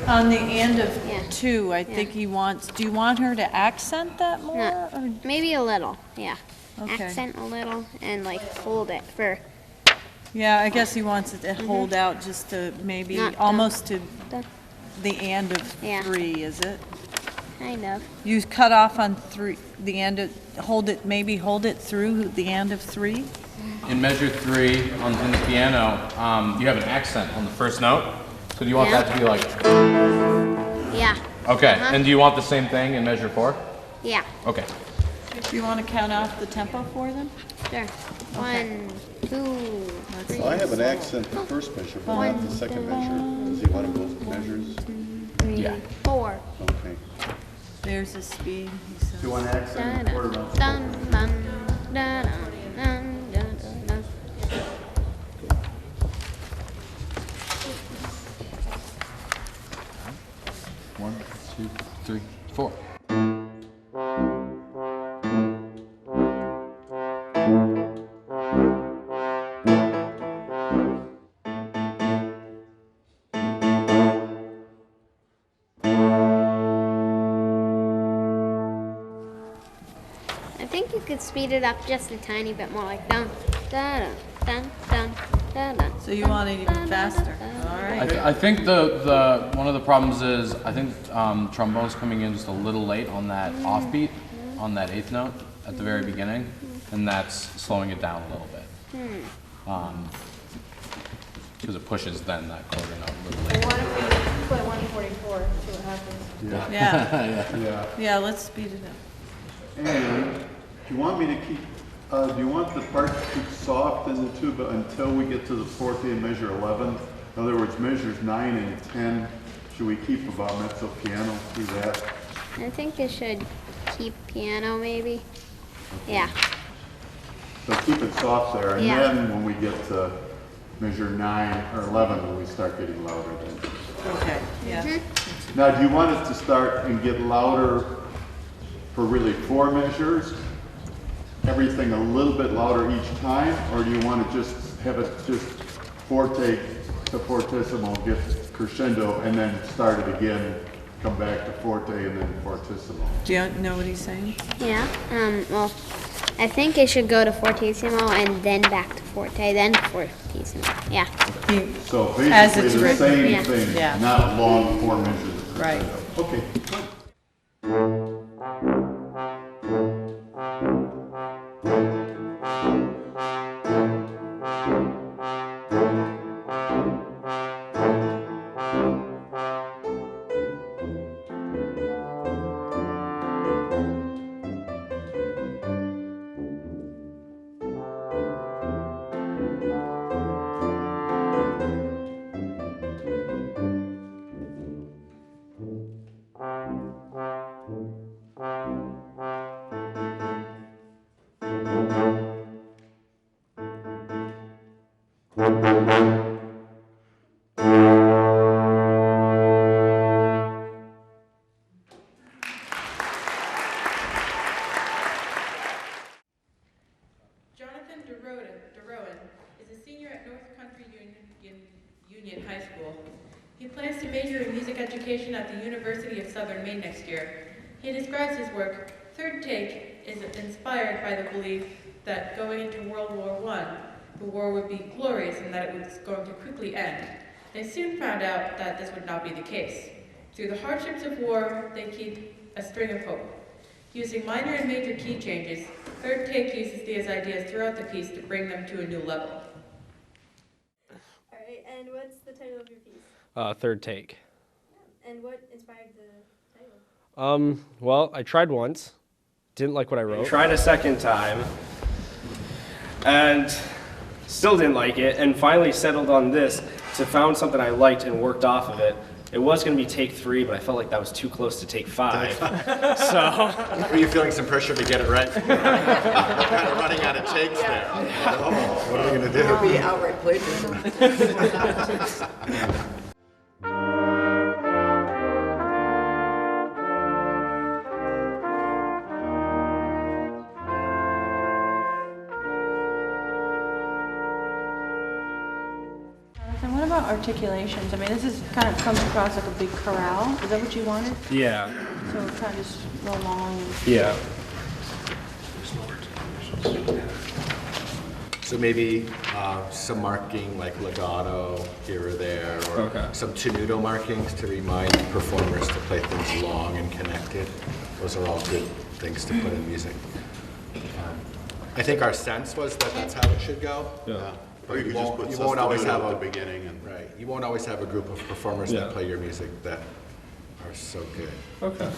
On the end of 2, I think he wants, do you want her to accent that more? No, or- maybe a little, yeah. Okay. Accent a little and, like, hold it for... Yeah, I guess he wants it to hold out just to maybe Not almost to dun. the end of 3, is it? Kind of. You cut off on 3, the end of, maybe hold it through the end of 3? In measure 3 in the piano, you have an accent on the first note. So do you want that to be like? Yeah. Okay. Uh-huh. And do you want the same thing in measure 4? Yeah. Okay. Do you want to count off the tempo for them? Sure. 1, 2, 3. Well, I have an accent the first measure, but not the second measure. Does he want them both measures? 3, 4. Okay. There's the speed. He says. Do you want accent quarter notes? Dun, dun, dun, dun, dun, dun, dun. 1, 2, 3, 4. I think you could speed it up just a tiny bit more, like dun, dun, dun, dun, dun, dun. So you want it even faster? All right. I think the one of the problems is I think trombone's coming in just a little late on that offbeat, on that 8th note at the very beginning, and that's slowing it down a little bit. Because it pushes then that quarter note a little Well, late. why don't we put 144, see what happens. Yeah, let's speed it up. And do you want me to keep, do you want the part to keep soft in the tuba until we get to the forte in measure 11? In other words, measures 9 and 10, should we keep about mezzo piano through that? I think it should keep piano, maybe. Yeah. So keep it soft there, and Yeah. then when we get to measure 9 or 11, when we start getting louder then. Okay, yeah. Now, do you want it to start and get louder for really 4 measures? Everything a little bit louder each time? Or do you want to just have it just forte to fortissimo, get crescendo, and then start it again, come back to forte and then fortissimo? Do you know what he's saying? Yeah. Well, I think it should go to fortissimo and then back to forte, then fortissimo. Yeah. So As basically it's the written. same Yeah. thing, Yeah. not long 4 measures. Right. Okay. major in music education at the University of Southern Maine next year. He describes his work, Third Take, is inspired by the belief that going into World War I, the war would be glorious and that it was going to quickly end. They soon found out that this would not be the case. Through the hardships of war, they keep a string of hope. Using minor and major key changes, Third Take uses these ideas throughout the piece to bring them to a new level. All right, and what's the title of your piece? Third Take. And what inspired the title? Well, I tried once, didn't like what I wrote. Tried a second time, and still didn't like it, and finally settled on this to found something I liked and worked off of it. It was going to be take 3, but I felt like that was too close to take 5. So. Were you feeling some pressure to get it right? We're kind of running out of takes there. Oh, what are we going to do? It would be outright plagiarism. And what about articulations? I mean, this is kind of comes across like a big chorale. Is that what you wanted? Yeah. So it kind of just roll along. Yeah. So maybe some marking like legato here or there, or some tenuto markings to remind performers to play things long and connected. Those are all good things to put in music. I think our sense was that that's how it should go. Yeah. But You you could just won't, put you won't always sustained have at the beginning and- right. You won't always have a group of performers Yeah. that play your music that are so good. Okay.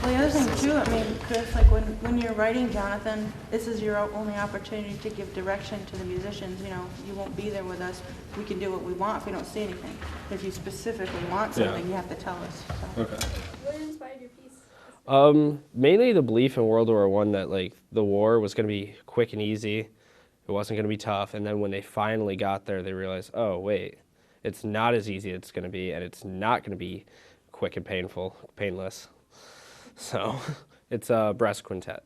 Well, the other thing too, I mean, Chris, like when you're writing Jonathan, this is your only opportunity to give direction to the musicians. You know, you won't be there with us. We can do what we want if we don't see anything. But if you specifically want something, you have to tell us. So. Okay. What inspired your piece? Mainly the belief in World War I that like the war was going to be quick and easy. It wasn't going to be tough. And then when they finally got there, they realized, oh, wait, it's not as easy as it's going to be, and it's not going to be quick and painless. So it's a brass quintet.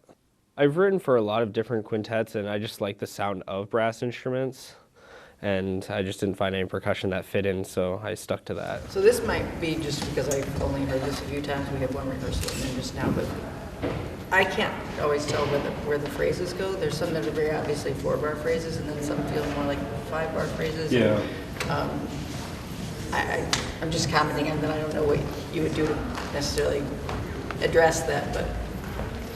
I've written for a lot of different quintets, and I just like the sound of brass instruments. And I just didn't find any percussion that fit in, so I stuck to that. So this might be just because I've only heard this a few times. We had one rehearsal and then just now, but I can't always tell where the phrases go. There's some that are very obviously 4-bar phrases, and then some feel more like 5-bar phrases. Yeah. And, I'm just commenting on that. I don't know what you would do to necessarily address that, but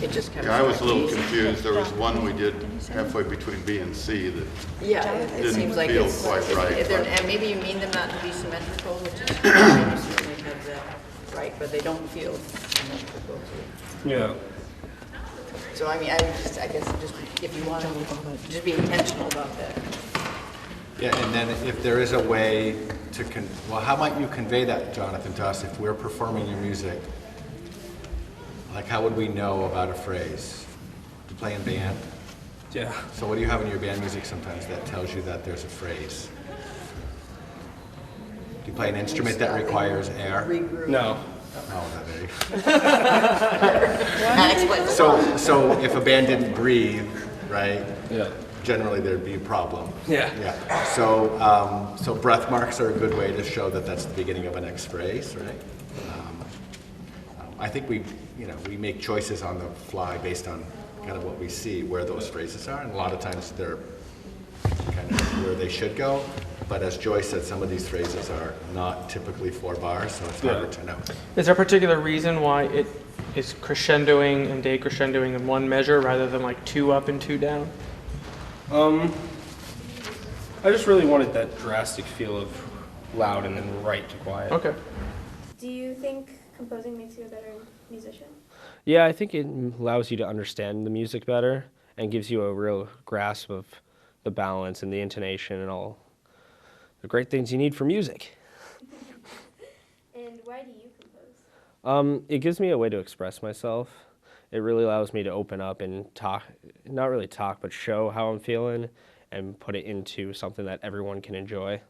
it just kind of. Yeah, I was a little confused. There was one we did halfway between B and C that It seems like feel it's quite right. And maybe you mean them not to be symmetrical, which is you certainly have that right, but they don't feel symmetrical. Yeah. So I mean, I guess just if you want to just be intentional about that. Yeah, and then if there is a way to, well, how might you convey that, Jonathan, to us if we're performing your music? Like, how would we know about a phrase? Do you play in band? Yeah. So what do you have in your band music sometimes that tells you that there's a phrase? Do you play an instrument that requires air? No. Oh, not very. So if a band didn't breathe, right? Yeah. Generally there'd be a problem. Yeah. Yeah. So breath marks are a good way to show that that's the beginning of a next phrase, right? I think we make choices on the fly based on kind of what we see, where those phrases are, and a lot of times they're kind of where they should go. But as Joyce said, some of these phrases are not typically 4 bars, so it's harder to know. Is there a particular reason why it is crescendoing and decrescendoing in one measure rather than like 2 up and 2 down? I just really wanted that drastic feel of loud and then right to quiet. Okay. Do you think composing makes you a better musician? Yeah, I think it allows you to understand the music better and gives you a real grasp of the balance and the intonation and all the great things you need for music. And why do you compose? It gives me a way to express myself. It really allows me to open up and talk, not really talk, but show how I'm feeling and put it into something that everyone can enjoy.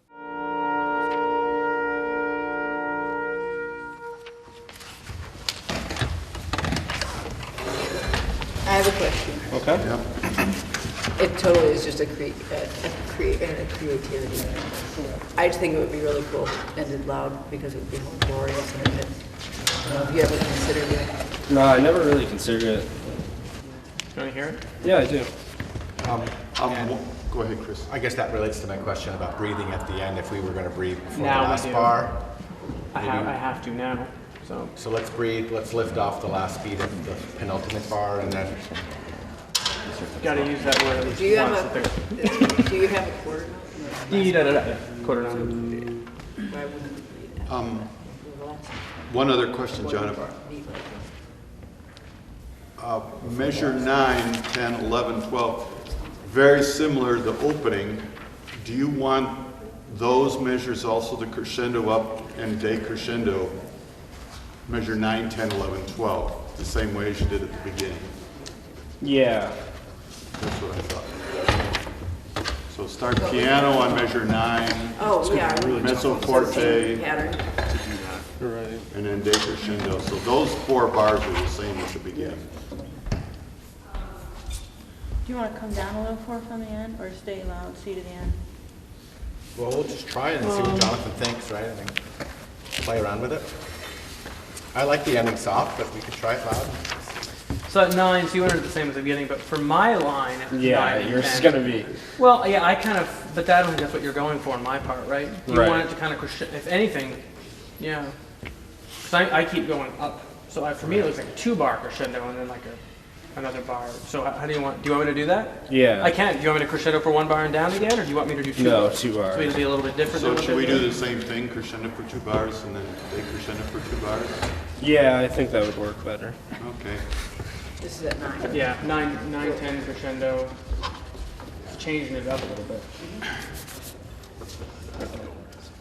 I have a question. Okay. It totally is just a creativity. I just think it would be really cool ended loud because it would be more glorious and it. Have you ever considered it? No, I never really considered it. You want to hear it? Yeah, I do. Go ahead, Chris. I guess that relates to my question about breathing at the end. If we were going to breathe before Now the we last do. bar. I have to now. So let's breathe. Let's lift off the last beat of the penultimate bar, and then. Got to use that word at least Do you once. have do you have a quarter note? Yeah, quarter note. Why wouldn't it be that? One other question, Jonathan. Measure 9, 10, 11, 12, very similar to the opening. Do you want those measures also to crescendo up and decrescendo? Measure 9, 10, 11, 12, the same way as you did at the beginning. Yeah. That's what I thought. So start piano on measure 9. Oh, yeah. Mezzo forte. Pattern. Right. And then decrescendo. So those 4 bars are the same at the beginning. Do you want to come down a little for from the end, or stay loud, see to the end? Well, we'll just try it and see what Jonathan thinks, right? I mean, play around with it. I like the ending soft, but we could try it loud. So at 9, so you wanted it the same as the beginning, but for my line, at 9 and yours is 10, gonna be. Well, yeah, I kind of, but I don't think that's what you're going for on my part, right? You Right. want it to kind of, if anything, yeah. Because I keep going up. So for me, it looks like a 2-bar crescendo and then like another bar. So how do you want me to do that? Yeah. I can. Do you want me to crescendo for 1 bar and down again, or do you want me to do 2 No, bars? 2 bars. So it'll be a little bit different. So than what should we they're do doing? the same thing, crescendo for 2 bars and then decrescendo for 2 bars? Yeah, I think that would work better. Okay. This is at 9. Yeah, 9, 10 crescendo. Changing it up a little bit.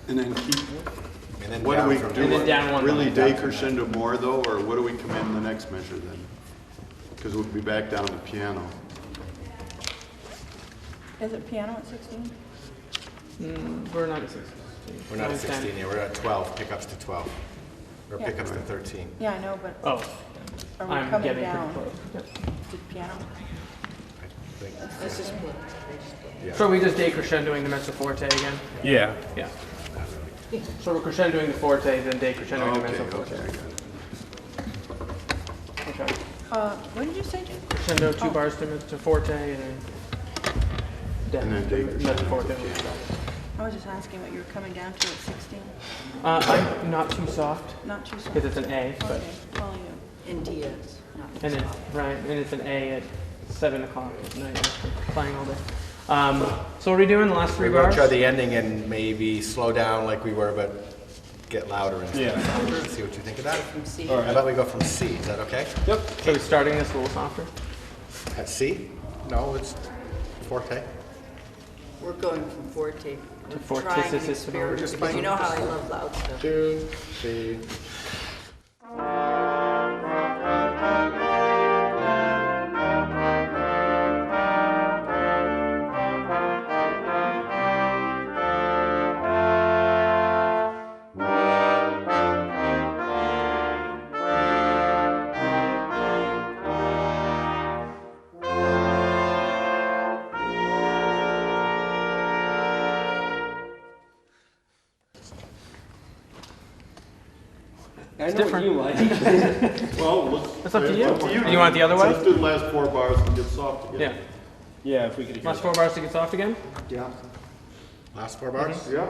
And then keep. And then What do we down do? And then down 1 Really bar. decrescendo more though, or what do we come in the next measure then? Because we'll be back down to piano. Is it piano at 16? We're not at 16. We're not at 10. 16 yet. We're at 12. Pickups to 12. Or Yeah. pickups to 13. Yeah, I know, but Oh, are we I'm coming getting down pretty close. Yep. to piano? Let's just split. Yeah. So are we just decrescendoing the mezzo forte again? Yeah. Yeah. So we're crescendoing the forte, then decrescendoing the Okay, mezzo forte. okay, I got it. Okay. What did you say, Jim? Crescendo 2 bars to mezzo forte, and then mezzo forte. I was just asking what you were coming down to at 16. I'm not too soft. Not too soft. Because it's an A, but Okay, follow you. In Diaz. and it's right, and it's an A at 7 o'clock at night after playing all day. So what are we doing the last 3 We're going bars? to try the ending and maybe slow down like we were, but get louder instead of softer. See what you think of that. From C. How about we go from C? Is that okay? Yep. So we're starting this a little softer. At C? No, it's forte. We're going from forte. We're forte, trying an sis, sis, experiment, just because you playing- know how I love loud stuff. 2, C. I know what you like. Well, That's up to you. Up to You want it the other way? Let's do the last 4 bars and get soft Yeah. again. Yeah, if we could. Last 4 bars to get soft again? Yeah. Last 4 bars? Yeah.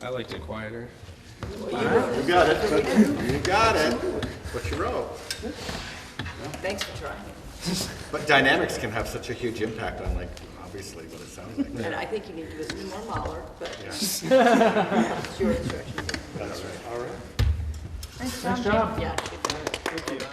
I liked it quieter. You got it. You got it. What you wrote. Thanks for trying. But dynamics can have such a huge impact on, like, obviously, what it sounds like. And I think you need to listen to more Mahler, but Yeah. it's your instructions. That's right. All right. Nice job. Yeah. Thank you.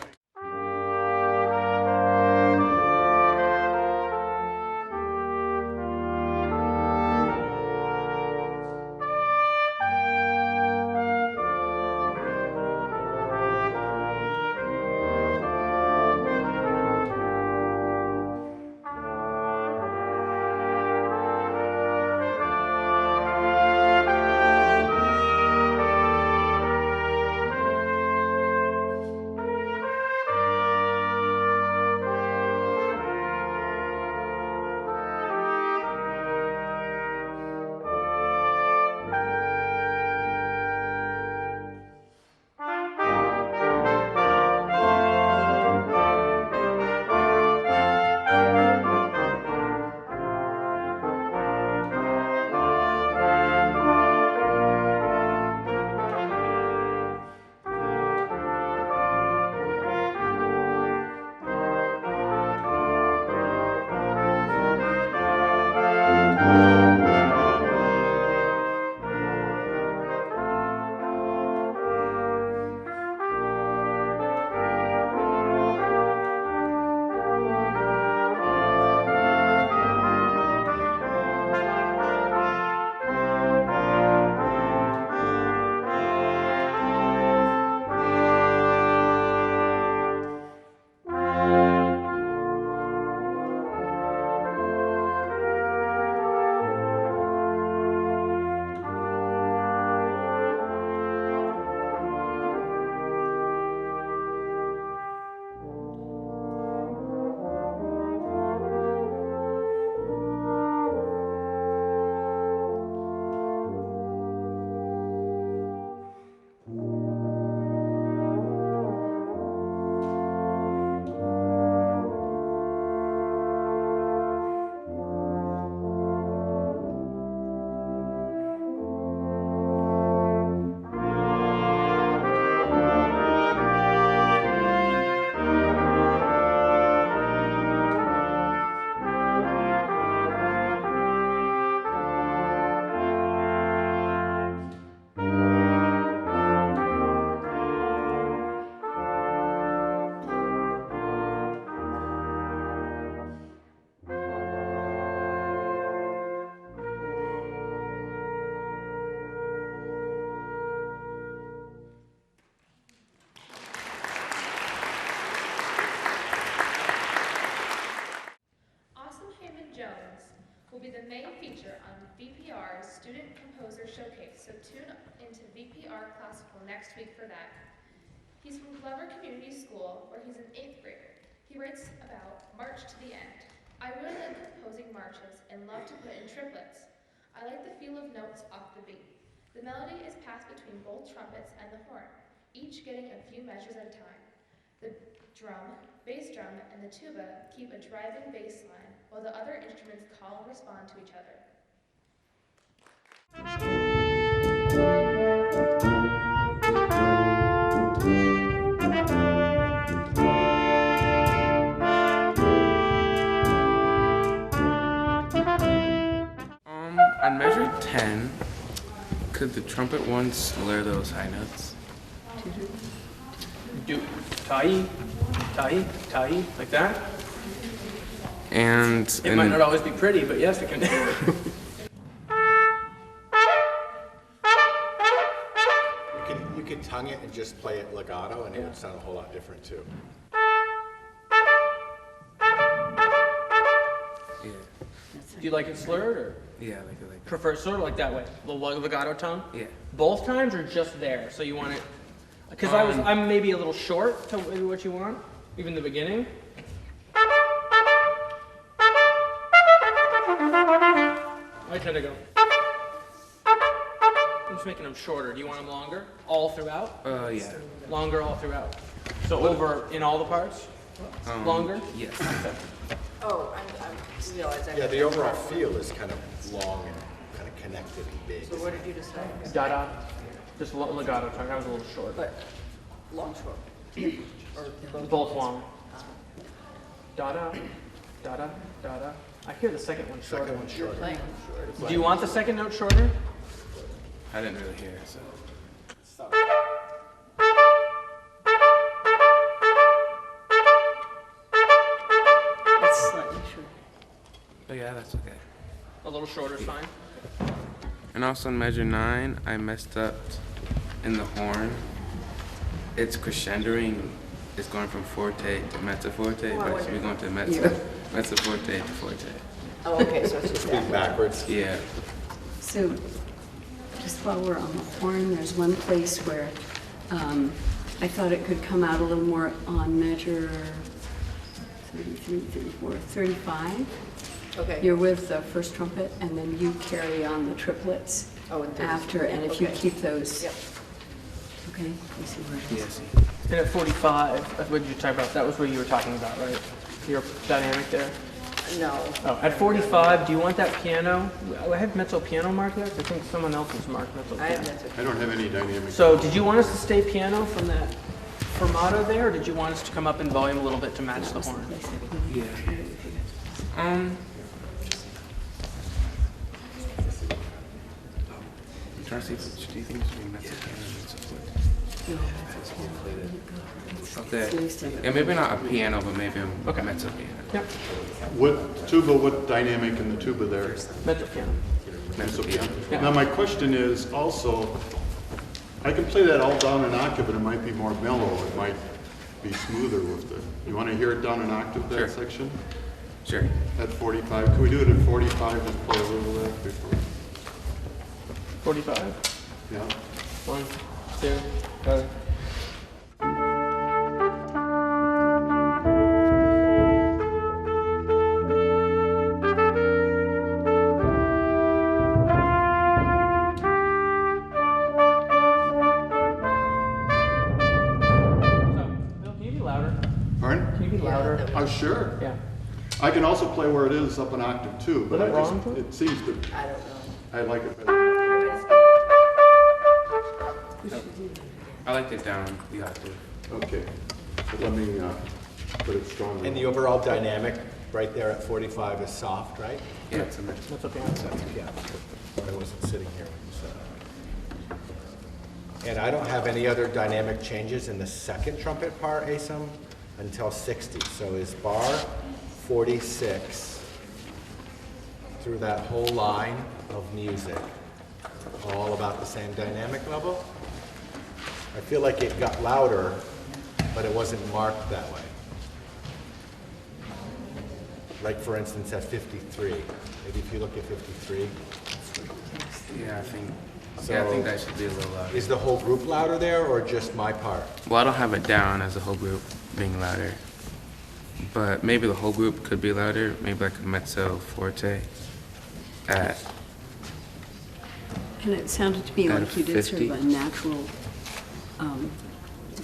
composer showcase, so tune into VPR Classical next week for that. He's from Glover Community School, where he's an 8th grader. He writes about March to the End. I really like composing marches and love to put in triplets. I like the feel of notes off the beat. The melody is passed between both trumpets and the horn, each getting a few measures at a time. The drum, bass drum, and the tuba keep a driving bass line, while the other instruments call and respond to each other. On measure 10, could the trumpet one slur those high notes? Do tai, tai, tai, like that. And It might not always be pretty, but yes, it can. You could tongue it and just play it legato, and it would sound a whole lot different too. Yeah. Do you like it slurred or? Yeah, I like it like that. Prefer sort of like that way, the legato tone. Yeah. Both times or just there? So you want it? Because I'm maybe a little short to maybe what you want, even the beginning. I tend to go. I'm just making them shorter. Do you want them longer? All throughout? Yeah. Longer all throughout. So over in all the parts? Longer? Yes. Oh, I realize I. Yeah, the overall feel is kind of long and kind of connected and big. So what did you decide? Da-da. Just legato tone. That was a little short. But long, short. Or Both long. Da-da, da-da, da-da. I hear the second one shorter. Second one You're shorter. playing. Do you want the second note shorter? I didn't really hear it, so. It's slightly short. Oh yeah, that's okay. A little shorter is fine. And also in measure 9, I messed up in the horn. It's crescendoing. It's going from forte to mezzo forte, but it should be going to mezzo forte to forte. Oh, okay, so it's just Speak backwards. Yeah. So, just while we're on the horn, there's one place where I thought it could come out a little more on measure 33, 34, 35. Okay. You're with the first trumpet, and then you carry on the triplets after, and if you keep those. Yep. Okay, you see where it is. Yes. And at 45, what did you talk about? That was what you were talking about, right? Your dynamic there? No. Oh, at 45, do you want that piano? I have mezzo piano marked there. I think someone else has marked mezzo piano. I have mezzo. I don't have any dynamic. So did you want us to stay piano from that fermato there, or did you want us to come up in volume a little bit to match the horn? Yeah. I'm trying to see, do you think it should be mezzo piano and mezzo forte? Okay. Yeah, maybe not a piano, but maybe a mezzo piano. Yep. What tuba, what dynamic in the tuba there? Mezzo piano. Mezzo piano. Now my question is also, I can play that all down an octave, but it might be more mellow. It might be smoother with the. You want to hear it down an octave, that section? Sure. At 45. Can we do it at 45? Just play a little of that before. 45? Yeah. 1, 2, 3. Oh, sure. Yeah. I can also play where it is up an octave too, but Was it I just, wrong? it seems to. I don't know. I like it better. I liked it down the octave. Okay. So let me put it stronger. And the overall dynamic right there at 45 is soft, right? Yeah, it's a mezzo. Mezzo piano. Yeah. I wasn't sitting here when you said that. And I don't have any other dynamic changes in the second trumpet part, ASUM, until 60. So is bar 46 through that whole line of music all about the same dynamic level? I feel like it got louder, but it wasn't marked that way. Like for instance at 53. Maybe if you look at 53. Yeah, I think. So Yeah, I think that should be a little louder. Is the whole group louder there, or just my part? Well, I don't have it down as a whole group being louder, but maybe the whole group could be louder. Maybe like a mezzo forte at. And it sounded to me Out like of you did sort of 50. a natural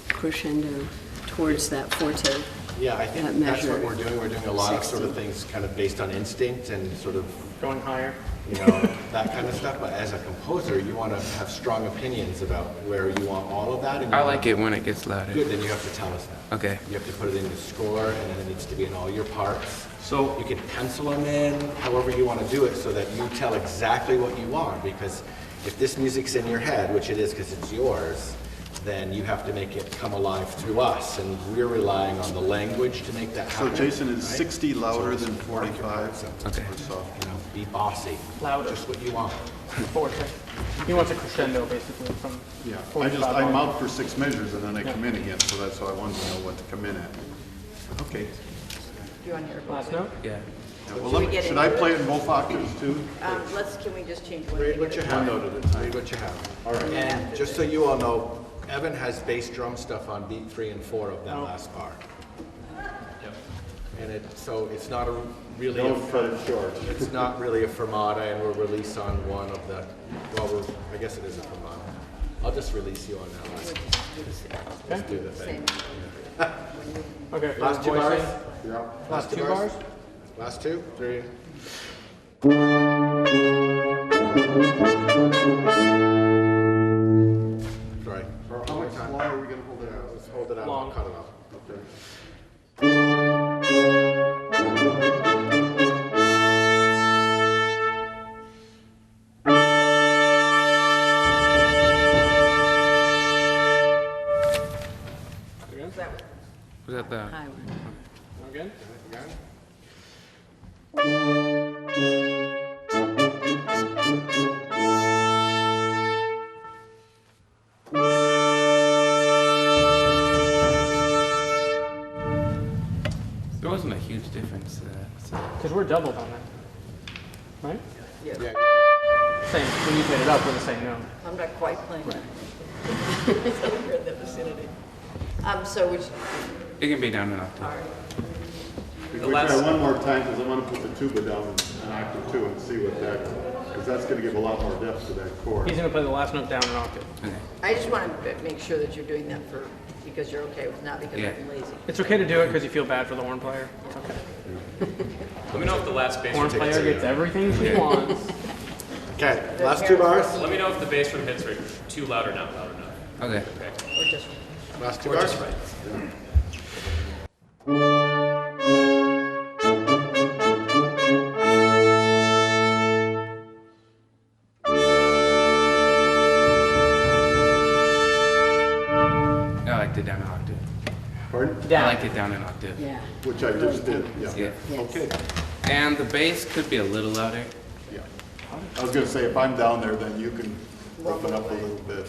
crescendo towards that forte. Yeah, I think that that's what measure. we're doing. We're doing a lot of 60. sort of things kind of based on instinct and sort of, Going higher. you know, that kind of stuff. But as a composer, you want to have strong opinions about where you want all of that. And you I want- like it when it gets louder. Good, then you have to tell us that. Okay. You have to put it in the score, and then it needs to be in all your parts. So you can pencil them in however you want to do it so that you tell exactly what you want. Because if this music's in your head, which it is because it's yours, then you have to make it come alive through us. And we're relying on the language to make that So happen. Jason, is right? 60 louder So than it's 45? Okay. Or so, you know, be bossy. Louder. Just what you want. Forte. He wants a crescendo basically from. Yeah, 45 I on. mount for 6 measures and then I Yeah. come in again, so that's why I wanted to know what to come in at. Okay. Do you want to hear? Last note? Yeah. Yeah, well, Should we get should I into play it? it in both octaves too? Can we just change one Read thing what at you a have. time? One note at a time. Read what you have. All right. And just so you all know, Evan has bass drum stuff on beat 3 and 4 of that last bar. And so it's not a really Don't cut it short. It's not really a fermata, and we'll release on one of the. Well, I guess it is a fermata. I'll just release you on that last. Let's do the thing. Okay. Last two voicing. bars. Yeah. Last two bars. Last 2, 3. Sorry. Or how much long are we gonna hold it out? Let's hold it out. Long. Cut it off. Okay. Again? Was that the? High one. Again? There wasn't a huge difference to that. So. Because we're doubled on that. Right? Yeah. Same. When you played it up, we're the same note. I'm not quite playing. So we're in the vicinity. So which, It can be down an octave. all right. We try one more time, because I want to put the tuba down in octave 2 and see what that, because that's gonna give a lot more depth to that chord. He's going to play the last note down an octave. Okay. I just want to make sure that you're doing that because you're okay with, not because Yeah. I'm lazy. It's okay to do it because you feel bad for the horn player. It's okay. Let me know if the last bass Horn drum player hits. gets everything she wants. Okay, last 2 bars. Let me know if the bass drum hits are too loud or not loud enough. Okay. Okay. Or just, Last 2 Or bars. just right. I liked it down an octave. Pardon? I liked it down an octave. Yeah. Which I just did, yeah. Yeah. Yes. Okay, And the bass could be a little louder. yeah. I was gonna say, if I'm down there, then you can open up a little bit.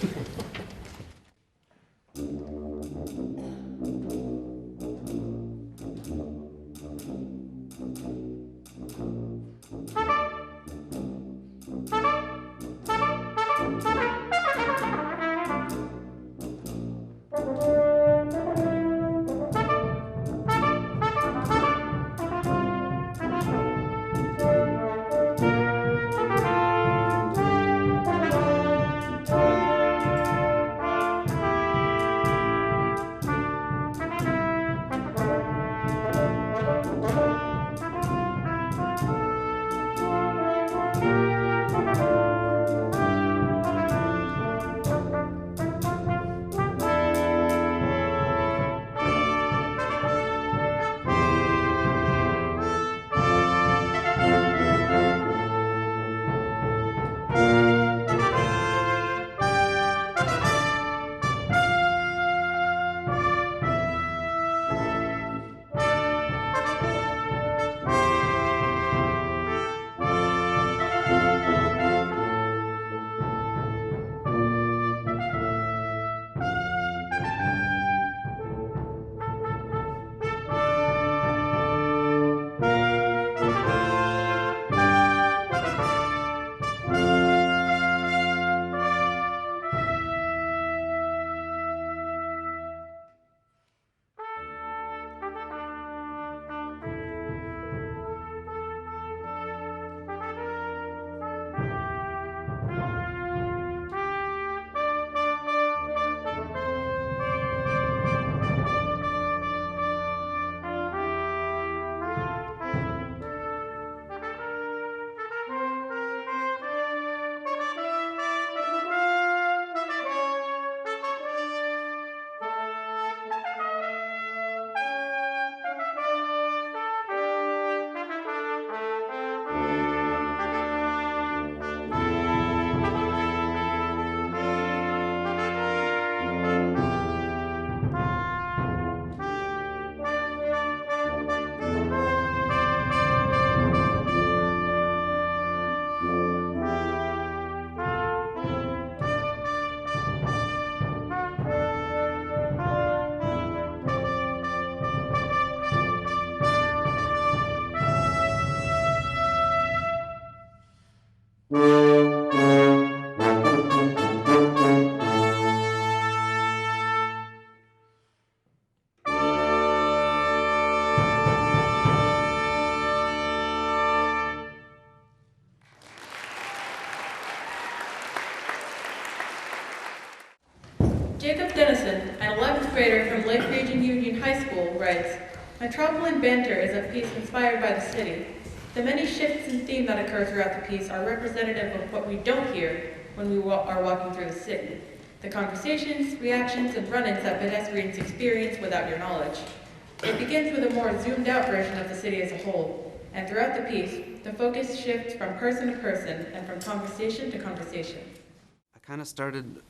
Jacob Dennison, an 11th grader from Lake Region Union High School, writes, "Metropolitan banter is a piece inspired by the city. The many shifts in theme that occur throughout the piece are representative of what we don't hear when we are walking through the city. The conversations, reactions, and run-ins that pedestrians experience without your knowledge. It begins with a more zoomed-out version of the city as a whole, and throughout the piece, the focus shifts from person to person and from conversation to conversation." I kind of started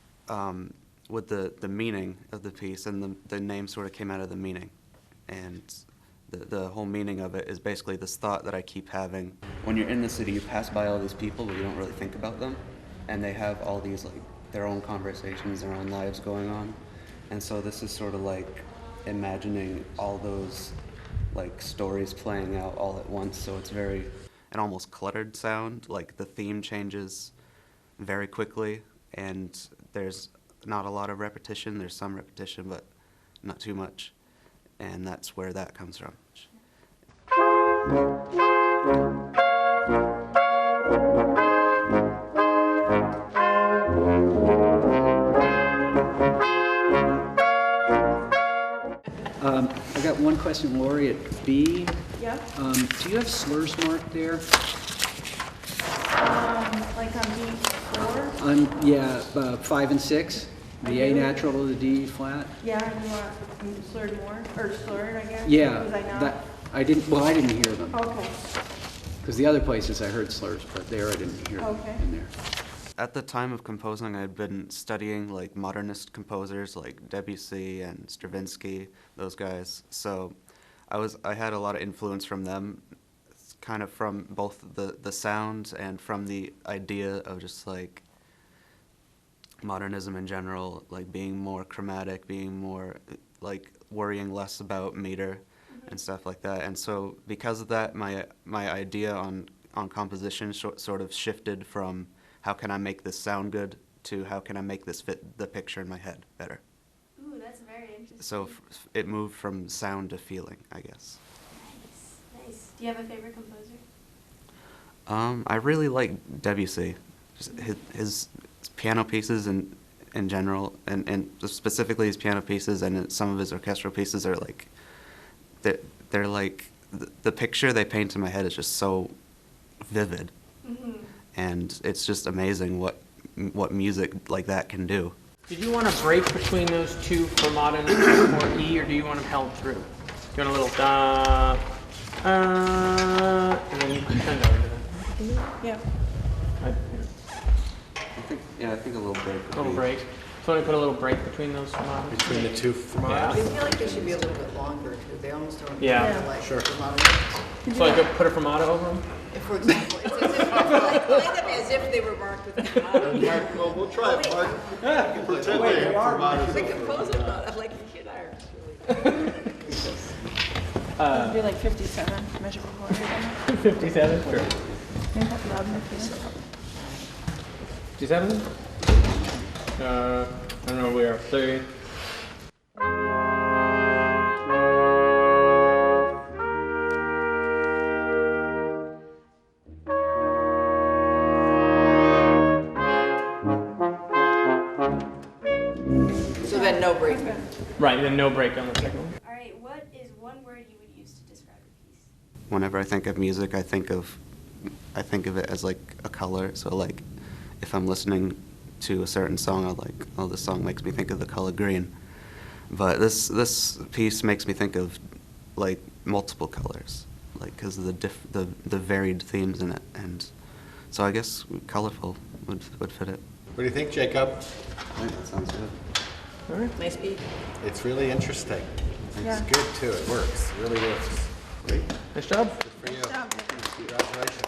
with the meaning of the piece, and the name sort of came out of the meaning. And the whole meaning of it is basically this thought that I keep having. When you're in the city, you pass by all these people, but you don't really think about them. And they have all these, like, their own conversations, their own lives going on. And so this is sort of like imagining all those, like, stories playing out all at once. So it's an almost cluttered sound. Like, the theme changes very quickly, and there's not a lot of repetition. There's some repetition, but not too much. And that's where that comes from. I got one question, Lori, at B. Yeah? Do you have slurs marked there? Like on B4? On 5 and 6, the A natural to the D flat. Yeah, you want slurred more, or slurred, I guess? Yeah, Was I not? that I didn't hear them. Okay. Because the other places I heard slurs, but there I didn't hear them Okay. in there. At the time of composing, I'd been studying like modernist composers like Debussy and Stravinsky, those guys. So I had a lot of influence from them, kind of from both the sounds and from the idea of just like modernism in general, like being more chromatic, being more like worrying less about meter and stuff like that. And so because of that, my idea on composition sort of shifted from how can I make this sound good to how can I make this fit the picture in my head better. Ooh, that's very interesting. So it moved from sound to feeling, I guess. Nice. Do you have a favorite composer? I really like Debussy. Just his piano pieces in general, and specifically his piano pieces and some of his orchestral pieces are like, they're like, the picture they paint in my head is just so vivid. Mm-hmm. And it's just amazing what music like that can do. Did you want to break between those two for modern or E, or do you want them held through? You want a little da, and then you crescendo into that. Yeah. I think a little break. A little break. So I put a little break between those formatos. Between the two formatos? Yeah. I feel like they should be a little bit longer too. They almost don't Yeah. feel like Sure. formatos. So I could put a formato over them? For example, it's as if, play them as if they were marked with a formato. Well, we'll try it, Mark. Yeah. Pretend they have formatos. The composer, I'm like, you kid are. Do like 57, measure before. 57? Sure. Maybe that's loud enough for you. 57? I don't know where we are. 30. So then no break. Right, then no break on the second one. All right, what is one word you would use to describe a piece? Whenever I think of music, I think of it as like a color. So like, if I'm listening to a certain song, I'm like, oh, this song makes me think of the color green. But this piece makes me think of like multiple colors, like because of the varied themes in it, and so I guess colorful would fit it. What do you think, Jacob? I think that sounds good. All right. Nice beat. It's really interesting. Yeah. It's good too. It works. It really works. Great. Nice job. Good for you. Good job. Congratulations.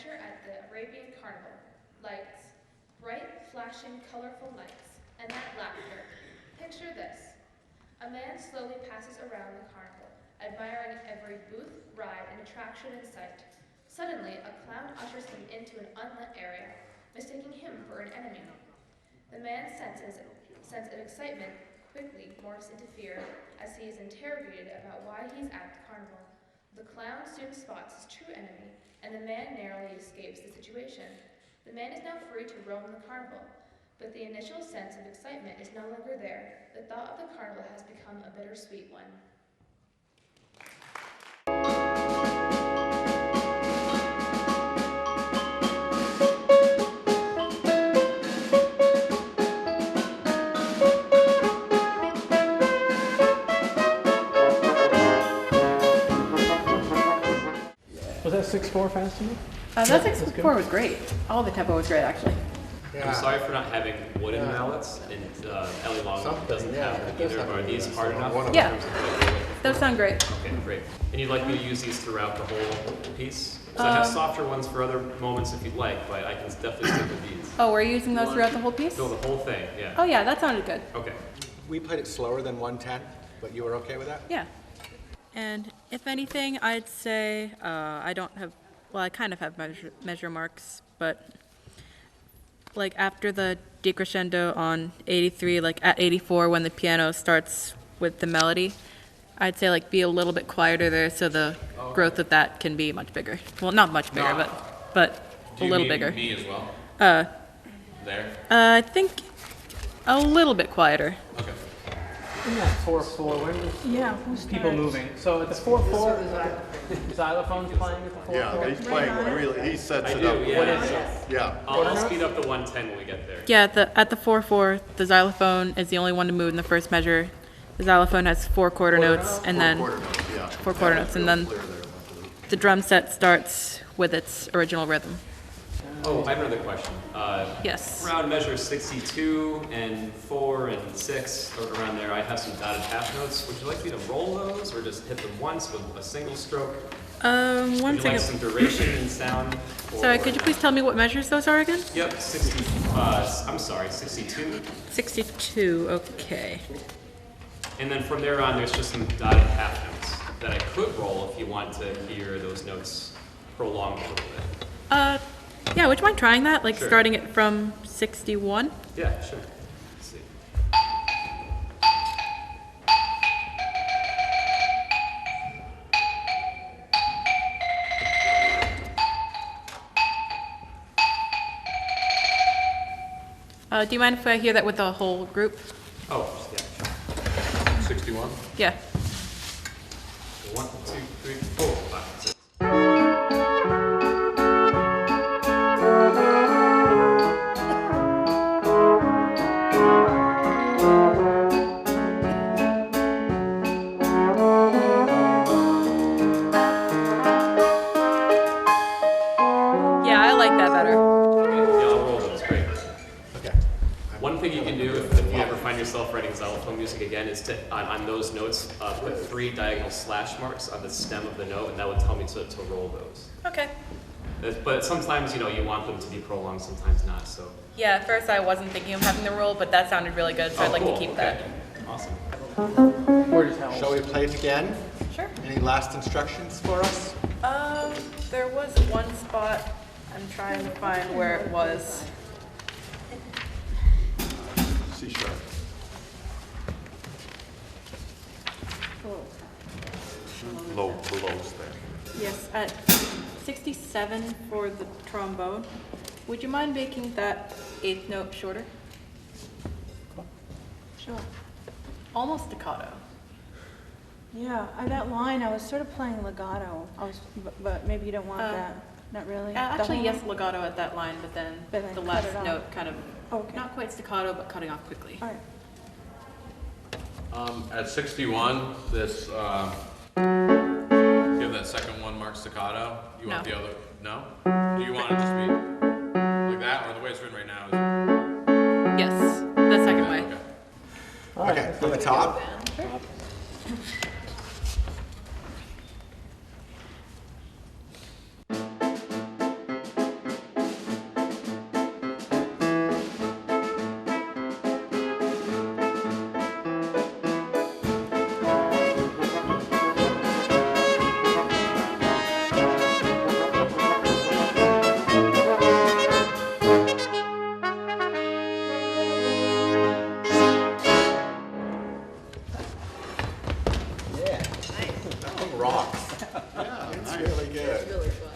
adventure at the Arabian Carnival. Lights, bright, flashing, colorful lights, and that laughter. Picture this. A man slowly passes around the carnival, admiring every booth, ride, and attraction in sight. Suddenly, a clown ushers him into an unlit area, mistaking him for an enemy. The man's sense of excitement quickly morphs into fear as he is interrogated about why he's at the carnival. The clown soon spots his true enemy, and the man narrowly escapes the situation. The man is now free to roam the carnival, but the initial sense of excitement is no longer there. The thought of the carnival has become a bittersweet one. Was that 6/4 fast enough? That 6/4 was great. All the tempo was great, actually. I'm sorry for not having wooden mallets, and Ellie Long doesn't have them either. Are these hard enough? Yeah, those sound great. Okay, great. And you'd like me to use these throughout the whole piece? So I have softer ones for other moments if you'd like, but I can definitely stick with these. Oh, we're using those throughout the whole piece? No, the whole thing, yeah. Oh yeah, that sounded good. Okay. We played it slower than 110, but you were okay with that? Yeah. And if anything, I'd say I don't have, well, I kind of have measure marks, but like after the decrescendo on 83, like at 84 when the piano starts with the melody, I'd say like be a little bit quieter there so the growth of that can be much bigger. Well, not much bigger, but a little bigger. Do you mean me as well? There? I think a little bit quieter. Okay. In that 4/4, when there's people moving. So at the 4/4, xylophone's playing at the 4/4. Yeah, he's playing really, he sets it do, up. yeah. Yeah. I'll speed up the 110 when we get there. Yeah, at the 4/4, the xylophone is the only one to move in the first measure. The xylophone has four quarter notes, and then four quarter notes, and then the drum set starts with its original rhythm. Oh, I have another question. Yes. Around measures 62 and 4 and 6, or around there, I have some dotted half notes. Would you like me to roll those, or just hit them once with a single stroke? One Would you second. like some duration and sound? Sorry, could you please tell me what measures those are again? Yep, 62. 62, okay. And then from there on, there's just some dotted half notes that I could roll if you want to hear those notes prolonged a little bit. Yeah, would you mind trying that? Like Sure. starting it from 61? Yeah, sure. Let's see. Do you mind if I hear that with the whole group? Oh, yeah, sure. 61? Yeah. 1, 2, 3, 4, 5, 6. Yeah, I like that better. Okay, yeah, I'll roll those. Great. Okay. One thing you can do if you ever find yourself writing xylophone music again is to, on those notes, put 3 diagonal slash marks on the stem of the note, and that would tell me to roll those. Okay. But sometimes, you want them to be prolonged, sometimes not, so. Yeah, at first I wasn't thinking of having the roll, but that sounded really good, so I'd like cool. to keep Okay. that. Awesome. Shall we play it again? Sure. Any last instructions for us? There was one spot, I'm trying to find where it was. C sharp. Low belows there. Yes, at 67 for the trombone. Would you mind making that 8th note shorter? Sure. Almost staccato. Yeah, that line, I was sort of playing legato. But maybe you don't want that. Not really. Actually, yes, legato at that line, but then then the cut last it off. note kind of, not quite staccato, but cutting off quickly. All right. At 61, this, you have that second one marked staccato? You want No. the other, no? Do you want it to just be like that, or the way it's written right now is? Yes, the second way. Okay. Okay, from the top. good. Really fun.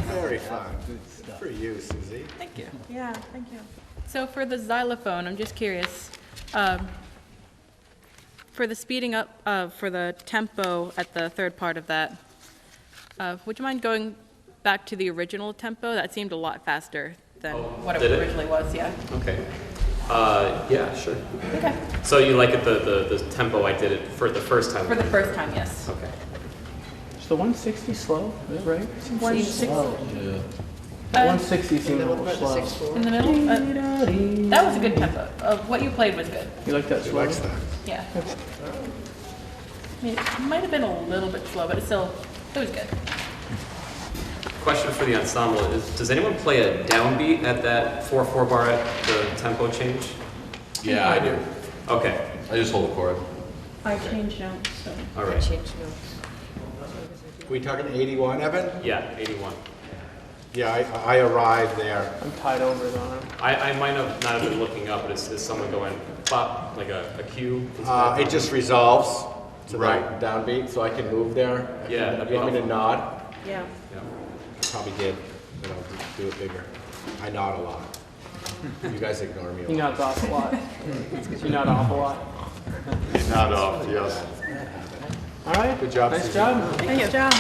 Very fun. Good for you, Susie. Thank you. Yeah, thank you. So for the xylophone, I'm just curious, for the speeding up, for the tempo at the third part of that, would you mind going back to the original tempo? That seemed a lot faster than what it did it? originally was, yeah. Okay. Yeah, sure. Okay. So you like it the tempo I did it for the first time? For the first time, yes. Okay. Is the 160 slow? Is that right? Seems 160. slow. Yeah. 160 seemed a little slow. In the middle? That was a good tempo. What you played was good. You like that slow? He likes that. Yeah. I mean, it might have been a little bit slow, but it was good. Question for the ensemble is, does anyone play a downbeat at that 4/4 bar at the tempo change? Yeah, I do. Okay. I just hold the chord. I changed notes, so. All right. We talking 81, Evan? Yeah, 81. Yeah, I arrived there. I'm tied over though. I might have not have been looking up, but is someone going pop, like a cue? It just resolves to that downbeat, so I can move there. Yeah, that'd be You want me to helpful. nod? Yeah. Yeah. Probably did, but I'll do it bigger. I nod a lot. You guys ignore me a lot. You nod off a lot. You nod off a lot. You nod off, yes. All right. Good job, Nice Susie. job. Nice job.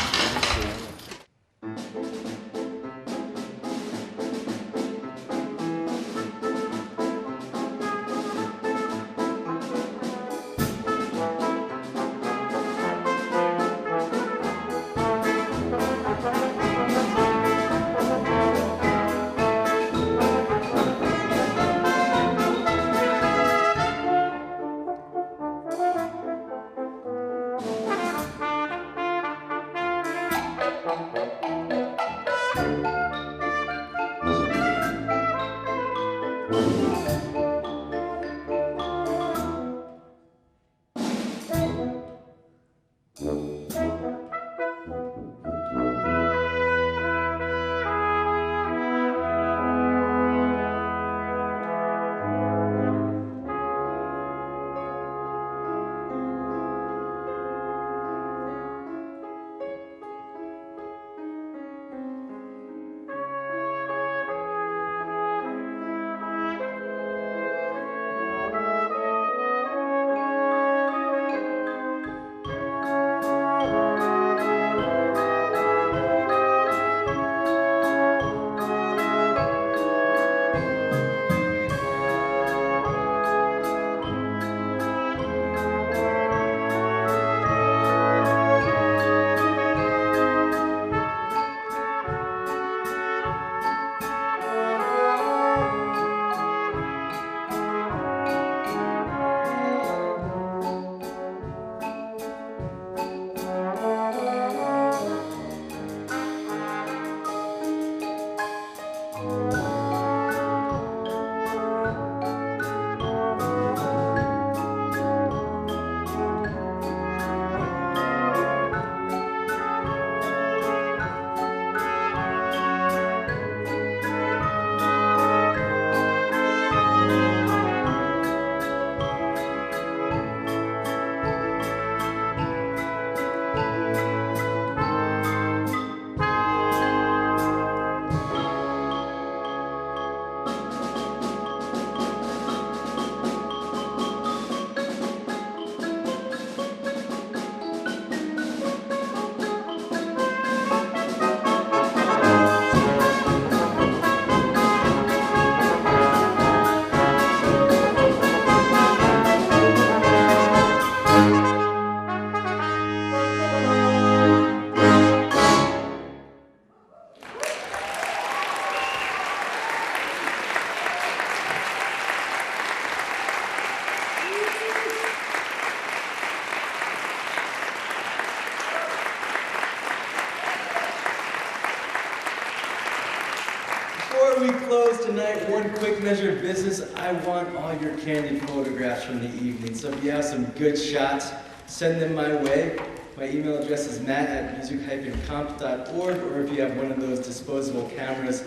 Before we close tonight, one quick measure of business. I want all your candid photographs from the evening. So if you have some good shots, send them my way. My email address is matt@music-comp.org, or if you have one of those disposable cameras,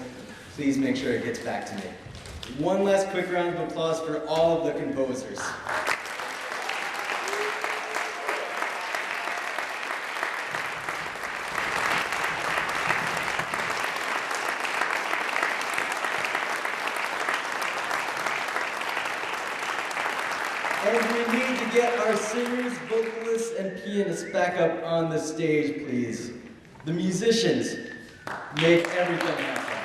please make sure it gets back to me. One last quick round of applause for all of the composers. get our singers, vocalists, and pianists back up on the stage, please? The musicians make everything happen.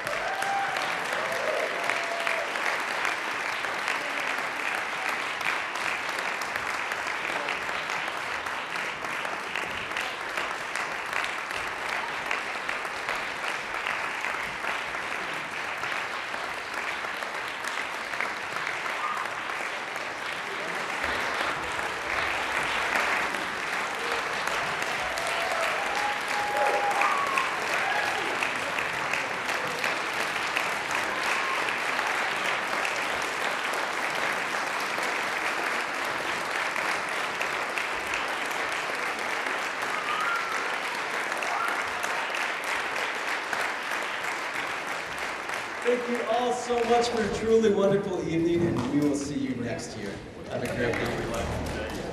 Thank you all so much for a truly wonderful evening, and we will see you next year. Have a great day.